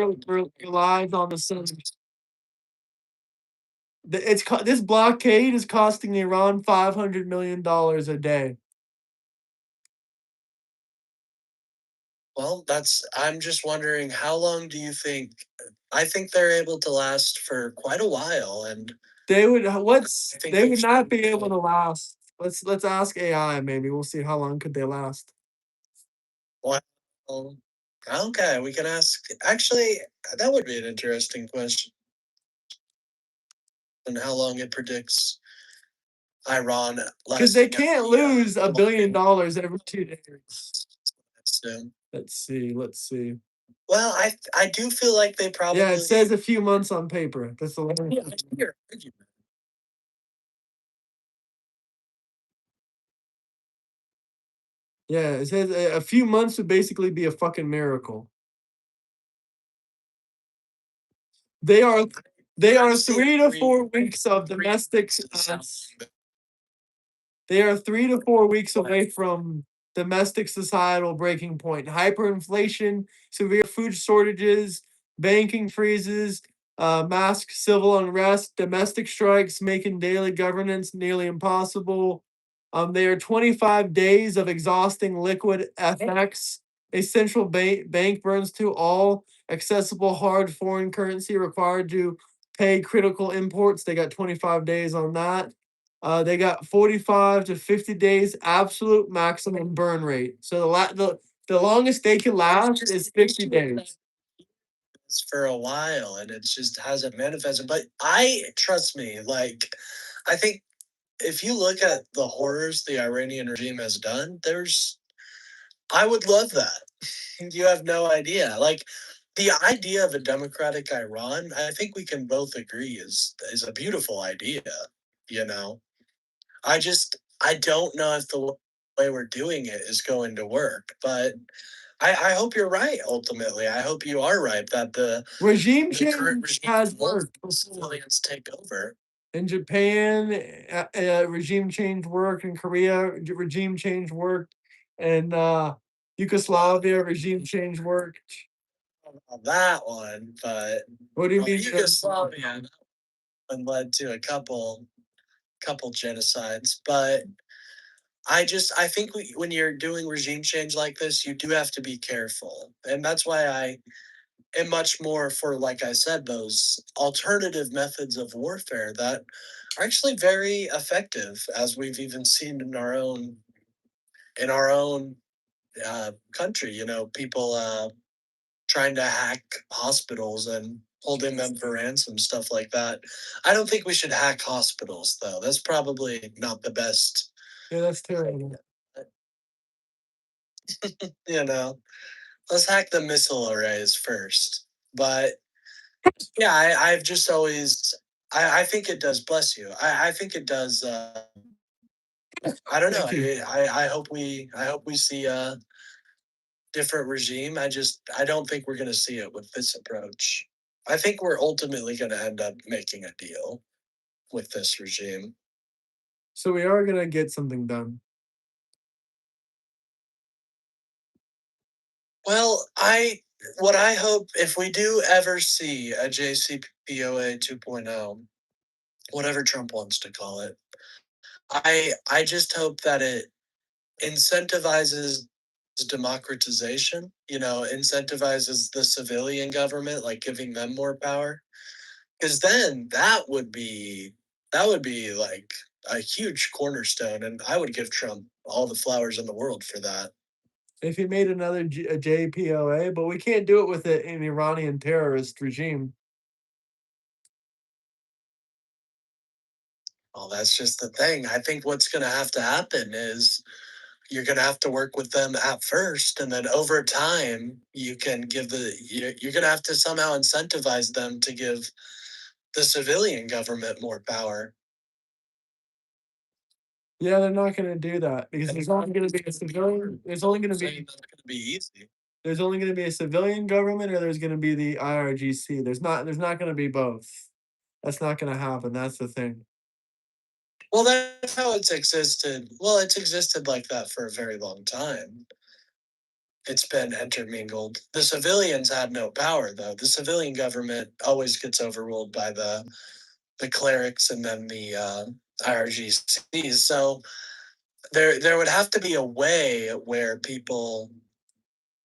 B: relies on the sun. This blockade is costing Iran $500 million a day.
D: Well, I'm just wondering, how long do you think? I think they're able to last for quite a while, and
B: They would
D: think
B: they
D: they
B: would not be
D: should-
B: able to last. Let's ask AI, maybe. We'll see how long could they last.
D: well, okay, we can ask. Actually, that would be an interesting question. And how long it predicts Iran
B: Because they
D: lasting
B: can't lose $1 billion every 2 days.
D: soon.
B: Let's see.
D: Well, I do feel like they probably.
B: Yeah, it says a few months on paper. That's the last.
D: Yeah, I see your argument.
B: Yeah, it says a few months would basically be a fucking miracle. They are 3 to 4 weeks of domestic. They are 3 to 4 weeks away from domestic societal breaking point. Hyperinflation, severe food shortages, banking freezes, mass civil unrest, domestic strikes, making daily governance nearly impossible. They are 25 days of exhausting liquid FX. A central bank burns to all accessible hard foreign currency required to pay critical imports. They got 25 days on that. They got 45 to 50 days absolute maximum burn rate. So the longest they can last is 50 days.
D: For a while, and it just hasn't manifested. But trust me, like, I think if you look at the horrors the Iranian regime has done, I would love that. You have no idea. Like, the idea of a democratic Iran, I think we can both agree is a beautiful idea. You know, I don't know if the way we're doing it is going to work, but I hope you're right. Ultimately, I hope you are right that
B: Regime
D: the
B: change
D: current regime
B: has
D: will
B: worked.
D: civilians take over.
B: In Japan, regime change worked. In Korea, regime change worked. In Yugoslavia, regime change worked.
D: On that one, but
B: What do you mean?
D: Yugoslavia and led to a couple genocides. But I think when you're doing regime change like this, you do have to be careful, and that's why I am much more for, like I said, those alternative methods of warfare that are actually very effective, as we've even seen in our own country. You know, people trying to hack hospitals and holding them for ransom, stuff like that. I don't think we should hack hospitals, though. That's probably not the best.
B: Yeah, that's terrible.
D: You know, let's hack the missile arrays first. But yeah, I've just always, I think it does. Bless you. I think it does. I don't know.
B: Thank you.
D: I hope we see a different regime. I don't think we're going to see it with this approach. I think we're ultimately going to end up making a deal with this regime.
B: So we are gonna get something done.
D: Well, what I hope, if we do ever see a JCPOA 2.0, whatever Trump wants to call it, I just hope that it incentivizes democratization, incentivizes the civilian government, like giving them more power. Because then that would be like a huge cornerstone, and I would give Trump all the flowers in the world for that.
B: If he made another a JPOA, but we can't do it with an Iranian terrorist regime.
D: Well, that's just the thing. I think what's going to have to happen is you're going to have to work with them at first, and then over time, you can you're going to have to somehow incentivize them to give the civilian government more power.
B: Yeah, they're not gonna do that because
D: And
B: there's only gonna be a civilian. There's only gonna
D: saying
B: be
D: that's gonna be easy.
B: there's only gonna be a civilian government, or there's gonna be the IRGC. There's not gonna be both. That's not gonna happen. That's the thing.
D: Well, that's how it's existed. Well, it's existed like that for a very long time. It's been intermingled. The civilians had no power, though. The civilian government always gets overruled by the clerics and then the IRGCs. So there would have to be a way where people,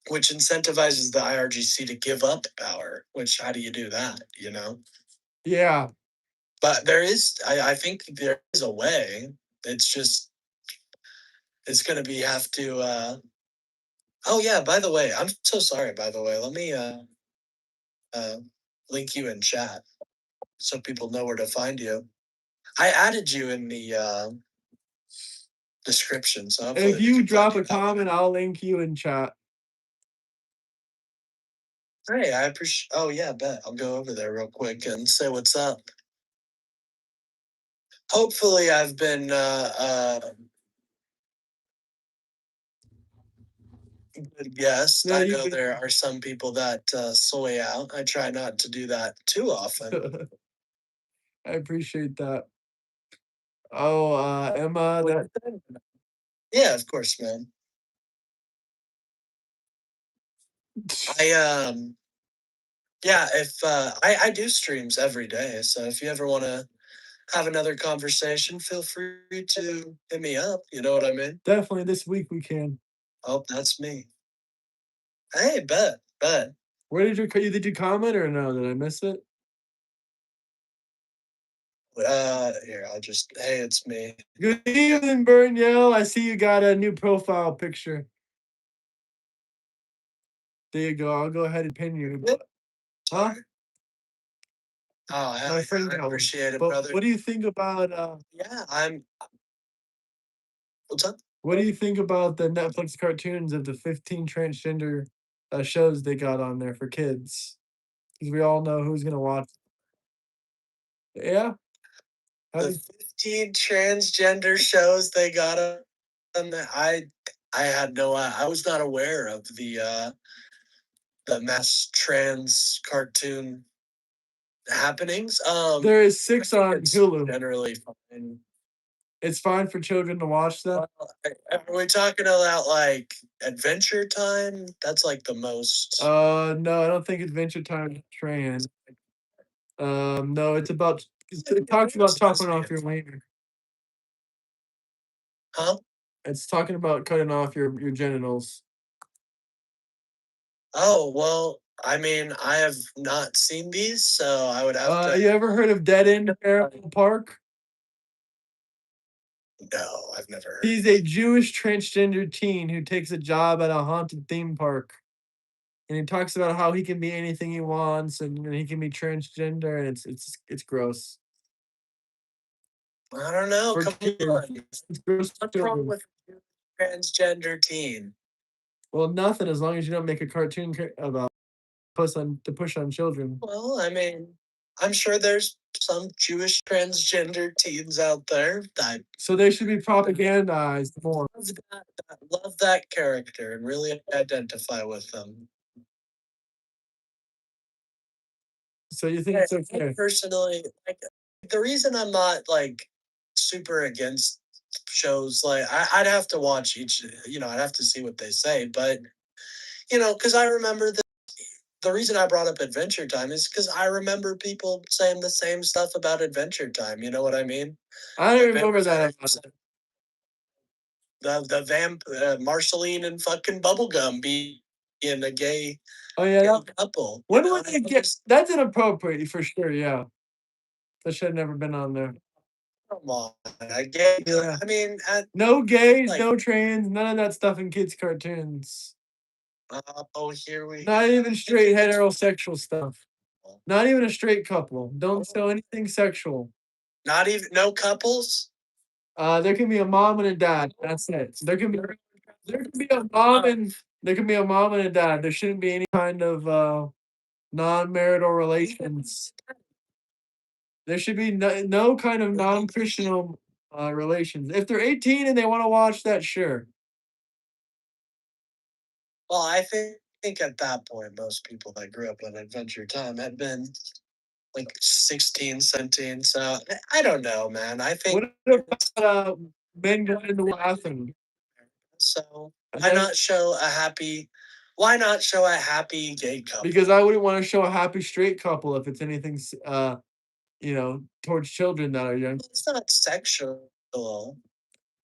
D: which incentivizes the IRGC to give up power. Which how do you do that? You know.
B: Yeah.
D: But there is, I think there is a way. It's just it's gonna be have to. Oh yeah, by the way, I'm so sorry. By the way, let me uh link you in chat so people know where to find you. I added you in the description, so hopefully
B: If
D: they
B: you
D: can
B: drop
D: find
B: a
D: you that way.
B: comment, I'll link you in chat.
D: Hey, I appreciate. Oh yeah, bet I'll go over there real quick and say what's up. Hopefully, I've been good guest.
B: Yeah,
D: I
B: you've
D: know
B: been
D: there are some people that soy out. I try not to do that too often.
B: I appreciate that. Oh, Emma, that
D: Yeah, of course, man. I yeah, if I do streams every day, so if you ever want to have another conversation, feel free to hit me up. You know what I mean?
B: definitely this week we can.
D: Oh, that's me. Hey, bet.
B: Where did you comment or no? Did I miss it?
D: Here, I'll just. Hey, it's me.
B: Good evening, Burnell. I see you got a new profile picture. There you go. I'll go ahead and pin you. Huh?
D: Oh, hell
B: My
D: yeah,
B: friend
D: I
B: got one.
D: appreciate it,
B: But
D: brother.
B: what do you think about
D: Yeah, I'm. What's up?
B: what do you think about the Netflix cartoons of the 15 transgender shows they got on there for kids? Because we all know who's gonna watch. Yeah. How do
D: The
B: you,
D: 15 transgender shows they got on the. I had no. I was not aware of the mass trans cartoon happenings.
B: there is 6 on
D: It's
B: Hulu.
D: generally fine.
B: It's fine for children to watch that.
D: Are we talking about like Adventure Time? That's like the most.
B: No, I don't think Adventure Time is trans. No, it talks about chopping off your wiener.
D: Huh?
B: It's talking about cutting off your genitals.
D: Oh well, I mean, I have not seen these, so I would have to.
B: You ever heard of Dead End Parallel Park?
D: No, I've never heard.
B: He's a Jewish transgender teen who takes a job at a haunted theme park. And he talks about how he can be anything he wants and he can be transgender, and it's gross.
D: I don't know.
B: For
D: Come
B: kids.
D: on,
B: It's gross for
D: what's wrong
B: children.
D: with transgender teen?
B: Well, nothing as long as you don't make a cartoon about push on children.
D: Well, I mean, I'm sure there's some Jewish transgender teens out there that
B: So they should be propagandized more.
D: love that character and really identify with them.
B: So you think it's okay?
D: Personally, like the reason I'm not like super against shows, like I'd have to watch each, I'd have to see what they say, but because I remember the reason I brought up Adventure Time is because I remember people saying the same stuff about Adventure Time. You know what I mean?
B: I don't remember that.
D: The vamp Marceline and fucking Bubblegum being a gay
B: Oh yeah,
D: couple.
B: when would they get? That's inappropriate for sure. Yeah, that should have never been on there.
D: Come on, I get.
B: Yeah.
D: I mean,
B: No gays,
D: like-
B: no trans, none of that stuff in kids' cartoons.
D: oh, here we.
B: Not even straight heterosexual stuff. Not even a straight couple. Don't show anything sexual.
D: Not even no couples.
B: There can be a mom and a dad. That's it. There can be a mom and a dad. There shouldn't be any kind of non-marital relations. There should be no kind of non-Christian relations. If they're 18 and they want to watch that, sure.
D: Well, I think at that point, most people that grew up on Adventure Time had been like 16, 17. So I don't know, man. I think
B: What about men going in the bathroom?
D: so.
B: And
D: Why
B: then-
D: not show a happy? Why not show a happy gay couple?
B: Because I wouldn't want to show a happy straight couple if it's anything, towards children that are young.
D: It's not sexual.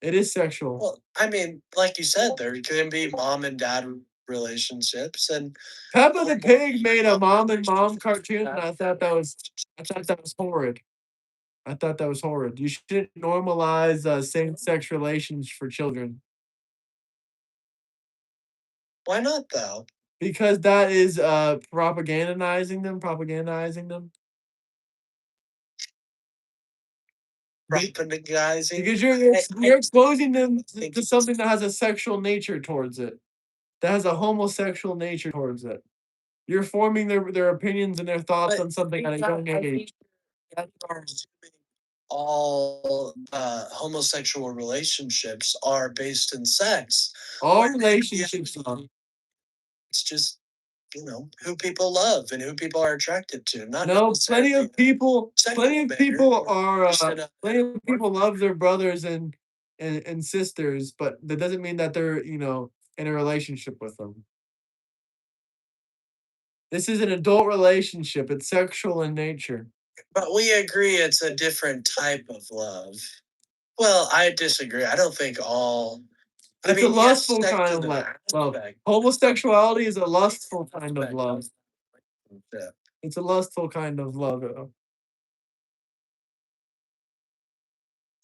B: It is sexual.
D: Well, I mean, like you said, there can be mom and dad relationships, and
B: Peppa the Pig made a mom and mom cartoon, and I thought that was horrid. I thought that was horrid. You shouldn't normalize same-sex relations for children
D: why not though?
B: because that is propagandizing them.
D: Propagandizing.
B: Because you're exposing them to something that has a sexual nature towards it, that has a homosexual nature towards it. You're forming their opinions and their thoughts on something at a young age.
D: All homosexual relationships are based in sex.
B: All relationships are.
D: It's just who people love and who people are attracted to. Not
B: No,
D: necessarily
B: plenty of people are
D: just in a-
B: plenty of people love their brothers and sisters, but that doesn't mean that they're in a relationship with them. This is an adult relationship. It's sexual in nature.
D: But we agree it's a different type of love. Well, I disagree. I don't think all.
B: It's a lustful
D: sex
B: kind
D: is
B: of
D: an
B: love.
D: aspect.
B: Homosexuality is a lustful kind of love.
D: Yeah.
B: It's a lustful kind of love.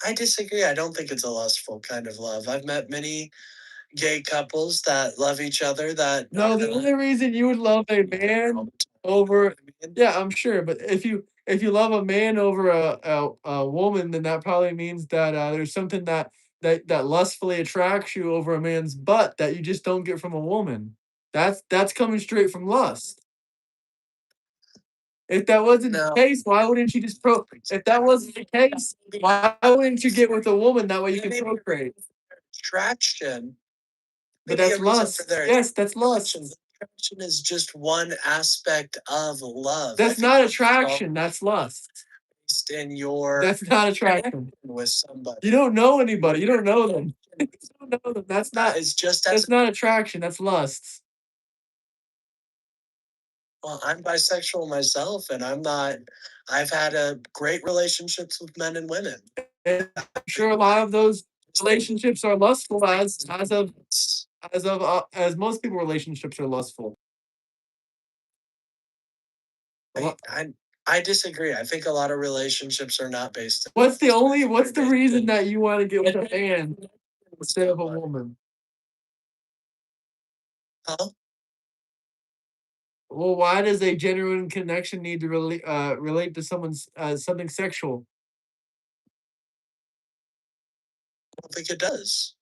D: I disagree. I don't think it's a lustful kind of love. I've met many gay couples that love each other that
B: No, the only reason you would love a man over yeah, I'm sure, but if you love a man over a woman, then that probably means that there's something that lustfully attracts you over a man's butt that you just don't get from a woman. That's coming straight from lust. If that wasn't the case, why wouldn't you just pro? If that wasn't the case, why wouldn't you get with a woman that way you can procreate?
D: attraction.
B: But
D: maybe
B: that's
D: a reason for
B: lust.
D: their
B: Yes, that's lust.
D: attraction is just one aspect of love.
B: That's not attraction. That's lust.
D: In your
B: That's not attraction.
D: with somebody.
B: You don't know anybody. You don't know them. You don't know them. That's not.
D: It's just as
B: That's not attraction. That's lust.
D: well, I'm bisexual myself, and I'm not. I've had a great relationships with men and women.
B: And I'm sure a lot of those relationships are lustful as most people relationships are lustful.
D: I disagree. I think a lot of relationships are not based.
B: What's the reason that you want to get with a man instead of a woman?
D: Huh?
B: Well, why does a genuine connection need to relate to someone's something sexual?
D: I don't think it does.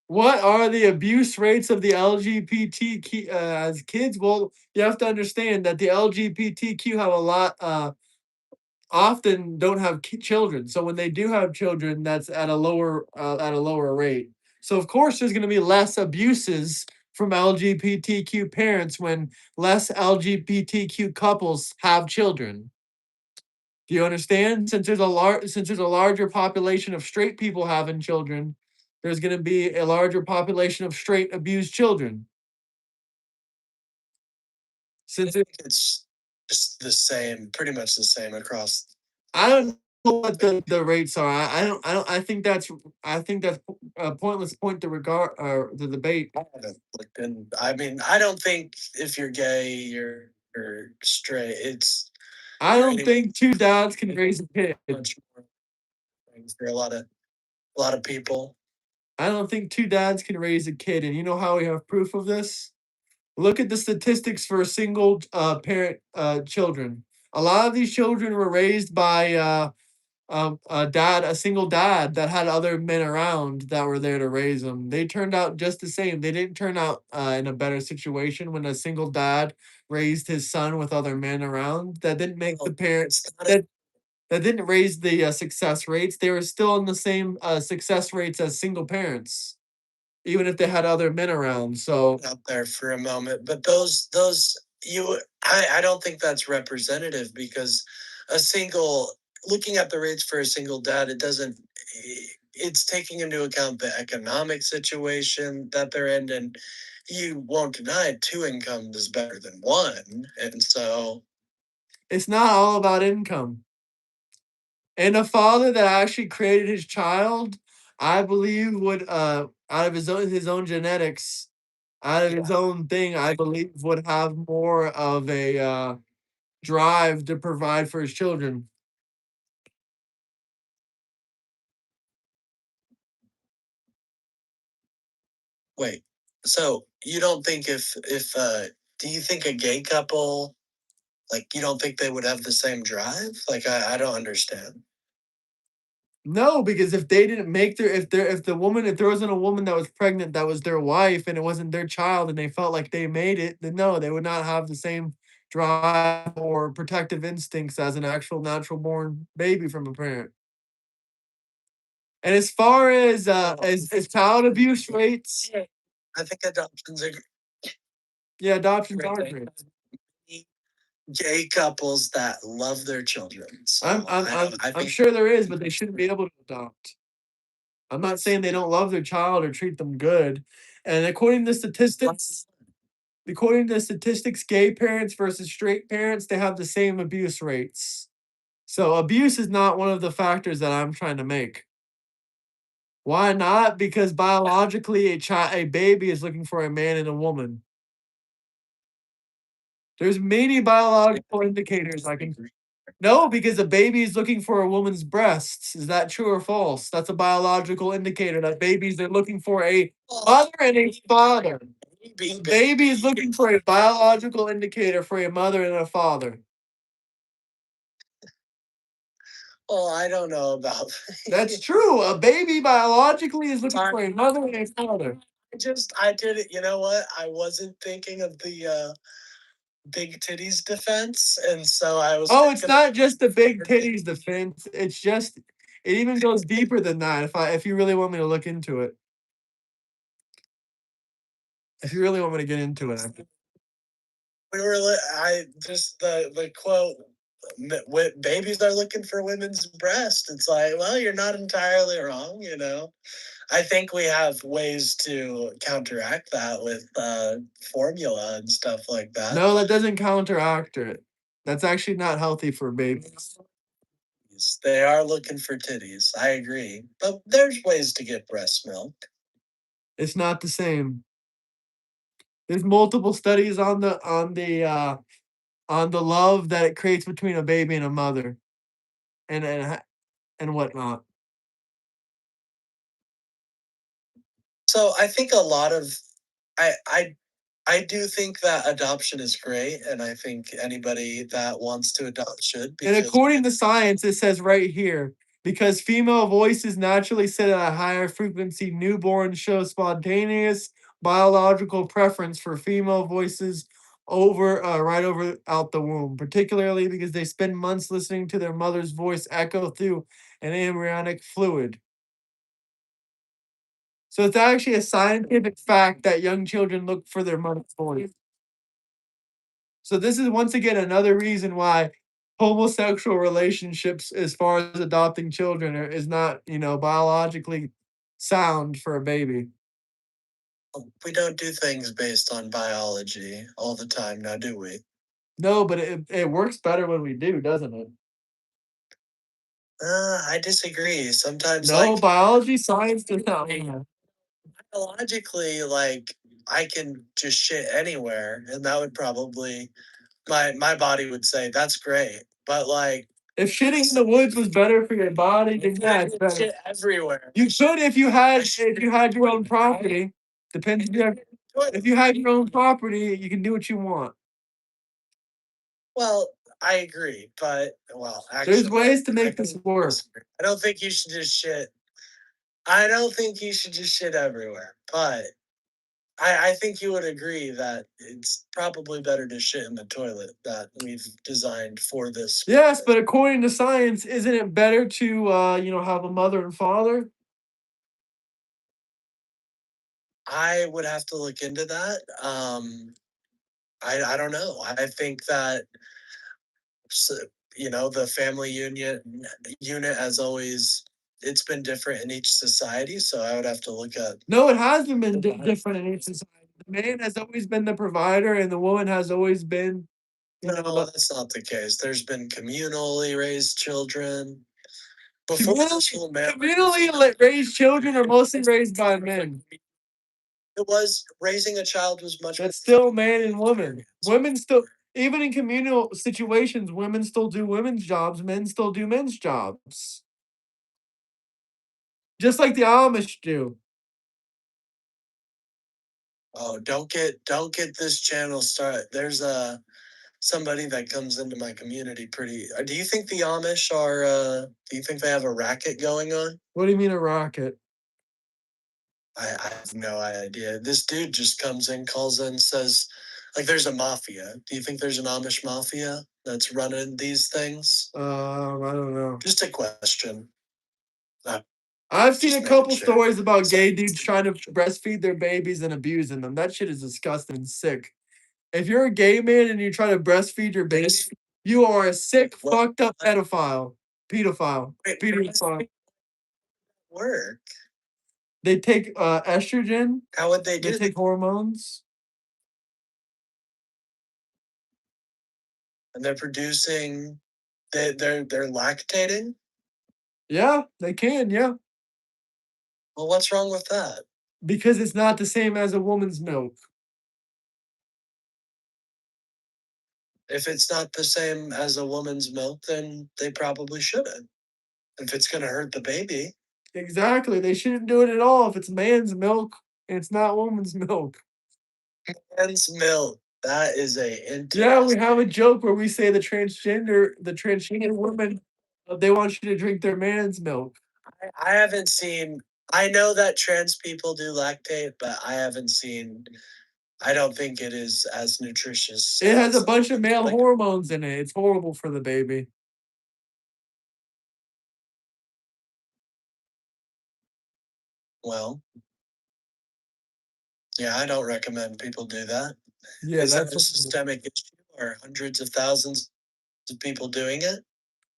B: What are the abuse rates of the LGBTQ as kids? Well, you have to understand that the LGBTQ have a lot often don't have children. So when they do have children, that's at a lower rate. So of course there's going to be less abuses from LGBTQ parents when less LGBTQ couples have children. Do you understand? Since there's a larger population of straight people having children, there's going to be a larger population of straight abused children. Since
D: It's just the same, pretty much the same across.
B: I don't know what the rates are. I think that's a pointless point to regard the debate.
D: I haven't looked in. I mean, I don't think if you're gay, you're straight. It's
B: I don't think two dads can raise a kid.
D: much more things for a lot of people.
B: I don't think two dads can raise a kid. And you know how we have proof of this? Look at the statistics for single parent children. A lot of these children were raised by a single dad that had other men around that were there to raise them. They turned out just the same. They didn't turn out in a better situation when a single dad raised his son with other men around. That didn't make the parents. That didn't raise the success rates. They were still in the same success rates as single parents, even if they had other men around. So
D: out there for a moment, but those I don't think that's representative because a single looking at the rates for a single dad, it doesn't it's taking into account the economic situation that they're in, and you won't deny two incomes is better than one, and so
B: it's not all about income. And a father that actually created his child, I believe, would out of his own genetics, out of his own thing, I believe would have more of a drive to provide for his children.
D: wait. So you don't think if do you think a gay couple like you don't think they would have the same drive? Like I don't understand.
B: No, because if they didn't make their if there wasn't a woman that was pregnant that was their wife and it wasn't their child and they felt like they made it, then no, they would not have the same drive or protective instincts as an actual natural born baby from a parent. And as far as child abuse rates,
D: I think adoption's a
B: yeah, adoptions
D: great
B: are
D: thing.
B: great.
D: Gay couples that love their children. So I
B: I'm
D: think
B: sure there is, but they shouldn't be able to adopt. I'm not saying they don't love their child or treat them good. And according to statistics, gay parents versus straight parents, they have the same abuse rates. So abuse is not one of the factors that I'm trying to make. Why not? Because biologically, a baby is looking for a man and a woman. There's many biological indicators I can. No, because a baby is looking for a woman's breasts. Is that true or false? That's a biological indicator that babies are looking for a mother and a father. A baby is looking for a biological indicator for a mother and a father.
D: well, I don't know about
B: That's true. A baby biologically is looking for a mother and a father.
D: I did it. You know what? I wasn't thinking of the big titties defense, and so I was.
B: Oh, it's not just the big titties defense. It's just it even goes deeper than that. If you really want me to look into it. If you really want me to get into it.
D: I just the quote. Babies are looking for women's breasts. It's like, well, you're not entirely wrong, you know. I think we have ways to counteract that with formula and stuff like that.
B: No, that doesn't counteract it. That's actually not healthy for babies.
D: They are looking for titties. I agree, but there's ways to get breast milk.
B: It's not the same. There's multiple studies on the love that it creates between a baby and a mother, and whatnot.
D: So I think a lot of I I I do think that adoption is great, and I think anybody that wants to adopt should.
B: And according to science, it says right here, because female voices naturally set at a higher frequency, newborns show spontaneous biological preference for female voices right over out the womb, particularly because they spend months listening to their mother's voice echo through an embryonic fluid. So it's actually a scientific fact that young children look for their mother's voice. So this is once again another reason why homosexual relationships, as far as adopting children, is not biologically sound for a baby.
D: We don't do things based on biology all the time, now do we?
B: No, but it works better when we do, doesn't it?
D: I disagree. Sometimes,
B: No,
D: like
B: biology, science does not.
D: biologically, like I can just shit anywhere, and that would probably my body would say that's great. But like
B: If shitting in the woods was better for your body, then yeah, it's better.
D: shit everywhere.
B: You could if you had your own property. Depends if you had your own property, you can do what you want.
D: Well, I agree, but well,
B: There's
D: actually,
B: ways to make this work.
D: I don't think you should just shit. I don't think you should just shit everywhere, but I think you would agree that it's probably better to shit in the toilet that we've designed for this.
B: Yes, but according to science, isn't it better to have a mother and father?
D: I would have to look into that. I don't know. I think that the family unit has always it's been different in each society. So I would have to look at.
B: No, it hasn't been different in each society. The man has always been the provider, and the woman has always been.
D: No, that's not the case. There's been communally raised children. Before
B: Communally raised children are mostly raised by men.
D: It was raising a child was much.
B: That's still man and woman. Women still, even in communal situations, women still do women's jobs, men still do men's jobs. Just like the Amish do.
D: Oh, don't get this channel started. There's somebody that comes into my community pretty. Do you think the Amish are? Do you think they have a racket going on?
B: What do you mean a racket?
D: I have no idea. This dude just comes in, calls in, says, like, there's a mafia. Do you think there's an Amish mafia that's running these things?
B: I don't know.
D: Just a question.
B: I've seen
D: Just
B: a couple
D: making sure.
B: stories about gay dudes trying to breastfeed their babies and abusing them. That shit is disgusting and sick. If you're a gay man and you try to breastfeed your baby, you are a sick, fucked up pedophile. Pedophile.
D: Work.
B: They take estrogen.
D: How would they do?
B: They take hormones.
D: And they're producing. They're lactating.
B: Yeah, they can. Yeah,
D: Well, what's wrong with that?
B: because it's not the same as a woman's milk.
D: If it's not the same as a woman's milk, then they probably shouldn't. If it's going to hurt the baby.
B: Exactly. They shouldn't do it at all if it's man's milk and it's not woman's milk.
D: Man's milk. That is a.
B: Yeah, we have a joke where we say the transgender women, they want you to drink their man's milk.
D: I haven't seen. I know that trans people do lactate, but I haven't seen. I don't think it is as nutritious.
B: It has a bunch of male hormones in it. It's horrible for the baby.
D: Well, yeah, I don't recommend people do that.
B: Yeah,
D: Is that
B: that's
D: a systemic issue or hundreds of thousands of people doing it?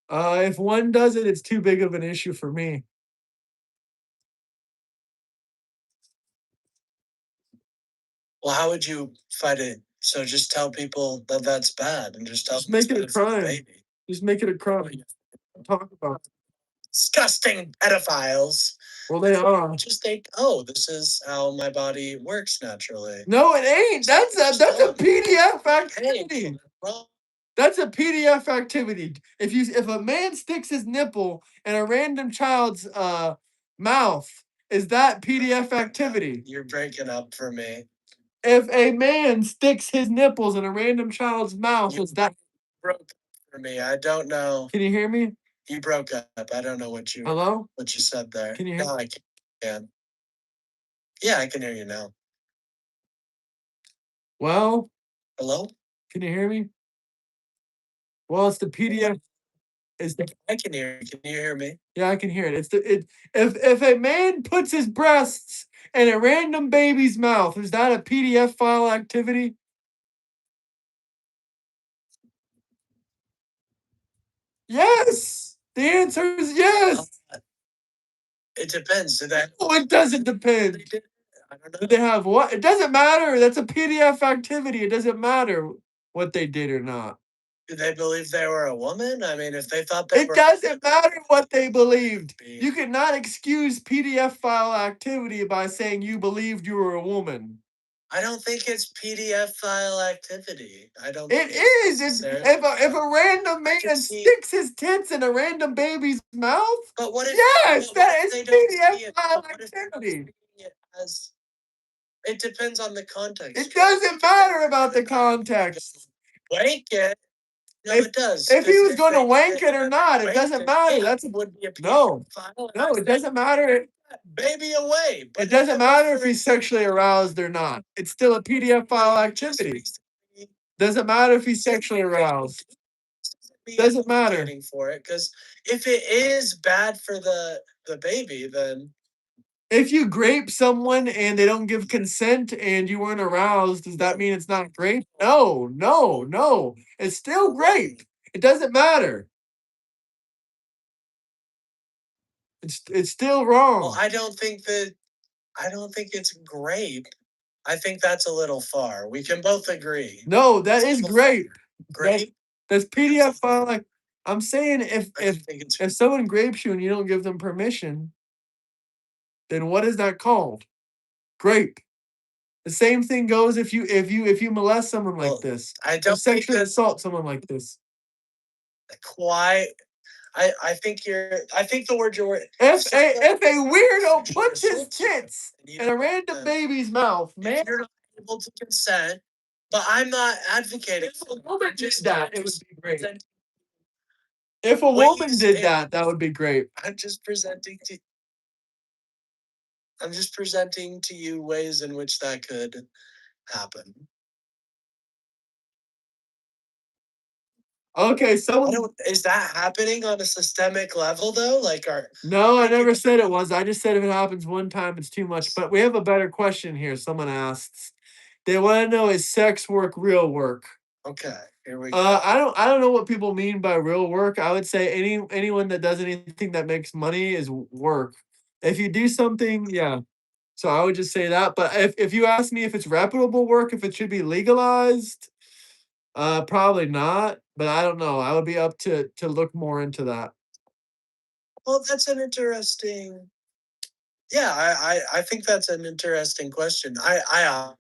B: If one does it, it's too big of an issue for me.
D: Well, how would you fight it? So just tell people that that's bad, and just
B: make it a crime. Just make it a crime. Talk about it.
D: Disgusting pedophiles.
B: Well, they are.
D: Just think, oh, this is how my body works naturally.
B: No, it ain't. That's a PDF activity. That's a PDF activity. If a man sticks his nipple in a random child's mouth, is that PDF activity?
D: You're breaking up for me.
B: If a man sticks his nipples in a random child's mouth, is that
D: broke up for me? I don't know.
B: Can you hear me?
D: You broke up. I don't know what you said there.
B: Can you hear?
D: No, I can. Yeah, I can hear you now.
B: Well,
D: hello?
B: Can you hear me? Well, it's the PDF.
D: I can hear you. Can you hear me?
B: Yeah, I can hear it. If a man puts his breasts in a random baby's mouth, is that a PDF file activity? Yes. The answer is yes.
D: It depends.
B: No, it doesn't depend.
D: I don't know.
B: Did they have what? It doesn't matter. That's a PDF activity. It doesn't matter what they did or not.
D: Did they believe they were a woman? I mean, if they thought
B: it doesn't matter what they believed. You cannot excuse PDF file activity by saying you believed you were a woman.
D: I don't think it's PDF file activity. I don't.
B: It is. If a random man sticks his tits in a random baby's mouth,
D: but what if?
B: Yes, that is PDF file activity.
D: It depends on the context.
B: It doesn't matter about the context.
D: Wank it. No, it does.
B: If he was going to wank it or not, it doesn't matter. That's
D: would be a
B: no.
D: file.
B: No, it doesn't matter.
D: baby away.
B: It doesn't matter if he's sexually aroused or not. It's still a PDF file activity. Doesn't matter if he's sexually aroused. Doesn't matter.
D: Advocating for it, because if it is bad for the baby, then
B: If you grape someone and they don't give consent and you weren't aroused, does that mean it's not grape? No, no, no. It's still grape. It doesn't matter. It's still wrong.
D: well, I don't think it's grape. I think that's a little far. We can both agree.
B: No, that is grape.
D: Grape.
B: That's PDF file. Like I'm saying,
D: I think it's
B: if someone grapes you and you don't give them permission, then what is that called? Grape. The same thing goes if you molest someone like
D: Well,
B: this,
D: I
B: or
D: don't think
B: sexually
D: that
B: assault someone like this.
D: quite. I think the word you're.
B: If a weirdo
D: sexually
B: puts his
D: assaults you,
B: tits
D: and you
B: in a random
D: don't-
B: baby's mouth,
D: if
B: man.
D: you're not able to consent, but I'm not advocating.
B: If a woman did that, it would be great.
D: present-
B: If a woman
D: ways
B: did
D: in-
B: that would be great.
D: I'm just presenting to you ways in which that could happen.
B: Okay,
D: I
B: someone.
D: don't. Is that happening on a systemic level though? Like,
B: No, I never said it was. I just said if it happens one time, it's too much. But we have a better question here. Someone asks. They want to know, is sex work real work?
D: okay, here we go.
B: I don't know what people mean by real work. I would say anyone that does anything that makes money is work. If you do something, yeah. So I would just say that. But if you ask me if it's reputable work, if it should be legalized, probably not. But I don't know. I would be up to look more into that.
D: Well, that's an interesting. Yeah, I think that's an interesting question. I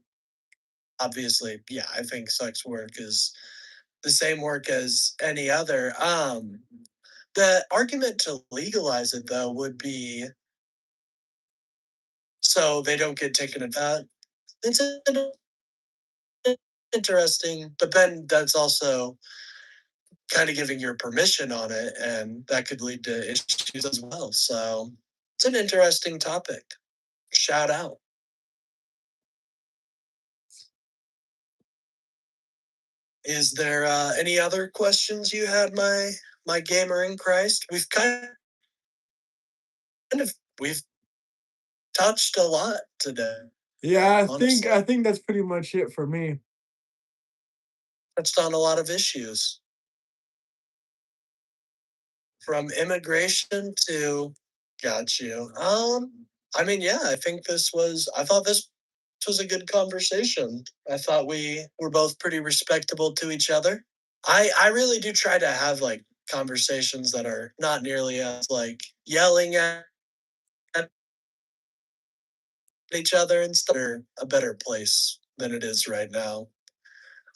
D: obviously, yeah, I think sex work is the same work as any other. The argument to legalize it though would be so they don't get taken advantage. It's interesting, but then that's also kind of giving your permission on it, and that could lead to issues as well. So it's an interesting topic. Shout out. Is there any other questions you had, my gamer in Christ? We've touched a lot today.
B: Yeah,
D: Honestly.
B: I think that's pretty much it for me.
D: Touched on a lot of issues. From immigration to got you. I mean, yeah, I thought this was a good conversation. I thought we were both pretty respectable to each other. I really do try to have like conversations that are not nearly as like yelling at each other and stuff, are a better place than it is right now.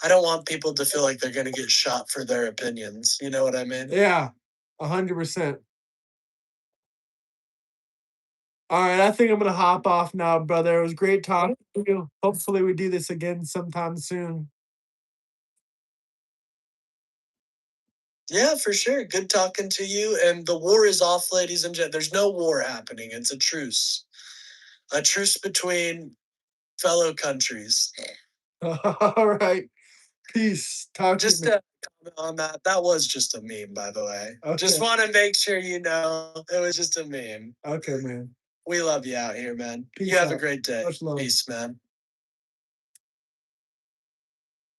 D: I don't want people to feel like they're gonna get shot for their opinions. You know what I mean?
B: Yeah, 100%. All right, I think I'm gonna hop off now, brother. It was great talking to you. Hopefully, we do this again sometime soon.
D: Yeah, for sure. Good talking to you. And the war is off, ladies and gentlemen. There's no war happening. It's a truce. A truce between fellow countries.
B: All right, peace. Talk to you.
D: Just to comment on that, that was just a meme, by the way. Just
B: Okay.
D: want to make sure you know it was just a meme.
B: Okay, man.
D: We love you out here, man.
B: Peace
D: You have a
B: out.
D: great day.
B: Much love.
D: Peace, man.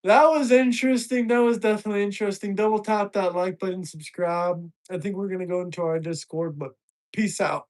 B: That was interesting. That was definitely interesting. Double tap that like button, subscribe. I think we're gonna go into our Discord, but peace out.